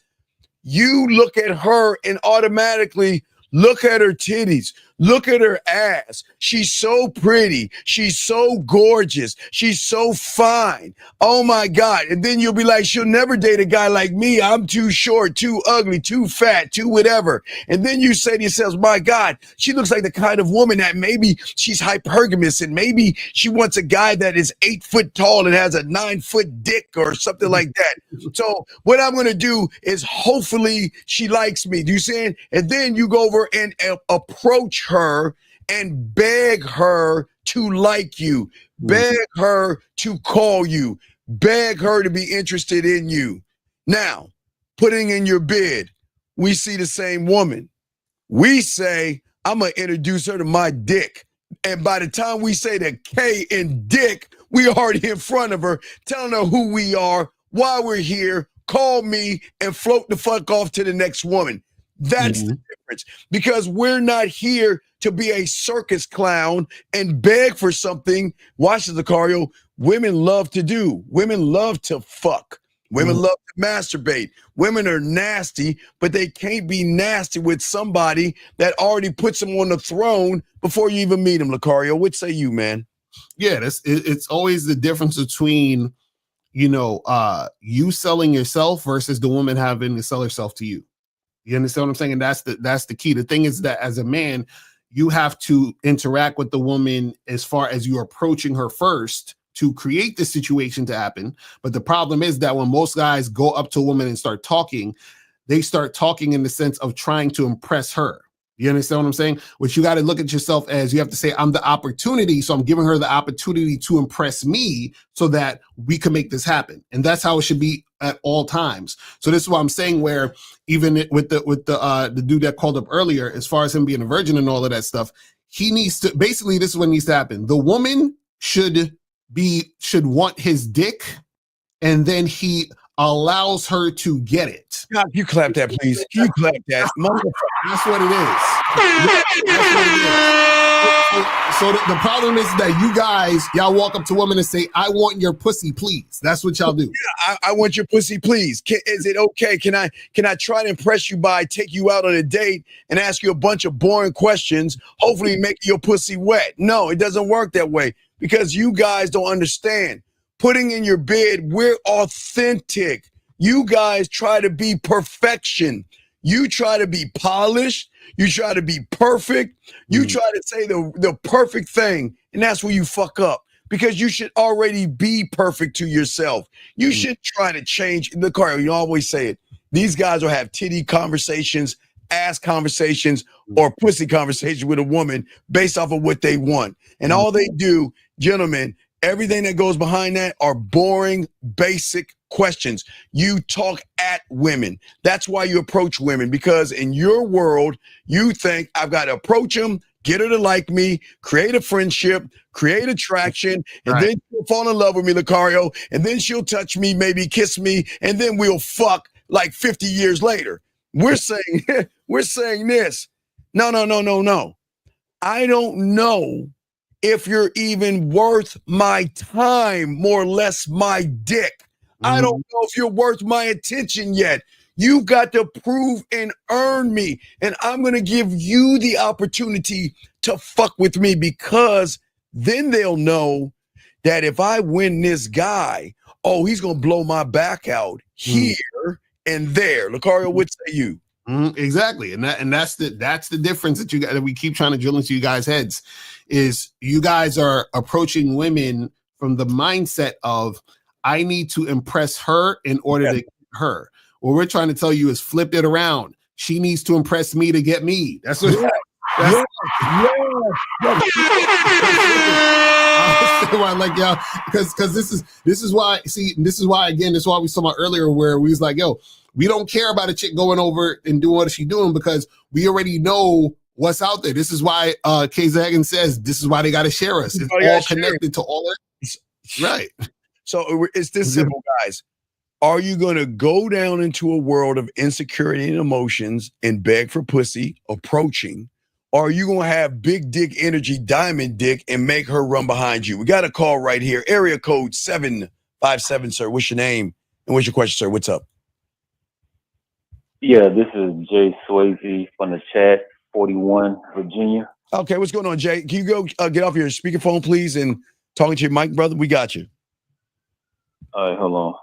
[SPEAKER 5] you look at her and automatically look at her titties. Look at her ass. She's so pretty. She's so gorgeous. She's so fine. Oh my God. And then you'll be like, she'll never date a guy like me. I'm too short, too ugly, too fat, too whatever. And then you say to yourselves, my God, she looks like the kind of woman that maybe she's hypergamous and maybe she wants a guy that is 8 foot tall and has a 9 foot dick or something like that. So what I'm going to do is hopefully she likes me. Do you see? And then you go over and approach her and beg her to like you, beg her to call you, beg her to be interested in you. Now, putting in your bid, we see the same woman. We say, I'm going to introduce her to my dick. And by the time we say the K in dick, we already in front of her, telling her who we are, why we're here, call me, and float the fuck off to the next woman. That's the difference, because we're not here to be a circus clown and beg for something. Watch the Lucario. Women love to do. Women love to fuck. Women love to masturbate. Women are nasty, but they can't be nasty with somebody that already puts them on the throne before you even meet them, Lucario. What say you, man?
[SPEAKER 4] Yeah, it's always the difference between, you selling yourself versus the woman having to sell herself to you. You understand what I'm saying? And that's the key. The thing is that as a man, you have to interact with the woman as far as you're approaching her first to create the situation to happen. But the problem is that when most guys go up to a woman and start talking, they start talking in the sense of trying to impress her. You understand what I'm saying? Which you got to look at yourself as you have to say, I'm the opportunity. So I'm giving her the opportunity to impress me so that we can make this happen. And that's how it should be at all times. So this is what I'm saying, where even with the dude that called up earlier, as far as him being a virgin and all of that stuff, he needs to, basically this is what needs to happen. The woman should want his dick, and then he allows her to get it.
[SPEAKER 5] God, you clap that, please. You clap that.
[SPEAKER 4] That's what it is. That's what it is. So the problem is that you guys, y'all walk up to women and say, I want your pussy, please. That's what y'all do.
[SPEAKER 5] Yeah, I want your pussy, please. Is it okay? Can I try to impress you by take you out on a date and ask you a bunch of boring questions, hopefully make your pussy wet? No, it doesn't work that way, because you guys don't understand. Putting in your bid, we're authentic. You guys try to be perfection. You try to be polished. You try to be perfect. You try to say the perfect thing. And that's where you fuck up, because you should already be perfect to yourself. You should try to change. Lucario, you always say it. These guys will have titty conversations, ass conversations, or pussy conversations with a woman based off of what they want. And all they do, gentlemen, everything that goes behind that are boring, basic questions. You talk at women. That's why you approach women, because in your world, you think I've got to approach them, get her to like me, create a friendship, create attraction, and then she'll fall in love with me, Lucario, and then she'll touch me, maybe kiss me, and then we'll fuck like 50 years later. We're saying this. No. I don't know if you're even worth my time, more or less my dick. I don't know if you're worth my attention yet. You've got to prove and earn me. And I'm going to give you the opportunity to fuck with me, because then they'll know that if I win this guy, he's going to blow my back out here and there. Lucario, what say you?
[SPEAKER 4] Exactly. And that's the difference that we keep trying to drill into you guys' heads, is you guys are approaching women from the mindset of, I need to impress her in order to get her. What we're trying to tell you is flip it around. she needs to impress me to get me. That's what.
[SPEAKER 5] Yeah.
[SPEAKER 4] Why, like, yo, because this is why. See, this is why again. This is why we saw about earlier, where we was like, yo, we don't care about a chick going over and doing what she's doing because we already know what's out there. This is why Kay Zagan says this is why they got to share us. It's all connected to all that. Right.
[SPEAKER 5] So it's this simple, guys. Are you going to go down into a world of insecurity and emotions and beg for pussy, approaching? Or are you going to have big dick energy, diamond dick, and make her run behind you? We got a call right here. Area code 757, sir. What's your name? And what's your question, sir? What's up?
[SPEAKER 10] Yeah, this is Jay Swayze from the chat, 41, Virginia.
[SPEAKER 5] Okay, what's going on, Jay? Can you go get off your speakerphone, please, and talk to your mic, brother? We got you.
[SPEAKER 10] All right, hold on.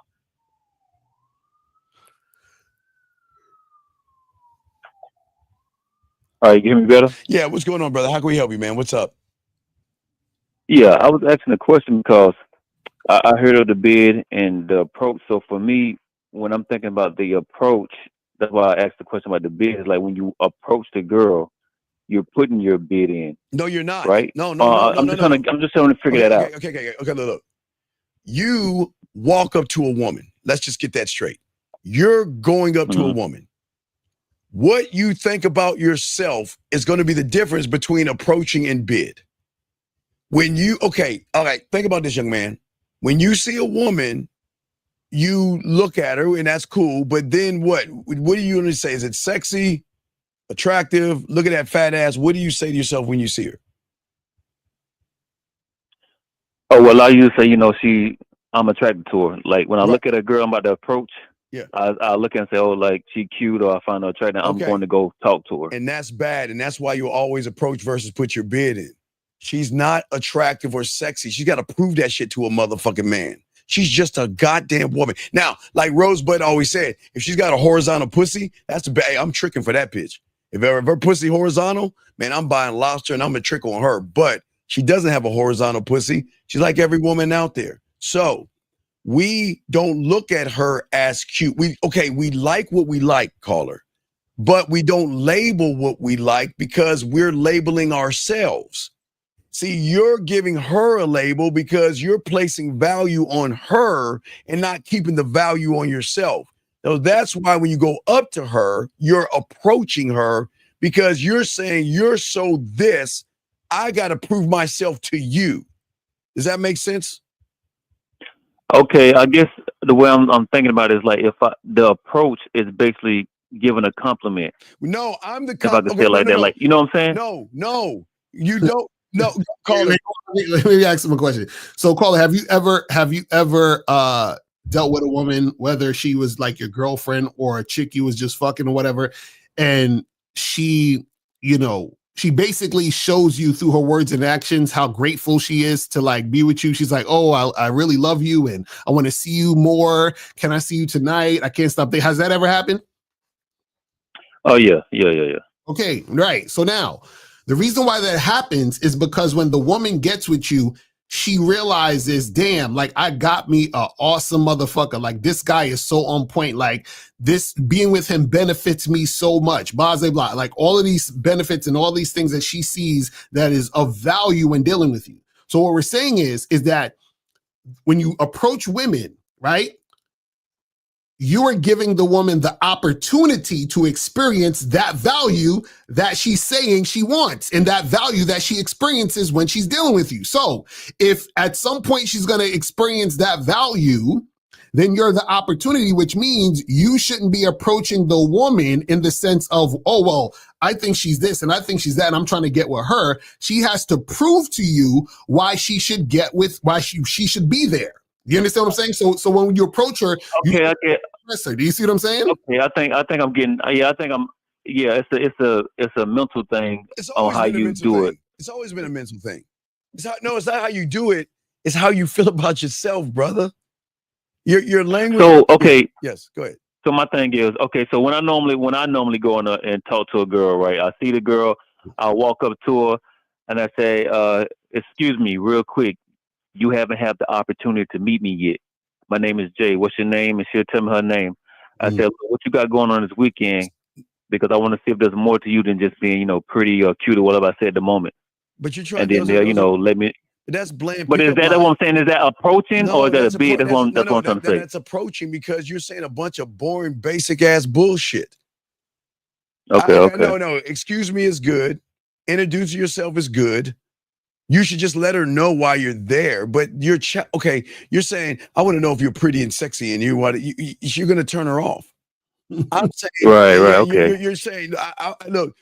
[SPEAKER 10] All right, you hear me better?
[SPEAKER 5] Yeah, what's going on, brother? How can we help you, man? What's up?
[SPEAKER 10] Yeah, I was asking a question because I heard of the bid and the approach. So for me, when I'm thinking about the approach, that's why I asked the question about the bid. Is like when you approach the girl, you're putting your bid in.
[SPEAKER 5] No, you're not.
[SPEAKER 10] Right?
[SPEAKER 5] No.
[SPEAKER 10] I'm just trying to figure that out.
[SPEAKER 5] Okay, look. You walk up to a woman. Let's just get that straight. You're going up to a woman. What you think about yourself is going to be the difference between approaching and bid. When you, all right, think about this, young man. When you see a woman, you look at her and that's cool, but then what? What do you want to say? Is it sexy, attractive? Look at that fat ass. What do you say to yourself when you see her?
[SPEAKER 10] Oh, well, I usually say, I'm attracted to her. Like when I look at a girl I'm about to approach, I look and say, oh, like she cute or I find her attractive. I'm going to go talk to her.
[SPEAKER 5] And that's bad. And that's why you always approach versus put your bid in. She's not attractive or sexy. She's got to prove that shit to a motherfucking man. She's just a goddamn woman. Now, like Rosebud always said, if she's got a horizontal pussy, that's bad. I'm tricking for that bitch. If her pussy horizontal, man, I'm buying lobster and I'm gonna trick on her. But she doesn't have a horizontal pussy. She's like every woman out there. So we don't look at her as cute. We like what we like, caller, but we don't label what we like because we're labeling ourselves. See, you're giving her a label because you're placing value on her and not keeping the value on yourself. So that's why when you go up to her, you're approaching her because you're saying you're so this, I got to prove myself to you. Does that make sense?
[SPEAKER 10] Okay, I guess the way I'm thinking about it is like the approach is basically giving a compliment.
[SPEAKER 5] No, I'm the
[SPEAKER 10] if I could say it like that, like you know what I'm saying?
[SPEAKER 5] No, you don't. No,
[SPEAKER 4] caller. Let me ask him a question. So, caller, have you ever dealt with a woman, whether she was like your girlfriend or a chick you was just fucking or whatever, and she basically shows you through her words and actions how grateful she is to like be with you. She's like, oh, I really love you and I want to see you more. Can I see you tonight? I can't stop there. Has that ever happened?
[SPEAKER 10] Oh yeah.
[SPEAKER 4] Okay, right. So now the reason why that happens is because when the woman gets with you, she realizes, damn, like I got me an awesome motherfucker. Like this guy is so on point. Like this being with him benefits me so much. Blah, blah, blah. Like all of these benefits and all these things that she sees that is of value when dealing with you. So what we're saying is that when you approach women, right? You are giving the woman the opportunity to experience that value that she's saying she wants and that value that she experiences when she's dealing with you. So if at some point she's going to experience that value, then you're the opportunity, which means you shouldn't be approaching the woman in the sense of, oh, well, I think she's this and I think she's that and I'm trying to get with her. She has to prove to you why she should why she should be there. You understand what I'm saying? So when you approach her,
[SPEAKER 10] okay.
[SPEAKER 4] Do you see what I'm saying?
[SPEAKER 10] Okay, I think I'm getting. It's a mental thing on how you do it.
[SPEAKER 5] It's always been a mental thing. It's not how you do it. It's how you feel about yourself, brother. Your language.
[SPEAKER 10] So okay.
[SPEAKER 5] Yes, go ahead.
[SPEAKER 10] So my thing is, okay, so when I normally go in and talk to a girl, right? I see the girl, I walk up to her and I say, excuse me, real quick, you haven't had the opportunity to meet me yet. My name is Jay. What's your name? And she'll tell me her name. I said, what you got going on this weekend because I want to see if there's more to you than just being, pretty or cute or whatever I said at the moment.
[SPEAKER 5] But you're trying.
[SPEAKER 10] And then they'll, let me.
[SPEAKER 5] That's bland.
[SPEAKER 10] But is that what I'm saying? Is that approaching or is that a bid? That's what I'm trying to say.
[SPEAKER 5] That's approaching because you're saying a bunch of boring, basic ass bullshit.
[SPEAKER 10] Okay.
[SPEAKER 5] No. Excuse me is good. Introduce yourself is good. You should just let her know why you're there. But you're you're saying, I want to know if you're pretty and sexy, and you're going to turn her off. I'm saying,
[SPEAKER 10] right. Okay.
[SPEAKER 5] You're saying, look,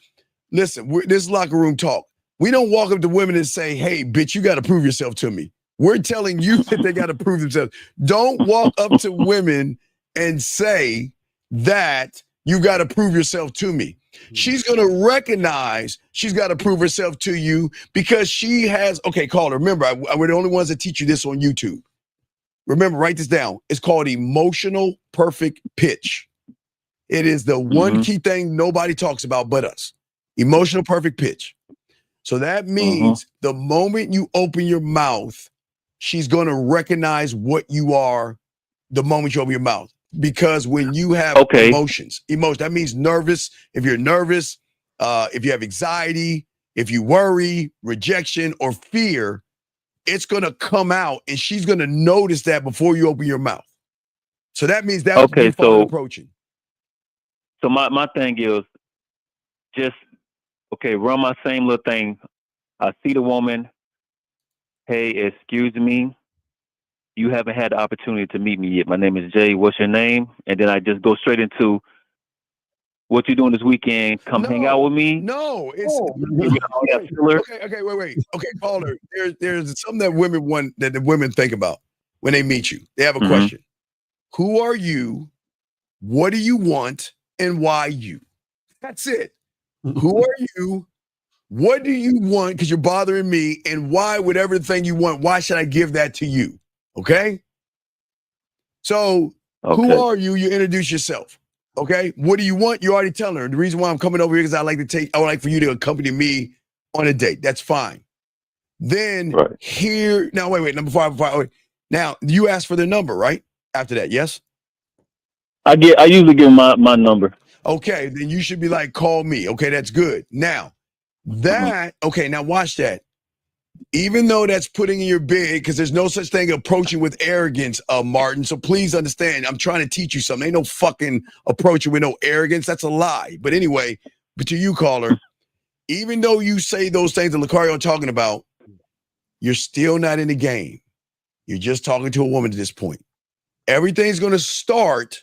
[SPEAKER 5] listen, this locker room talk. We don't walk up to women and say, hey, bitch, you got to prove yourself to me. We're telling you that they got to prove themselves. Don't walk up to women and say that you got to prove yourself to me. She's going to recognize she's got to prove herself to you because she has, call her. Remember, we're the only ones that teach you this on YouTube. Remember, write this down. It's called emotional perfect pitch. It is the one key thing nobody talks about but us. Emotional perfect pitch. So that means the moment you open your mouth, she's going to recognize what you are the moment you open your mouth. Because when you have emotions, that means nervous. If you're nervous, if you have anxiety, if you worry, rejection, or fear, it's going to come out and she's going to notice that before you open your mouth. So that means that's approaching.
[SPEAKER 10] So my thing is just, run my same little thing. I see the woman. Hey, excuse me. You haven't had the opportunity to meet me yet. My name is Jay. What's your name? And then I just go straight into what you doing this weekend. Come hang out with me.
[SPEAKER 5] No, it's wait. Okay, caller. There's something that women want that the women think about when they meet you. They have a question. Who are you? What do you want? And why you? That's it. Who are you? What do you want? Because you're bothering me. And why, whatever thing you want, why should I give that to you? Okay? So, who are you? You introduce yourself. Okay? What do you want? You already telling her. The reason why I'm coming over here is I would like for you to accompany me on a date. That's fine. Then now wait, number 5. Now, you ask for their number, right? After that, yes?
[SPEAKER 10] I usually give my number.
[SPEAKER 5] Okay, then you should be like, call me. Okay, that's good. Now, now watch that. Even though that's putting in your bid, because there's no such thing approaching with arrogance, Martin. So please understand, I'm trying to teach you something. Ain't no fucking approaching with no arrogance. That's a lie. But anyway, to you, caller, even though you say those things that Lucario talking about, you're still not in the game. You're just talking to a woman at this point. Everything's going to start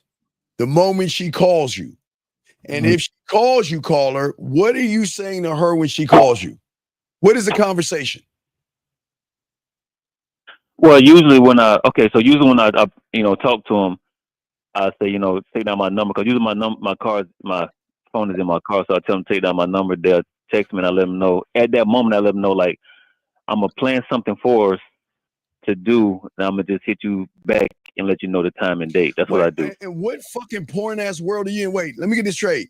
[SPEAKER 5] the moment she calls you. And if she calls you, caller, what are you saying to her when she calls you? What is the conversation?
[SPEAKER 10] Well, usually when I talk to him, I say, take down my number, because usually my phone is in my car, so I tell them to take down my number. They'll text me and I let them know. At that moment, I let them know, like, I'm going to plan something for us to do, and I'm going to just hit you back and let you know the time and date. That's what I do.
[SPEAKER 5] And what fucking porn ass world are you in? Wait, let me get this straight.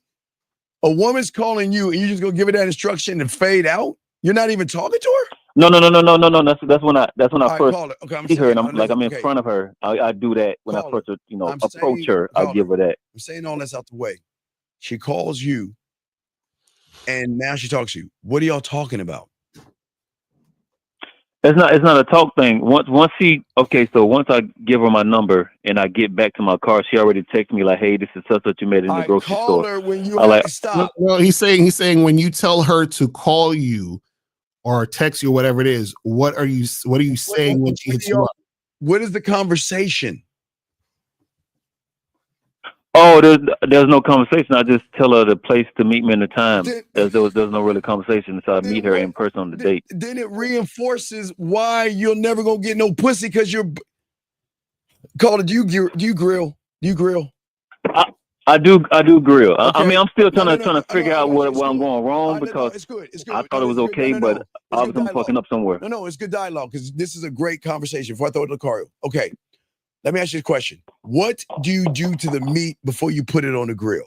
[SPEAKER 5] A woman's calling you and you just go give her that instruction and fade out? You're not even talking to her?
[SPEAKER 10] No. That's when I first see her and I'm in front of her. I do that when I first approach her. I give her that.
[SPEAKER 5] I'm saying all that's out the way. She calls you and now she talks to you. What are y'all talking about?
[SPEAKER 10] It's not a talk thing. Once I give her my number and I get back to my car, she already texts me like, "Hey, this is such what you made in the grocery store."
[SPEAKER 5] Her when you stop.
[SPEAKER 4] No, he's saying when you tell her to call you or text you, whatever it is, what are you saying when she hits you up?
[SPEAKER 5] What is the conversation?
[SPEAKER 10] Oh, there's no conversation. I just tell her the place to meet me and the time. There's no really conversation, so I meet her in person on the date.
[SPEAKER 5] Then it reinforces why you're never gonna get no pussy, because you're. Caller, do you grill?
[SPEAKER 10] I do grill. Okay. I mean, I'm still trying to figure out where I'm going wrong, because
[SPEAKER 5] it's good.
[SPEAKER 10] I thought it was okay, but obviously I'm fucking up somewhere.
[SPEAKER 5] No, it's good dialogue, because this is a great conversation. Before I throw it to Lucario. Okay. Let me ask you a question. What do you do to the meat before you put it on the grill?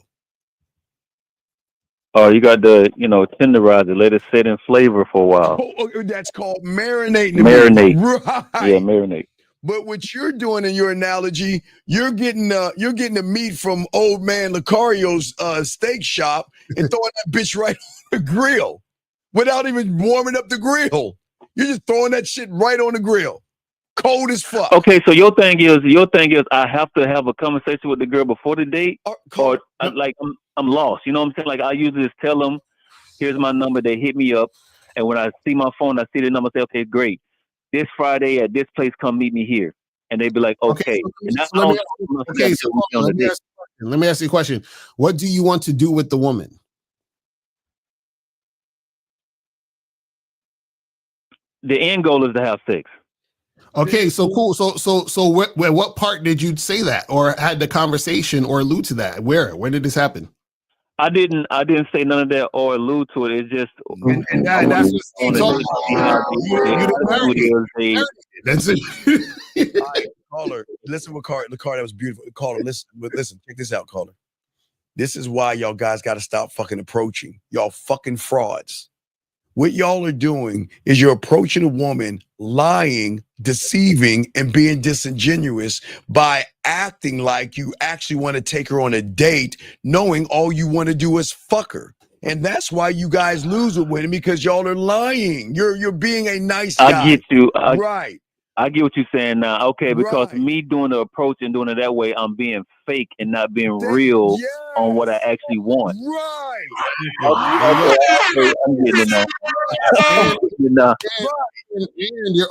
[SPEAKER 10] Oh, you got to, tenderize it, let it sit in flavor for a while.
[SPEAKER 5] Oh, that's called marinating.
[SPEAKER 10] Marinate.
[SPEAKER 5] Right.
[SPEAKER 10] Yeah, marinate.
[SPEAKER 5] But what you're doing in your analogy, you're getting the meat from old man Lucario's steak shop and throwing that bitch right on the grill without even warming up the grill. You're just throwing that shit right on the grill, cold as fuck.
[SPEAKER 10] Okay, so your thing is I have to have a conversation with the girl before the date, I'm lost. You know what I'm saying? Like I usually just tell them, here's my number. They hit me up, and when I see my phone, I see the number. Say, okay, great. This Friday at this place, come meet me here. And they'd be like, okay.
[SPEAKER 4] Let me ask you a question. What do you want to do with the woman?
[SPEAKER 10] The end goal is to have sex.
[SPEAKER 4] Okay, so cool. So what part did you say that or had the conversation or allude to that? When did this happen?
[SPEAKER 10] I didn't say none of that or allude to it. It's just
[SPEAKER 4] that's what Steve's talking about. That's it.
[SPEAKER 5] All right, caller, listen with Carter. That was beautiful. Caller, listen, check this out, caller. This is why y'all guys got to stop fucking approaching. Y'all fucking frauds. What y'all are doing is you're approaching a woman, lying, deceiving, and being disingenuous by acting like you actually want to take her on a date, knowing all you want to do is fuck her. And that's why you guys lose with women, because y'all are lying. You're being a nice guy.
[SPEAKER 10] I get you.
[SPEAKER 5] Right.
[SPEAKER 10] I get what you're saying now. Okay, because me doing the approach and doing it that way, I'm being fake and not being real on what I actually want.
[SPEAKER 5] Right.
[SPEAKER 10] Okay, I'm getting it now.
[SPEAKER 4] And you're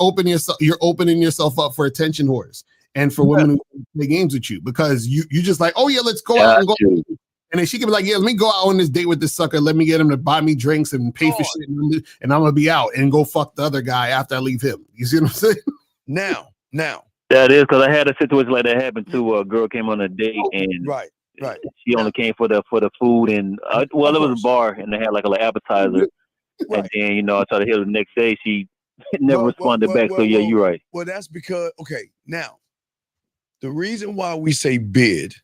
[SPEAKER 4] opening yourself up for attention whores and for women who play games with you, because you just like, oh yeah, let's go out and go. And then she can be like, yeah, let me go out on this date with this sucker. Let me get him to buy me drinks and pay for shit, and I'm gonna be out and go fuck the other guy after I leave him. You see what I'm saying?
[SPEAKER 5] Now.
[SPEAKER 10] That is, because I had a situation like that happen too. A girl came on a date and
[SPEAKER 5] right.
[SPEAKER 10] She only came for the food and it was a bar and they had like an appetizer. And then I tried to hit her the next day. She never responded back. So you're right.
[SPEAKER 5] Well, that's because now the reason why we say bid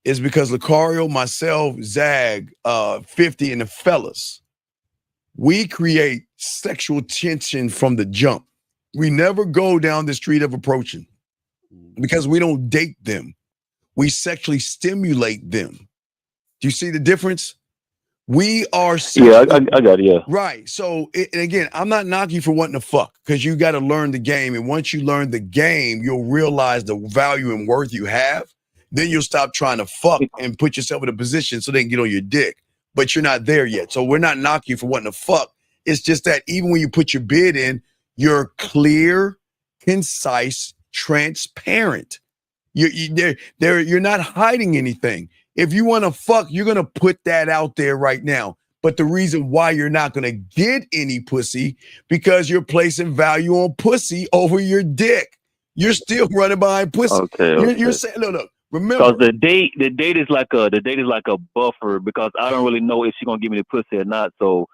[SPEAKER 5] is because Lucario, myself, Zag, 50, and the fellas, we create sexual tension from the jump. We never go down the street of approaching because we don't date them. We sexually stimulate them. Do you see the difference? We are
[SPEAKER 10] I got it, yeah.
[SPEAKER 5] Right. So, and again, I'm not knocking you for wanting to fuck, because you got to learn the game. And once you learn the game, you'll realize the value and worth you have. Then you'll stop trying to fuck and put yourself in a position so they can get on your dick. But you're not there yet. So we're not knocking you for wanting to fuck. It's just that even when you put your bid in, you're clear, concise, transparent. You're not hiding anything. If you want to fuck, you're going to put that out there right now. But the reason why you're not going to get any pussy, because you're placing value on pussy over your dick. You're still running behind pussy.
[SPEAKER 10] Okay.
[SPEAKER 5] You're saying, look, remember.
[SPEAKER 10] Because the date is like a buffer, because I don't really know if she's going to give me the pussy or not. So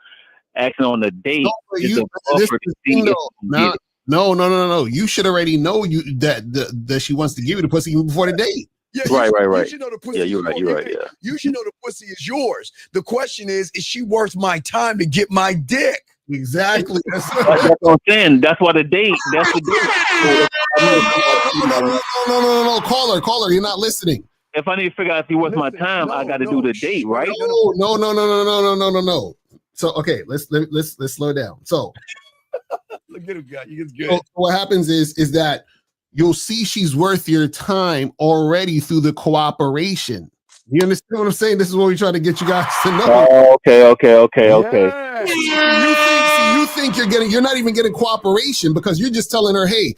[SPEAKER 10] acting on the date is a buffer to see if you get it.
[SPEAKER 4] No. You should already know that she wants to give you the pussy even before the date.
[SPEAKER 5] Yeah,
[SPEAKER 10] right.
[SPEAKER 5] You should know the pussy.
[SPEAKER 10] Yeah, you're right. Yeah.
[SPEAKER 5] You should know the pussy is yours. The question is she worth my time to get my dick?
[SPEAKER 4] Exactly.
[SPEAKER 10] That's what I'm saying. That's why the date. That's the date.
[SPEAKER 4] No. Caller. You're not listening.
[SPEAKER 10] If I need to figure out if he worth my time, I got to do the date, right?
[SPEAKER 4] No. So okay, let's slow down. So
[SPEAKER 5] look at him, guy. You get good.
[SPEAKER 4] So what happens is that you'll see she's worth your time already through the cooperation. You understand what I'm saying? This is what we try to get you guys to know.
[SPEAKER 10] Oh, okay.
[SPEAKER 4] You think you're not even getting cooperation, because you're just telling her, hey,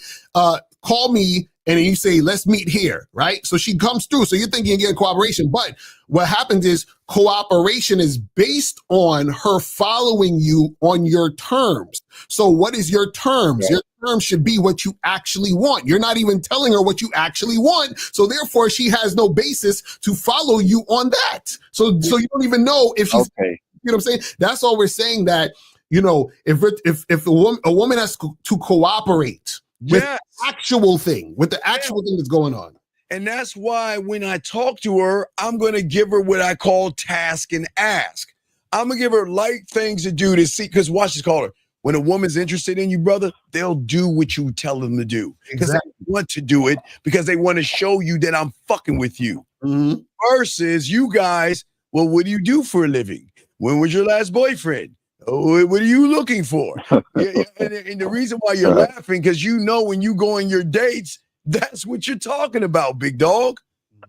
[SPEAKER 4] call me, and then you say, let's meet here, right? So she comes through. So you're thinking you're getting cooperation. But what happens is cooperation is based on her following you on your terms. So what is your terms? Yeah. Your terms should be what you actually want. You're not even telling her what you actually want. So therefore, she has no basis to follow you on that. So you don't even know if she's, you know what I'm saying? That's all we're saying, that, if a woman has to cooperate with the actual thing, that's going on.
[SPEAKER 5] And that's why when I talk to her, I'm going to give her what I call task and ask. I'm going to give her light things to do to see, because watch this, caller. When a woman's interested in you, brother, they'll do what you tell them to do. Exactly. want to do it because they want to show you that I'm fucking with you.
[SPEAKER 4] Mhm.
[SPEAKER 5] Versus you guys, well, what do you do for a living? When was your last boyfriend? Oh, what are you looking for? And the reason why you're laughing, because you know when you go on your dates, that's what you're talking about, big dog.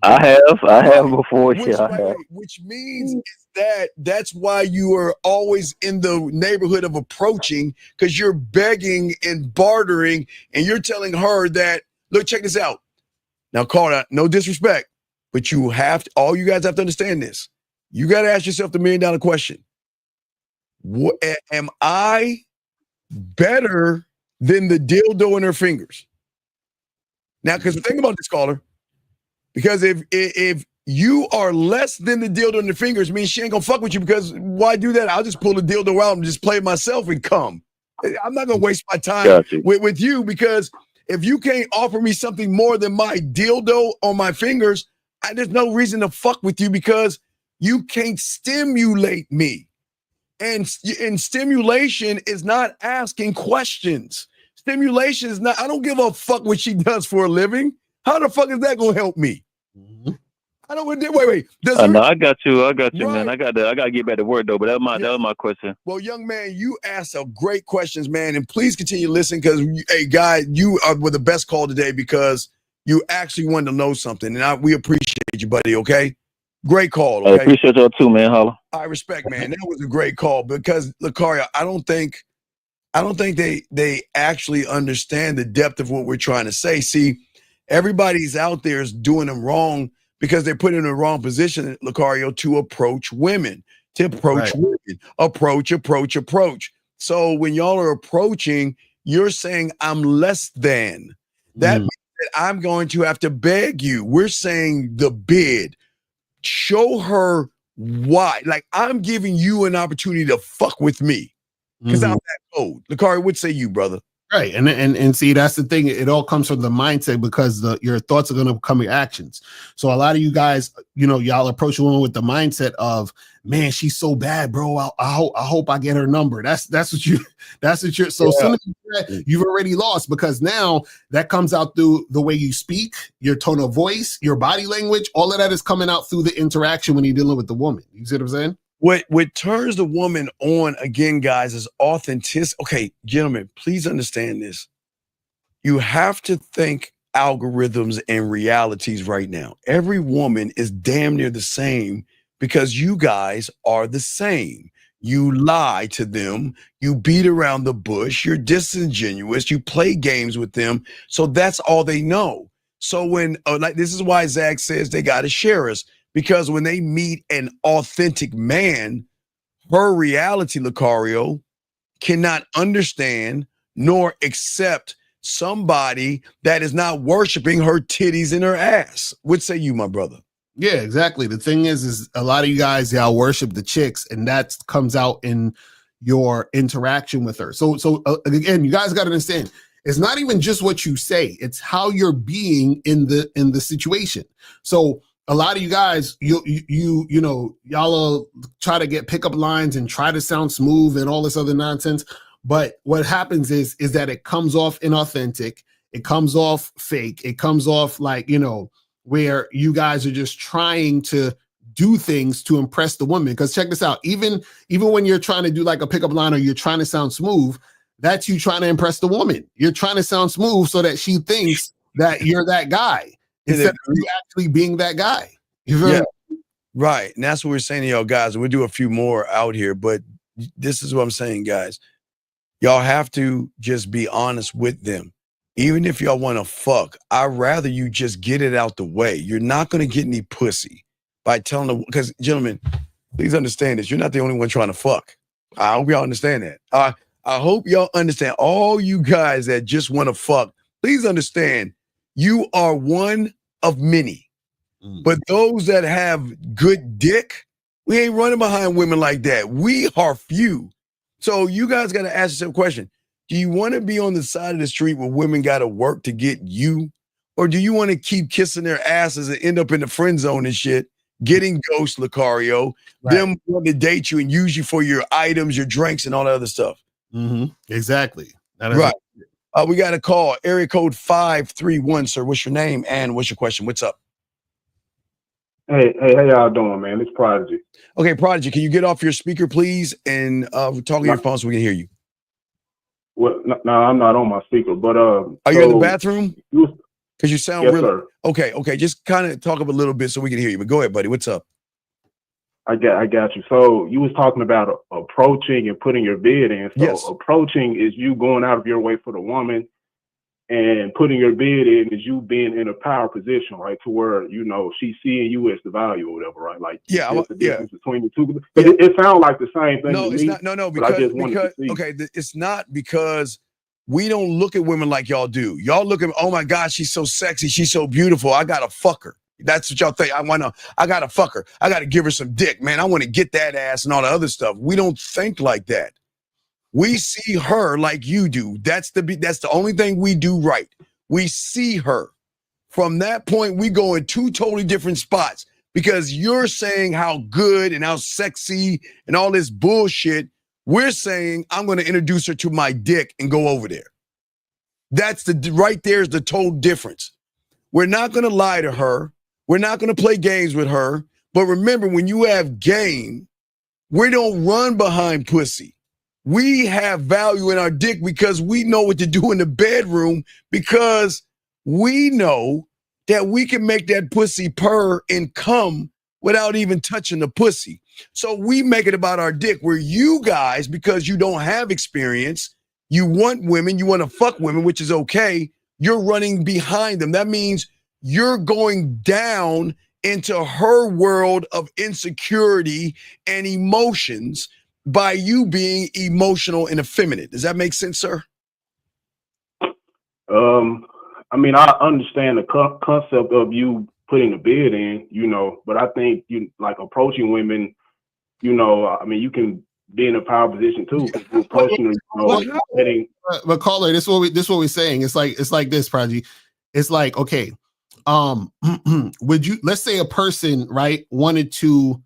[SPEAKER 10] I have before.
[SPEAKER 5] Which means is that's why you are always in the neighborhood of approaching, because you're begging and bartering, and you're telling her that, look, check this out. Now, Carter, no disrespect, but all you guys have to understand this. You got to ask yourself the $1 million question. Am I better than the dildo in her fingers? Now, because think about this, caller. Because if you are less than the dildo in the fingers, means she ain't gonna fuck with you, because why do that? I'll just pull the dildo out and just play myself and come. I'm not gonna waste my time with you, because if you can't offer me something more than my dildo on my fingers, there's no reason to fuck with you, because you can't stimulate me. And stimulation is not asking questions. Stimulation is not, I don't give a fuck what she does for a living. How the fuck is that gonna help me? I don't wait.
[SPEAKER 10] No, I got you, right. Man. I gotta get back to work though, but that was my question.
[SPEAKER 5] Well, young man, you asked some great questions, man, and please continue listening, because hey, guy, you were the best call today, because you actually wanted to know something, and we appreciate you, buddy. Okay, great call. Okay,
[SPEAKER 10] I appreciate y'all too, man. Holla.
[SPEAKER 5] I respect, man. That was a great call, because Lucario, I don't think they actually understand the depth of what we're trying to say. See, everybody's out there is doing them wrong, because they're put in the wrong position, Lucario, to approach women, approach. So when y'all are approaching, you're saying I'm less than. That means that I'm going to have to beg you. We're saying the bid. Show her why. Like, I'm giving you an opportunity to fuck with me, because I'm that old. Lucario, what say you, brother?
[SPEAKER 4] Right. And see, that's the thing. It all comes from the mindset, because your thoughts are going to become your actions. So a lot of you guys, y'all approach a woman with the mindset of, man, she's so bad, bro. I hope I get her number. That's what you're, so soon as you do that, you've already lost, because now that comes out through the way you speak, your tone of voice, your body language, all of that is coming out through the interaction when you're dealing with the woman. You see what I'm saying?
[SPEAKER 5] What turns the woman on, again, guys, is authenticity. Okay, gentlemen, please understand this. You have to think algorithms and realities right now. Every woman is damn near the same, because you guys are the same. You lie to them. You beat around the bush. You're disingenuous. You play games with them. So that's all they know. So when, this is why Zach says they got to share us. Because when they meet an authentic man, her reality, Lucario, cannot understand nor accept somebody that is not worshiping her titties and her ass. What say you, my brother?
[SPEAKER 4] Yeah, exactly. The thing is a lot of you guys, y'all worship the chicks, and that comes out in your interaction with her. So again, you guys got to understand, it's not even just what you say, it's how you're being in the situation. So a lot of you guys, y'all try to get pickup lines and try to sound smooth and all this other nonsense. But what happens is that it comes off inauthentic. It comes off fake. It comes off like, where you guys are just trying to do things to impress the woman. Because check this out, even when you're trying to do like a pickup line, or you're trying to sound smooth, that's you trying to impress the woman. You're trying to sound smooth so that she thinks that you're that guy, instead of you actually being that guy.
[SPEAKER 5] Yeah, right. And that's what we're saying to y'all guys. We'll do a few more out here, but this is what I'm saying, guys. Y'all have to just be honest with them. Even if y'all want to fuck, I'd rather you just get it out the way. You're not going to get any pussy by telling them, because gentlemen, please understand this. You're not the only one trying to fuck. I hope y'all understand that. I hope y'all understand, all you guys that just want to fuck, please understand, you are one of many. But those that have good dick, we ain't running behind women like that. We are few. So you guys got to ask yourself a question. Do you want to be on the side of the street where women got to work to get you? Or do you want to keep kissing their asses and end up in the friend zone and shit, getting ghost, Lucario, them wanting to date you and use you for your items, your drinks, and all that other stuff?
[SPEAKER 4] Exactly.
[SPEAKER 5] Right. We got a call, area code 531, sir. What's your name and what's your question? What's up?
[SPEAKER 11] Hey, how y'all doing, man? It's Prodigy.
[SPEAKER 5] Okay, Prodigy, can you get off your speaker, please, and talk on your phone so we can hear you?
[SPEAKER 11] Well, no, I'm not on my speaker, but
[SPEAKER 5] are you in the bathroom? Because you sound
[SPEAKER 11] yes,
[SPEAKER 5] really
[SPEAKER 11] sir.
[SPEAKER 5] Okay. Just kind of talk up a little bit so we can hear you. But go ahead, buddy. What's up?
[SPEAKER 11] I got you. So you was talking about approaching and putting your bid in. So
[SPEAKER 5] yes.
[SPEAKER 11] Approaching is you going out of your way for the woman, and putting your bid in is you being in a power position, right? To where, you know, she's seeing you as the value or whatever, right? Like, there's the difference between the two. It sounds like the same thing.
[SPEAKER 5] No,
[SPEAKER 11] to
[SPEAKER 5] it's
[SPEAKER 11] me,
[SPEAKER 5] not. No,
[SPEAKER 11] but I just wanted
[SPEAKER 5] because
[SPEAKER 11] to see.
[SPEAKER 5] okay, it's not because we don't look at women like y'all do. Y'all look at, oh my God, she's so sexy, she's so beautiful. I gotta fuck her. That's what y'all think. I gotta fuck her. I gotta give her some dick, man. I want to get that ass and all the other stuff. We don't think like that. We see her like you do. That's the only thing we do right. We see her. From that point, we go in two totally different spots because you're saying how good and how sexy and all this bullshit. We're saying, I'm going to introduce her to my dick and go over there. That's right there's the total difference. We're not going to lie to her. We're not going to play games with her. But remember, when you have game, we don't run behind pussy. We have value in our dick because we know what to do in the bedroom, because we know that we can make that pussy purr and come without even touching the pussy. So we make it about our dick, where you guys, because you don't have experience, you want women, you want to fuck women, which is okay. You're running behind them. That means you're going down into her world of insecurity and emotions by you being emotional and effeminate. Does that make sense, sir?
[SPEAKER 11] I mean, I understand the concept of you putting a bid in, you know, but I think you like approaching women, you know, I mean, you can be in a power position too. You're approaching her,
[SPEAKER 4] but caller, this is what we're saying. It's like this, Prodigy. It's like, okay, would you, let's say a person, right, wanted to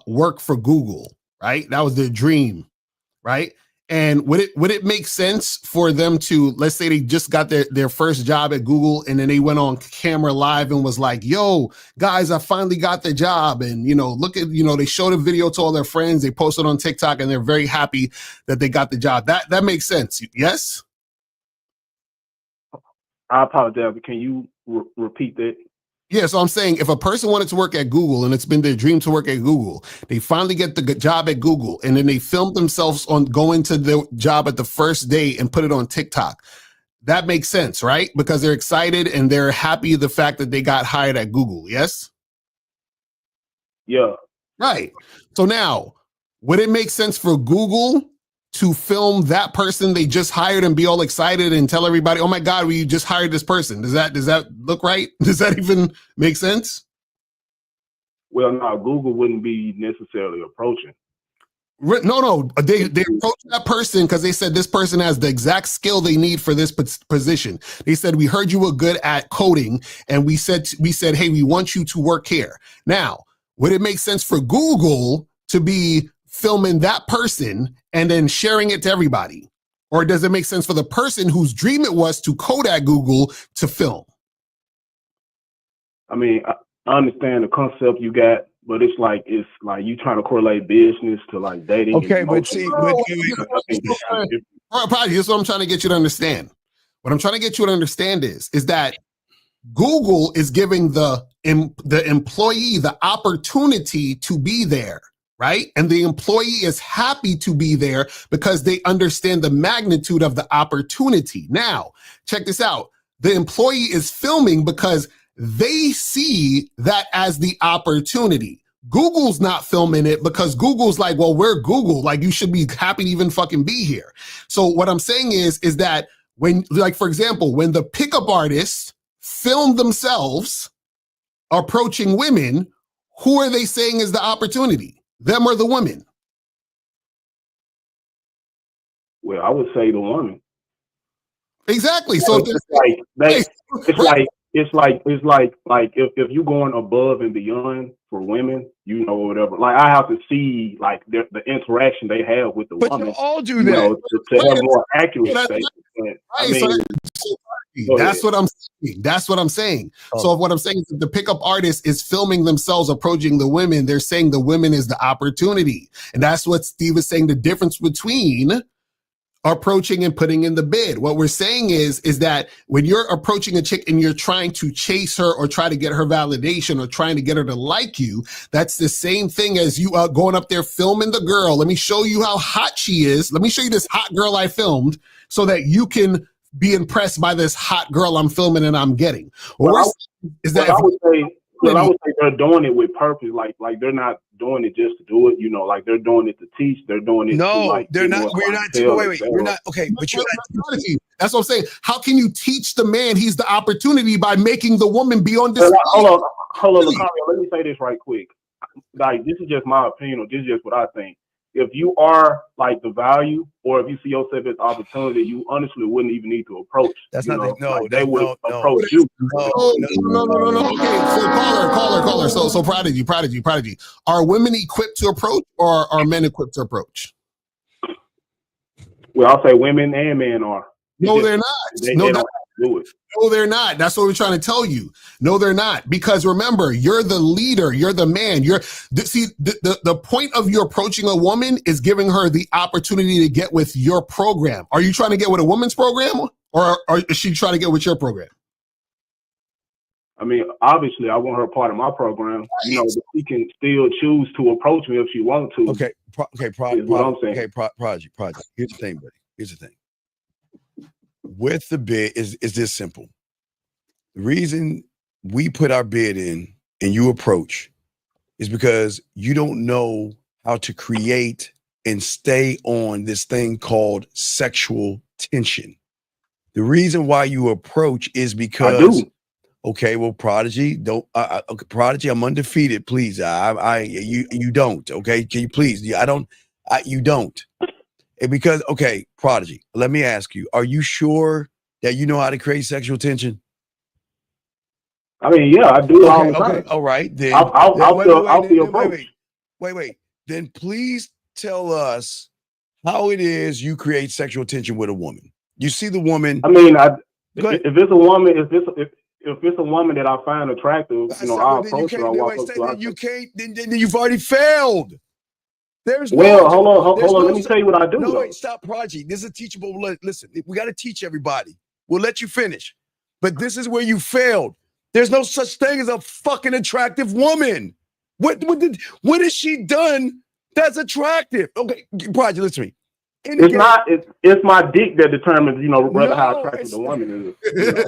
[SPEAKER 4] work for Google, right? That was their dream, right? And would it make sense for them to, let's say they just got their first job at Google, and then they went on camera live and was like, yo, guys, I finally got the job. And, you know, look at, you know, they showed a video to all their friends, they posted on TikTok, and they're very happy that they got the job. That makes sense. Yes?
[SPEAKER 11] I apologize, but can you repeat that?
[SPEAKER 4] Yeah, so I'm saying if a person wanted to work at Google and it's been their dream to work at Google, they finally get the job at Google, and then they film themselves on going to the job at the first day and put it on TikTok. That makes sense, right? Because they're excited and they're happy the fact that they got hired at Google. Yes?
[SPEAKER 11] Yeah.
[SPEAKER 4] Right. So now, would it make sense for Google to film that person they just hired and be all excited and tell everybody, oh my God, we just hired this person? Does that look right? Does that even make sense?
[SPEAKER 11] Well, no, Google wouldn't be necessarily approaching.
[SPEAKER 4] No, they approached that person because they said this person has the exact skill they need for this position. They said, we heard you were good at coding, and we said, hey, we want you to work here. Now, would it make sense for Google to be filming that person and then sharing it to everybody? Or does it make sense for the person whose dream it was to code at Google to film?
[SPEAKER 11] I mean, I understand the concept you got, but it's like you trying to correlate business to like dating.
[SPEAKER 5] Okay, but see,
[SPEAKER 4] Probably that's what I'm trying to get you to understand. What I'm trying to get you to understand is that Google is giving the employee the opportunity to be there, right? And the employee is happy to be there because they understand the magnitude of the opportunity. Now, check this out. The employee is filming because they see that as the opportunity. Google's not filming it because Google's like, well, we're Google. Like, you should be happy to even fucking be here. So what I'm saying is that when, like, for example, when the pickup artists film themselves approaching women, who are they saying is the opportunity? Them or the women?
[SPEAKER 11] Well, I would say the woman.
[SPEAKER 4] Exactly. So
[SPEAKER 11] it's like if you're going above and beyond for women, you know, or whatever. Like I have to see like the interaction they have with the
[SPEAKER 5] But
[SPEAKER 11] woman.
[SPEAKER 5] you all do
[SPEAKER 11] You
[SPEAKER 5] that.
[SPEAKER 11] know, to have more accurate
[SPEAKER 1] That's
[SPEAKER 11] statements. But, I
[SPEAKER 1] right.
[SPEAKER 11] mean,
[SPEAKER 1] That's what I'm saying. That's what I'm saying. So what I'm saying is that the pickup artist is filming themselves approaching the women. They're saying the women is the opportunity. And that's what Steve is saying, the difference between approaching and putting in the bid. What we're saying is that when you're approaching a chick and you're trying to chase her or try to get her validation or trying to get her to like you, that's the same thing as you going up there filming the girl. Let me show you how hot she is. Let me show you this hot girl I filmed so that you can be impressed by this hot girl I'm filming and I'm getting.
[SPEAKER 11] I would say they're doing it with purpose. Like they're not doing it just to do it. You know, like they're doing it to teach. They're doing it.
[SPEAKER 5] No,
[SPEAKER 11] to, like,
[SPEAKER 5] they're not. We're not. Wait. You're not. Okay, but you're not.
[SPEAKER 1] That's what I'm saying. How can you teach the man he's the opportunity by making the woman be on display?
[SPEAKER 11] Hold on, Lucario, let me say this right quick. Like, this is just my opinion, or this is just what I think. If you are like the value, or if you see yourself as opportunity, you honestly wouldn't even need to approach.
[SPEAKER 5] That's not.
[SPEAKER 11] They would approach you.
[SPEAKER 1] No. Okay, so caller. So Prodigy. Are women equipped to approach, or are men equipped to approach?
[SPEAKER 11] Well, I'll say women and men are.
[SPEAKER 1] No, they're not.
[SPEAKER 11] They don't have to do it.
[SPEAKER 1] No, they're not. That's what we're trying to tell you. No, they're not. Because remember, you're the leader. You're the man. The point of you approaching a woman is giving her the opportunity to get with your program. Are you trying to get with a woman's program, or is she trying to get with your program?
[SPEAKER 11] I mean, obviously, I want her part of my program. You know, but she can still choose to approach me if she wants to.
[SPEAKER 5] Okay, Prodigy. Here's the thing, buddy. Here's the thing. With the bid is this simple. The reason we put our bid in and you approach is because you don't know how to create and stay on this thing called sexual tension. The reason why you approach is because
[SPEAKER 11] I do.
[SPEAKER 5] Okay, well, Prodigy, Prodigy, I'm undefeated. Please, you don't. Okay, can you please? You don't. And because, okay, Prodigy, let me ask you: are you sure that you know how to create sexual tension?
[SPEAKER 11] I mean, yeah, I do all the time.
[SPEAKER 5] Okay, all right. Then wait. Then please tell us how it is you create sexual tension with a woman. You see the woman.
[SPEAKER 11] I mean, if it's a woman, if it's a woman that I find attractive, you know, I'll approach her.
[SPEAKER 5] Then you can't. Then you've already failed. Hold
[SPEAKER 11] on. Let me tell you what I do.
[SPEAKER 5] No, wait, stop, Prodigy. This is a teachable. Listen, we got to teach everybody. We'll let you finish, but this is where you failed. There's no such thing as a fucking attractive woman. What has she done that's attractive? Okay, Prodigy, listen to me.
[SPEAKER 11] It's my dick that determines, you know, how attractive the woman is.
[SPEAKER 5] You know?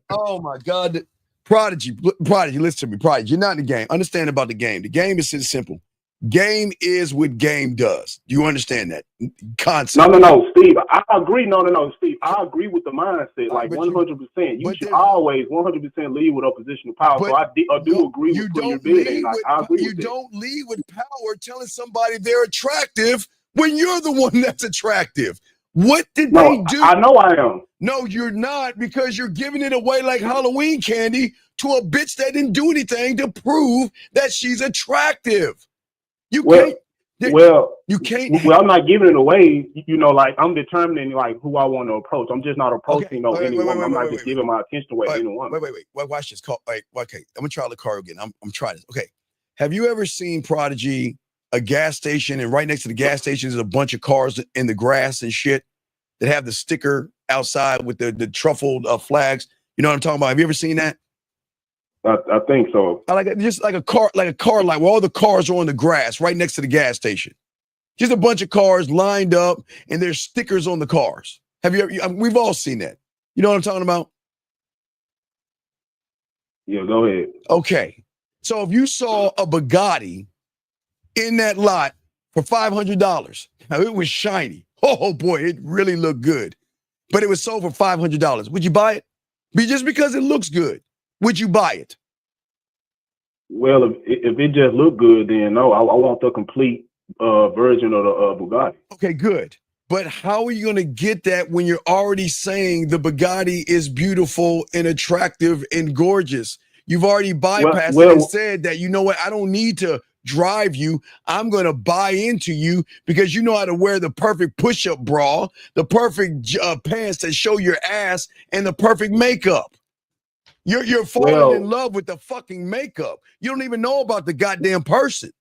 [SPEAKER 5] Oh my God. Prodigy, listen to me. Prodigy, you're not in the game. Understand about the game. The game is simple. Game is what game does. Do you understand that concept?
[SPEAKER 11] No, Steve. I agree. No, Steve. I agree with the mindset, like 100%. You should always 100% lead with a position of power. So I do agree with putting your bid in. I agree
[SPEAKER 5] you don't lead with power telling somebody they're attractive when you're the one that's attractive. What did they do?
[SPEAKER 11] I know I am.
[SPEAKER 5] No, you're not, because you're giving it away like Halloween candy to a bitch that didn't do anything to prove that she's attractive. You can't.
[SPEAKER 11] I'm not giving it away. You know, like I'm determining like who I want to approach. I'm just not approaching any woman. I'm not just giving my attention away to any woman.
[SPEAKER 5] Wait. Watch this. Okay, I'm gonna try the car again. I'm trying this. Okay, have you ever seen, Prodigy, a gas station, and right next to the gas station is a bunch of cars in the grass and shit that have the sticker outside with the truffled flags? You know what I'm talking about? Have you ever seen that?
[SPEAKER 11] I think so.
[SPEAKER 5] Just like a car lot where all the cars are on the grass right next to the gas station. Just a bunch of cars lined up, and there's stickers on the cars. Have you ever? We've all seen that. You know what I'm talking about?
[SPEAKER 11] Yeah, go ahead.
[SPEAKER 5] Okay. So if you saw a Bugatti in that lot for $500, now it was shiny. Oh boy, it really looked good. But it was sold for $500. Would you buy it? Just because it looks good, would you buy it?
[SPEAKER 11] Well, if it just looked good, then no. I want the complete version of the Bugatti.
[SPEAKER 5] Okay, good. But how are you going to get that when you're already saying the Bugatti is beautiful and attractive and gorgeous? You've already bypassed it and said that, you know what, I don't need to drive you. I'm going to buy into you because you know how to wear the perfect push-up bra, the perfect pants that show your ass, and the perfect makeup. You're falling in love with the fucking makeup. You don't even know about the goddamn person.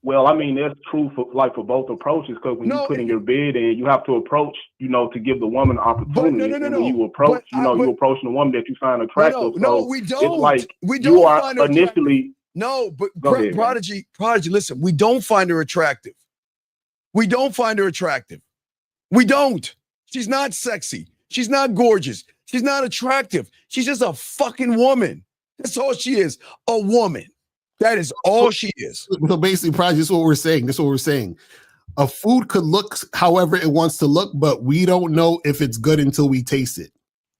[SPEAKER 11] Well, I mean, that's true for both approaches, because when you put in your bid and you have to approach, to give the woman an opportunity.
[SPEAKER 5] No.
[SPEAKER 11] When you approach, you're approaching the woman that you find attractive.
[SPEAKER 5] No, we don't.
[SPEAKER 11] It's like
[SPEAKER 5] we don't
[SPEAKER 11] you are
[SPEAKER 5] find her
[SPEAKER 11] initially.
[SPEAKER 5] No, but
[SPEAKER 11] ahead,
[SPEAKER 5] Prodigy, listen, we don't find her attractive. We don't find her attractive. We don't. She's not sexy. She's not gorgeous. She's not attractive. She's just a fucking woman. That's all she is, a woman. That is all she is.
[SPEAKER 1] So basically, Prodigy, this is what we're saying. A food could look however it wants to look, but we don't know if it's good until we taste it.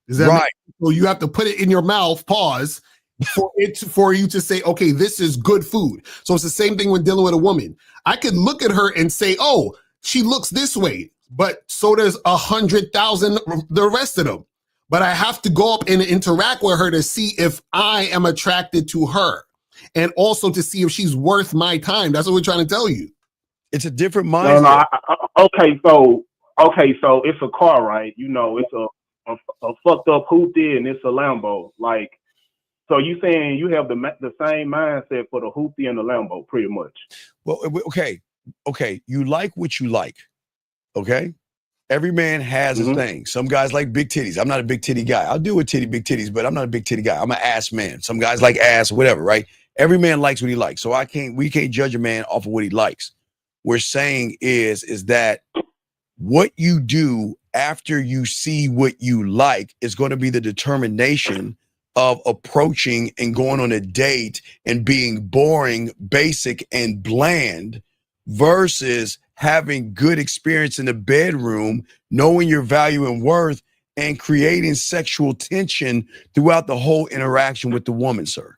[SPEAKER 1] Is that right? So you have to put it in your mouth, pause, for you to say, okay, this is good food. So it's the same thing when dealing with a woman. I could look at her and say, oh, she looks this way, but so does 100,000 the rest of them. But I have to go up and interact with her to see if I am attracted to her. And also to see if she's worth my time. That's what we're trying to tell you.
[SPEAKER 5] It's a different mindset.
[SPEAKER 11] Okay, so it's a car, right? It's a fucked up hoopty and it's a Lambo. Like, so you saying you have the same mindset for the hoopty and the Lambo, pretty much?
[SPEAKER 5] Well, okay. You like what you like. Okay. Every man has a thing. Some guys like big titties. I'm not a big titty guy. I'll deal with big titties, but I'm not a big titty guy. I'm an ass man. Some guys like ass, whatever, right? Every man likes what he likes. So we can't judge a man off of what he likes. We're saying is that what you do after you see what you like is going to be the determination of approaching and going on a date and being boring, basic, and bland versus having good experience in the bedroom, knowing your value and worth, and creating sexual tension throughout the whole interaction with the woman, sir.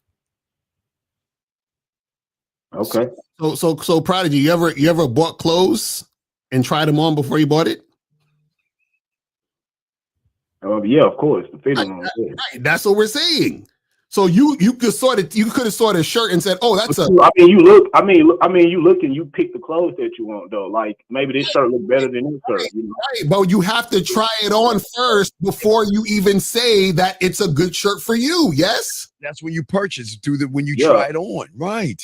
[SPEAKER 11] Okay.
[SPEAKER 1] So Prodigy, you ever bought clothes and tried them on before you bought it?
[SPEAKER 11] Yeah, of course. The fitting on.
[SPEAKER 1] Right. That's what we're saying. So you could have saw the shirt and said, "Oh, that's a."
[SPEAKER 11] I mean, you look and you pick the clothes that you want, though. Like maybe this shirt look better than this shirt.
[SPEAKER 1] Right, but you have to try it on first before you even say that it's a good shirt for you. Yes,
[SPEAKER 5] that's when you purchase when you try it on, right?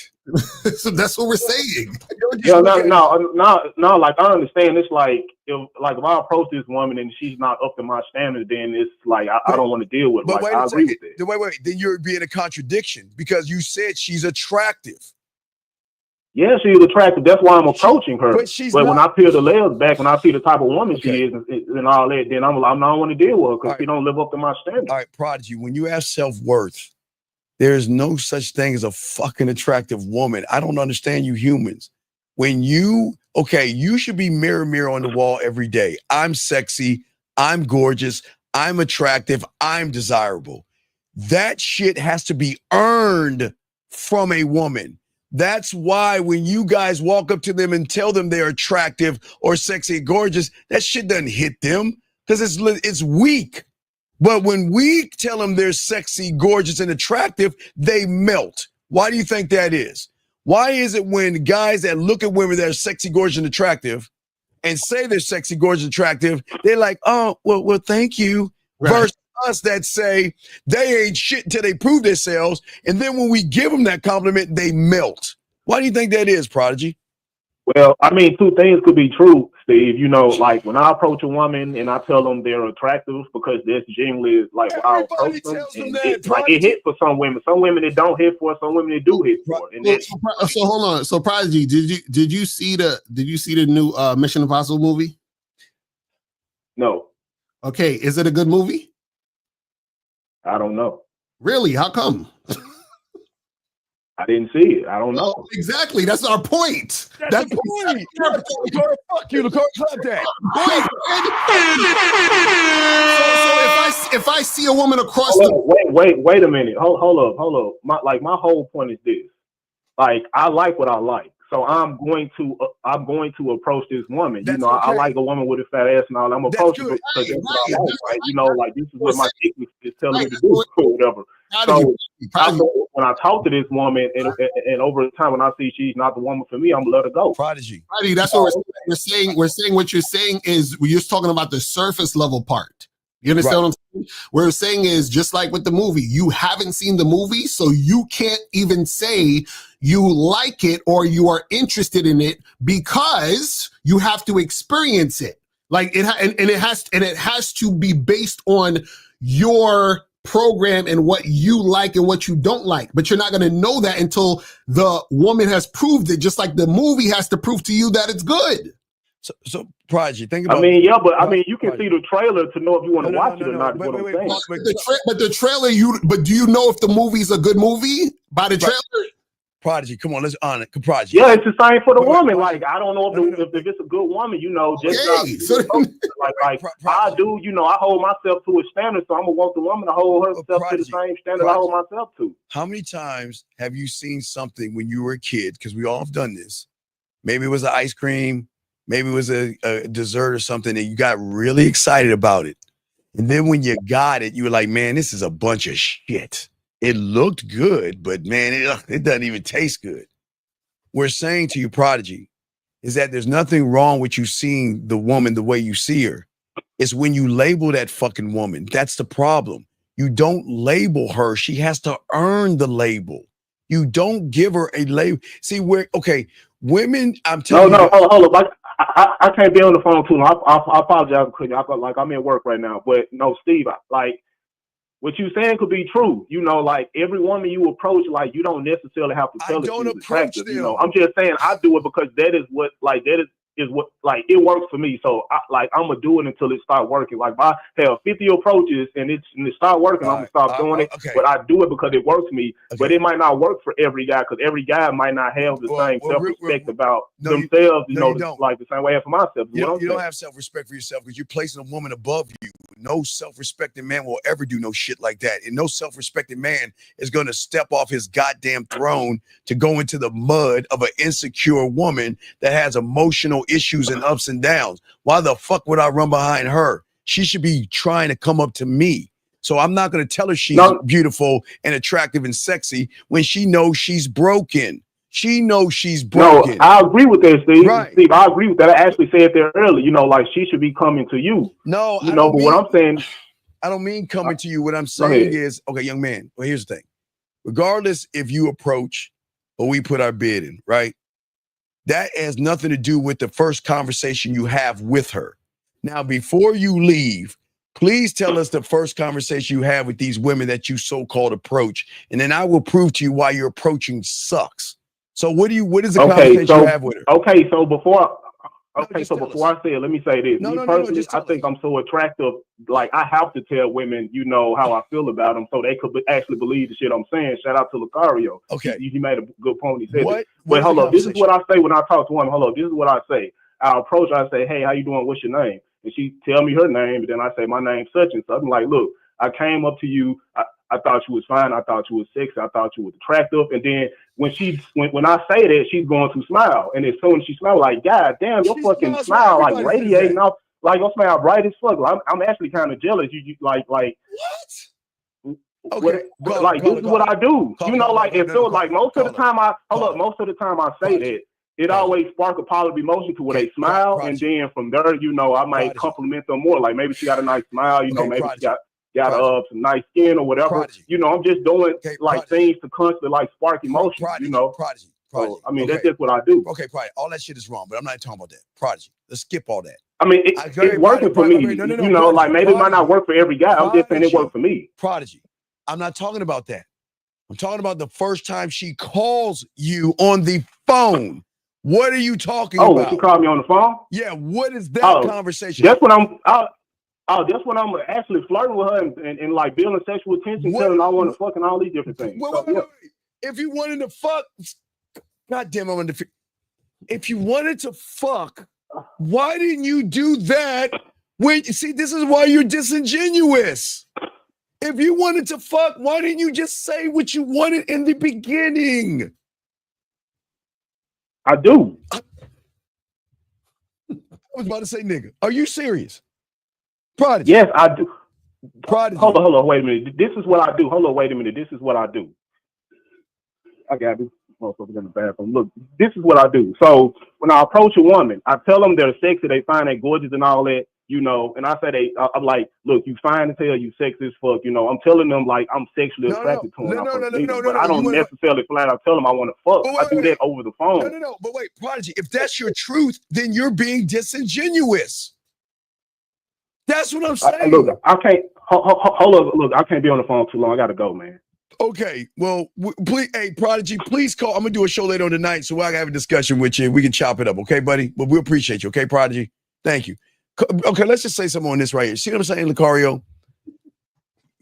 [SPEAKER 1] So that's what we're saying.
[SPEAKER 11] Yeah, no. Like I understand. It's like if I approach this woman and she's not up to my standard, then it's like I don't want to deal with her.
[SPEAKER 5] But
[SPEAKER 11] like,
[SPEAKER 5] wait
[SPEAKER 11] I agree with it.
[SPEAKER 5] Wait. Then you're being a contradiction because you said she's attractive.
[SPEAKER 11] Yeah, she's attractive. That's why I'm approaching her. But when I peel the layers back and I see the type of woman she is and all that, then I don't want to deal with her because she don't live up to my standard.
[SPEAKER 5] All right, Prodigy, when you have self-worth, there's no such thing as a fucking attractive woman. I don't understand you humans. When you should be mirror on the wall every day. I'm sexy. I'm gorgeous. I'm attractive. I'm desirable. That shit has to be earned from a woman. That's why when you guys walk up to them and tell them they're attractive or sexy, gorgeous, that shit doesn't hit them because it's weak. But when we tell them they're sexy, gorgeous, and attractive, they melt. Why do you think that is? Why is it when guys that look at women that are sexy, gorgeous, and attractive and say they're sexy, gorgeous, attractive, they're like, oh, well, thank you. Right. Versus us that say they ain't shit until they prove themselves. And then when we give them that compliment, they melt. Why do you think that is, Prodigy?
[SPEAKER 11] Well, I mean, two things could be true, Steve. Like when I approach a woman and I tell them they're attractive because that's generally like how I approach them. And it hit for some women. Some women it don't hit for. Some women it do hit for. And
[SPEAKER 1] so hold on. So Prodigy, did you see the new Mission Impossible movie?
[SPEAKER 11] No.
[SPEAKER 1] Okay, is it a good movie?
[SPEAKER 11] I don't know.
[SPEAKER 1] Really? How come?
[SPEAKER 11] I didn't see it. I don't know.
[SPEAKER 1] Oh, exactly. That's our point.
[SPEAKER 5] That's the point. Fuck you, Clap that.
[SPEAKER 1] So if I see a woman across
[SPEAKER 11] wait a minute. Hold up. My whole point is this. Like, I like what I like. So I'm going to approach this woman.
[SPEAKER 5] That's
[SPEAKER 11] I like a woman with a fat ass and all. I'm approaching because that's what I like, right? Like this is what my chick is telling me to do or whatever. So when I talk to this woman and over time when I see she's not the woman for me, I'm gonna let her go.
[SPEAKER 5] Prodigy.
[SPEAKER 1] That's what we're saying. We're saying what you're saying is we're just talking about the surface level part. You understand what I'm saying? What we're saying is just like with the movie, you haven't seen the movie, so you can't even say you like it or you are interested in it because you have to experience it. Like it has to be based on your program and what you like and what you don't like. But you're not going to know that until the woman has proved it, just like the movie has to prove to you that it's good.
[SPEAKER 5] So Prodigy, think about.
[SPEAKER 11] You can see the trailer to know if you want to watch it or not. But
[SPEAKER 1] the trailer, but do you know if the movie's a good movie by the trailer?
[SPEAKER 5] Prodigy, come on, let's honor it. Prodigy.
[SPEAKER 11] Yeah, it's the same for the woman. Like I don't know if it's a good woman, I do. I hold myself to a standard, so I'm gonna want the woman to hold herself to the same standard I hold myself to.
[SPEAKER 5] How many times have you seen something when you were a kid? Because we all have done this. Maybe it was an ice cream. Maybe it was a dessert or something, and you got really excited about it. And then when you got it, you were like, man, this is a bunch of shit. It looked good, but man, it doesn't even taste good. We're saying to you, Prodigy, is that there's nothing wrong with you seeing the woman the way you see her. It's when you label that fucking woman. That's the problem. You don't label her. She has to earn the label. You don't give her a label. See, women, I'm telling you.
[SPEAKER 11] No, hold up. I can't be on the phone too long. I apologize. I'm at work right now. But no, Steve, what you saying could be true. Like every woman you approach, like you don't necessarily have to tell her she's attractive. I'm just saying I do it because that is what it works for me. So I'm gonna do it until it starts working. Like if I have 50 approaches and it start working, I'm gonna stop doing it. Okay. But I do it because it works for me. Okay. But it might not work for every guy because every guy might not have the same self-respect about themselves. Like the same way I have for myself.
[SPEAKER 5] You don't have self-respect for yourself because you're placing a woman above you. No self-respecting man will ever do no shit like that. And no self-respecting man is going to step off his goddamn throne to go into the mud of an insecure woman that has emotional issues and ups and downs. Why the fuck would I run behind her? She should be trying to come up to me. So I'm not going to tell her she's beautiful and attractive and sexy when she knows she's broken. She knows she's broken.
[SPEAKER 11] No, I agree with that, Steve. Right. Steve, I agree with that. I actually said there earlier, like she should be coming to you.
[SPEAKER 5] No,
[SPEAKER 11] but what I'm saying,
[SPEAKER 5] I don't mean coming to you. What I'm saying is, okay, young man, well, here's the thing. Regardless if you approach or we put our bid in, right? That has nothing to do with the first conversation you have with her. Now, before you leave, please tell us the first conversation you have with these women that you so-called approach, and then I will prove to you why your approaching sucks. So what is the conversation you have with her?
[SPEAKER 11] Okay, so before I say it, let me say this. I think I'm so attractive, like I have to tell women, how I feel about them so they could actually believe the shit I'm saying. Shout out to Lucario.
[SPEAKER 5] Okay.
[SPEAKER 11] He made a good point. He said this. But hold up, this is what I say when I talk to women. Hold up, this is what I say. I approach her, I say, hey, how you doing? What's your name? And she tell me her name, and then I say, my name's such and such. I'm like, look, I came up to you. I thought you was fine. I thought you was sexy. I thought you was attractive. And then when I say that, she's going to smile. And as soon as she smiles, like, God damn, your fucking smile like radiating off, like your smile bright as fuck. I'm actually kind of jealous. You like what? Okay, this is what I do. It feels like most of the time I say that. It always spark a positive emotion to where they smile, and then from there, I might compliment them more. Like maybe she got a nice smile, maybe she got some nice skin or whatever. I'm just doing things to constantly spark emotion.
[SPEAKER 5] Prodigy.
[SPEAKER 11] So, that's just what I do.
[SPEAKER 5] Okay, Prodigy. All that shit is wrong, but I'm not talking about that. Prodigy. Let's skip all that.
[SPEAKER 11] It's working for me. Maybe it might not work for every guy. I'm just saying it worked for me.
[SPEAKER 5] Prodigy. I'm not talking about that. I'm talking about the first time she calls you on the phone. What are you talking about?
[SPEAKER 11] Oh, she called me on the phone?
[SPEAKER 5] Yeah, what is that conversation?
[SPEAKER 11] That's when I'm actually flirting with her and like building sexual tension, telling her I want to fuck and all these different things.
[SPEAKER 5] Wait. If you wanted to fuck, goddamn, if you wanted to fuck, why didn't you do that? See, this is why you're disingenuous. If you wanted to fuck, why didn't you just say what you wanted in the beginning?
[SPEAKER 11] I do.
[SPEAKER 5] I was about to say nigga. Are you serious? Prodigy.
[SPEAKER 11] Yes, I do.
[SPEAKER 5] Prodigy.
[SPEAKER 11] Hold on, wait a minute. This is what I do. Hold on, wait a minute. This is what I do. I got this motherfucker in the bathroom. Look, this is what I do. So when I approach a woman, I tell them they're sexy, they find they gorgeous and all that, you know, and I say I'm like, look, you fine as hell, you sexy as fuck, you know. I'm telling them like I'm sexually attracted to them. But I don't necessarily flat out tell them I want to fuck. I do that over the phone.
[SPEAKER 5] No. But wait, Prodigy, if that's your truth, then you're being disingenuous. That's what I'm saying.
[SPEAKER 11] Look, I can't. Hold on. Look, I can't be on the phone too long. I gotta go, man.
[SPEAKER 5] Okay. Well, please, hey, Prodigy, please call. I'm gonna do a show later on tonight, so I can have a discussion with you. We can chop it up, okay, buddy? But we appreciate you, okay, Prodigy? Thank you. Okay, let's just say something on this right here. See what I'm saying, Lucario?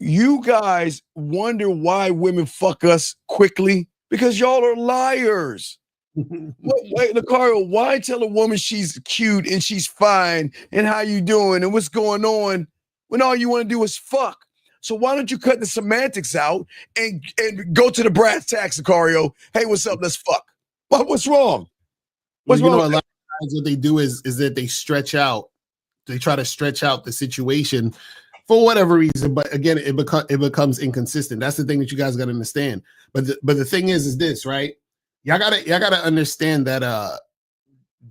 [SPEAKER 5] You guys wonder why women fuck us quickly because y'all are liars. Wait, Lucario, why tell a woman she's cute and she's fine and how you doing and what's going on when all you want to do is fuck? So why don't you cut the semantics out and go to the brass tacks, Lucario? Hey, what's up? Let's fuck. What's wrong? What's wrong?
[SPEAKER 4] A lot of times what they do is that they stretch out. They try to stretch out the situation for whatever reason, but again, it becomes inconsistent. That's the thing that you guys got to understand. But the thing is this, right? Y'all gotta understand that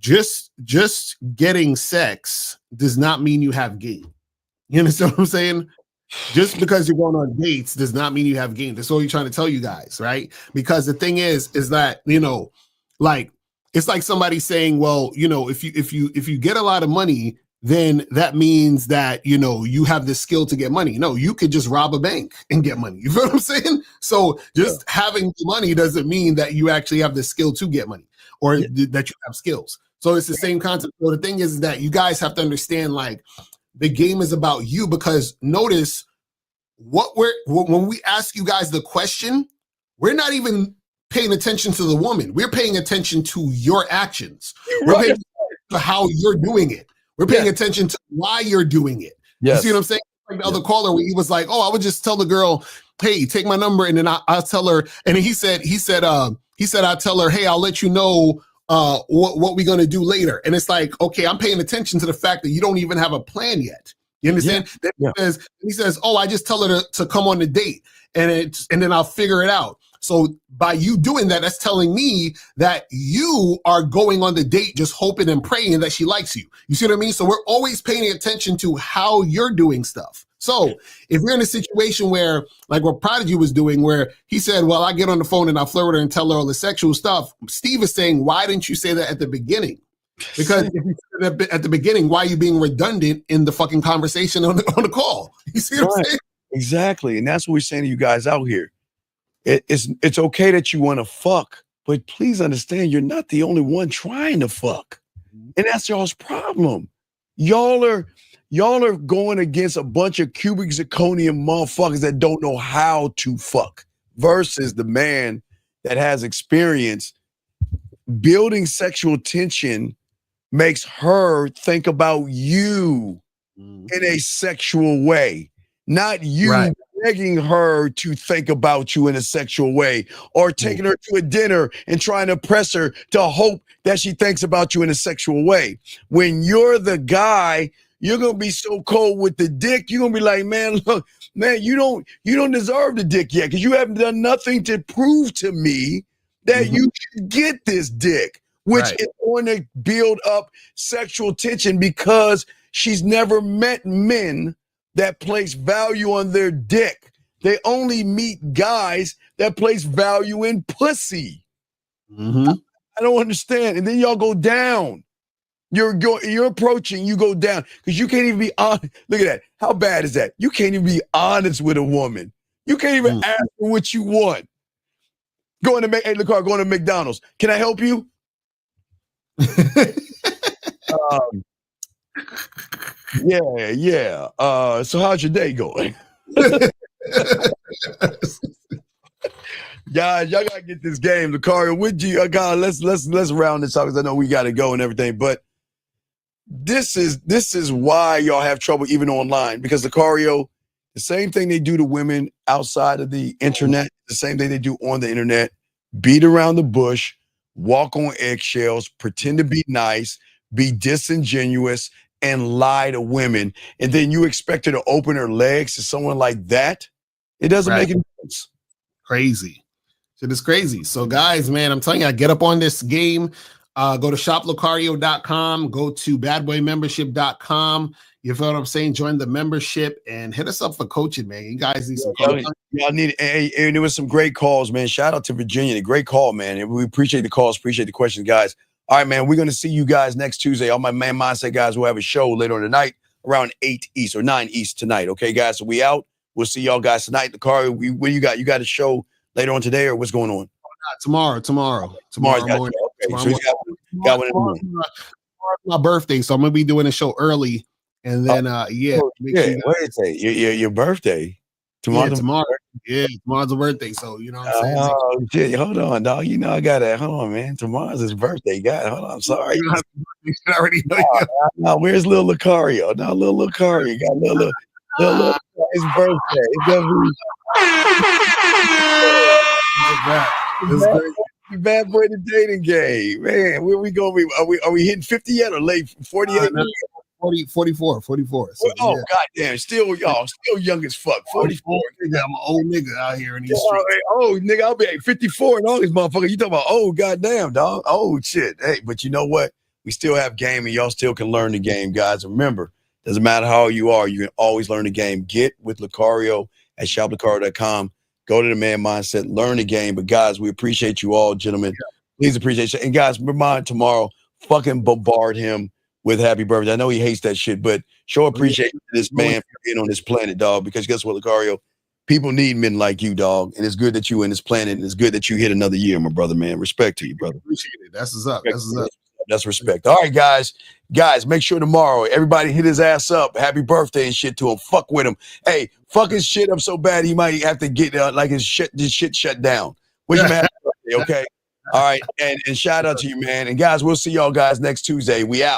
[SPEAKER 4] just getting sex does not mean you have game. You understand what I'm saying? Just because you're going on dates does not mean you have game. That's all you're trying to tell you guys, right? Because the thing is that, you know, like it's like somebody saying, well, you know, if you get a lot of money, then that means that, you know, you have the skill to get money. No, you could just rob a bank and get money. You feel what I'm saying? So just having money doesn't mean that you actually have the skill to get money or that you have skills. So it's the same concept. So the thing is that you guys have to understand, like, the game is about you, because notice when we ask you guys the question, we're not even paying attention to the woman. We're paying attention to your actions. We're paying attention to how you're doing it. We're paying attention to why you're doing it. Yes. You see what I'm saying? Like the other caller, where he was like, "Oh, I would just tell the girl, hey, take my number, and then I'll tell her." And he said, "I'll tell her, hey, I'll let you know what we're gonna do later." And it's like, okay, I'm paying attention to the fact that you don't even have a plan yet. You understand? Yeah. He says, "Oh, I just tell her to come on the date, and then I'll figure it out." So by you doing that, that's telling me that you are going on the date just hoping and praying that she likes you. You see what I mean? So we're always paying attention to how you're doing stuff. So if you're in a situation where, like what Prodigy was doing, where he said, well, I get on the phone and I flirt with her and tell her all the sexual stuff, Steve is saying, why didn't you say that at the beginning? Because if you said that at the beginning, why are you being redundant in the fucking conversation on the call? You see what I'm saying?
[SPEAKER 5] Exactly. And that's what we're saying to you guys out here. It's okay that you want to fuck, but please understand you're not the only one trying to fuck. And that's y'all's problem. Y'all are going against a bunch of cubic zirconium motherfuckers that don't know how to fuck versus the man that has experience. Building sexual tension makes her think about you in a sexual way, not you begging her to think about you in a sexual way, or taking her to a dinner and trying to press her to hope that she thinks about you in a sexual way. When you're the guy, you're gonna be so cold with the dick, you're gonna be like, man, look, man, you don't deserve the dick yet, because you haven't done nothing to prove to me that you should get this dick, which is going to build up sexual tension, because she's never met men that place value on their dick. They only meet guys that place value in pussy. I don't understand. And then y'all go down. You're approaching, you go down, because you can't even be honest. Look at that. How bad is that? You can't even be honest with a woman. You can't even ask her what you want. Going to McDonald's. Can I help you? Yeah. So how's your day going? Guys, y'all gotta get this game. Lucario, would you? God, let's round this up, because I know we gotta go and everything. But this is why y'all have trouble even online, because Lucario, the same thing they do to women outside of the internet, the same thing they do on the internet. Beat around the bush, walk on eggshells, pretend to be nice, be disingenuous, and lie to women, and then you expect her to open her legs to someone like that? It doesn't make any sense.
[SPEAKER 1] Crazy. Shit is crazy. So guys, man, I'm telling you, I get up on this game. Go to shoplocario.com, go to badboymembership.com. You feel what I'm saying? Join the membership and hit us up for coaching, man. You guys need some coaching.
[SPEAKER 5] Y'all need, and there was some great calls, man. Shout out to Virginia. Great call, man. And we appreciate the calls, appreciate the questions, guys. All right, man. We're going to see you guys next Tuesday. All my Man Mindset guys will have a show later on tonight around 8 East or 9 East tonight. Okay, guys? So we out. We'll see y'all guys tonight. The car, what you got? You got a show later on today, or what's going on?
[SPEAKER 1] Tomorrow
[SPEAKER 5] morning. Okay,
[SPEAKER 1] Tomorrow
[SPEAKER 5] so you got one in the morning.
[SPEAKER 1] Tomorrow's my birthday, so I'm gonna be doing a show early, and then
[SPEAKER 5] your birthday tomorrow.
[SPEAKER 1] Tomorrow's a birthday, so you know what I'm saying.
[SPEAKER 5] Oh shit! Hold on, dog. You know I gotta hold on, man. Tomorrow's his birthday. God, hold on. I'm sorry.
[SPEAKER 1] I already know.
[SPEAKER 5] No, where's little Lucario? No, little Lucario got little his birthday. It's gonna be bad boy the dating game, man. Where we going? Are we hitting 50 yet or late 48?
[SPEAKER 1] 44. So,
[SPEAKER 5] oh, goddamn. Still young as fuck. 44.
[SPEAKER 1] I'm an old nigga out here in these streets.
[SPEAKER 5] Oh, nigga, I'll be 54 and all these motherfuckers. You talking about, oh, goddamn, dog. Oh, shit. Hey, but you know what? We still have game and y'all still can learn the game, guys. Remember, doesn't matter how you are, you can always learn the game. Get with Lucario at shoplucario.com. Go to the Man Mindset, learn the game. But guys, we appreciate you all, gentlemen. Please appreciate you. And guys, remind tomorrow, fucking bombard him with happy birthday. I know he hates that shit, but show appreciation to this man for being on this planet, dog. Because guess what, Lucario? People need men like you, dog. And it's good that you in this planet. And it's good that you hit another year, my brother, man. Respect to you, brother.
[SPEAKER 1] Appreciate it. That's what's up. That's what's up.
[SPEAKER 5] That's respect. All right, guys. Guys, make sure tomorrow everybody hit his ass up. Happy birthday and shit to him. Fuck with him. Hey, fuck his shit up so bad he might have to get this shit shut down. Wish him happy birthday, okay? All right. And shout out to you, man. And guys, we'll see y'all guys next Tuesday. We out.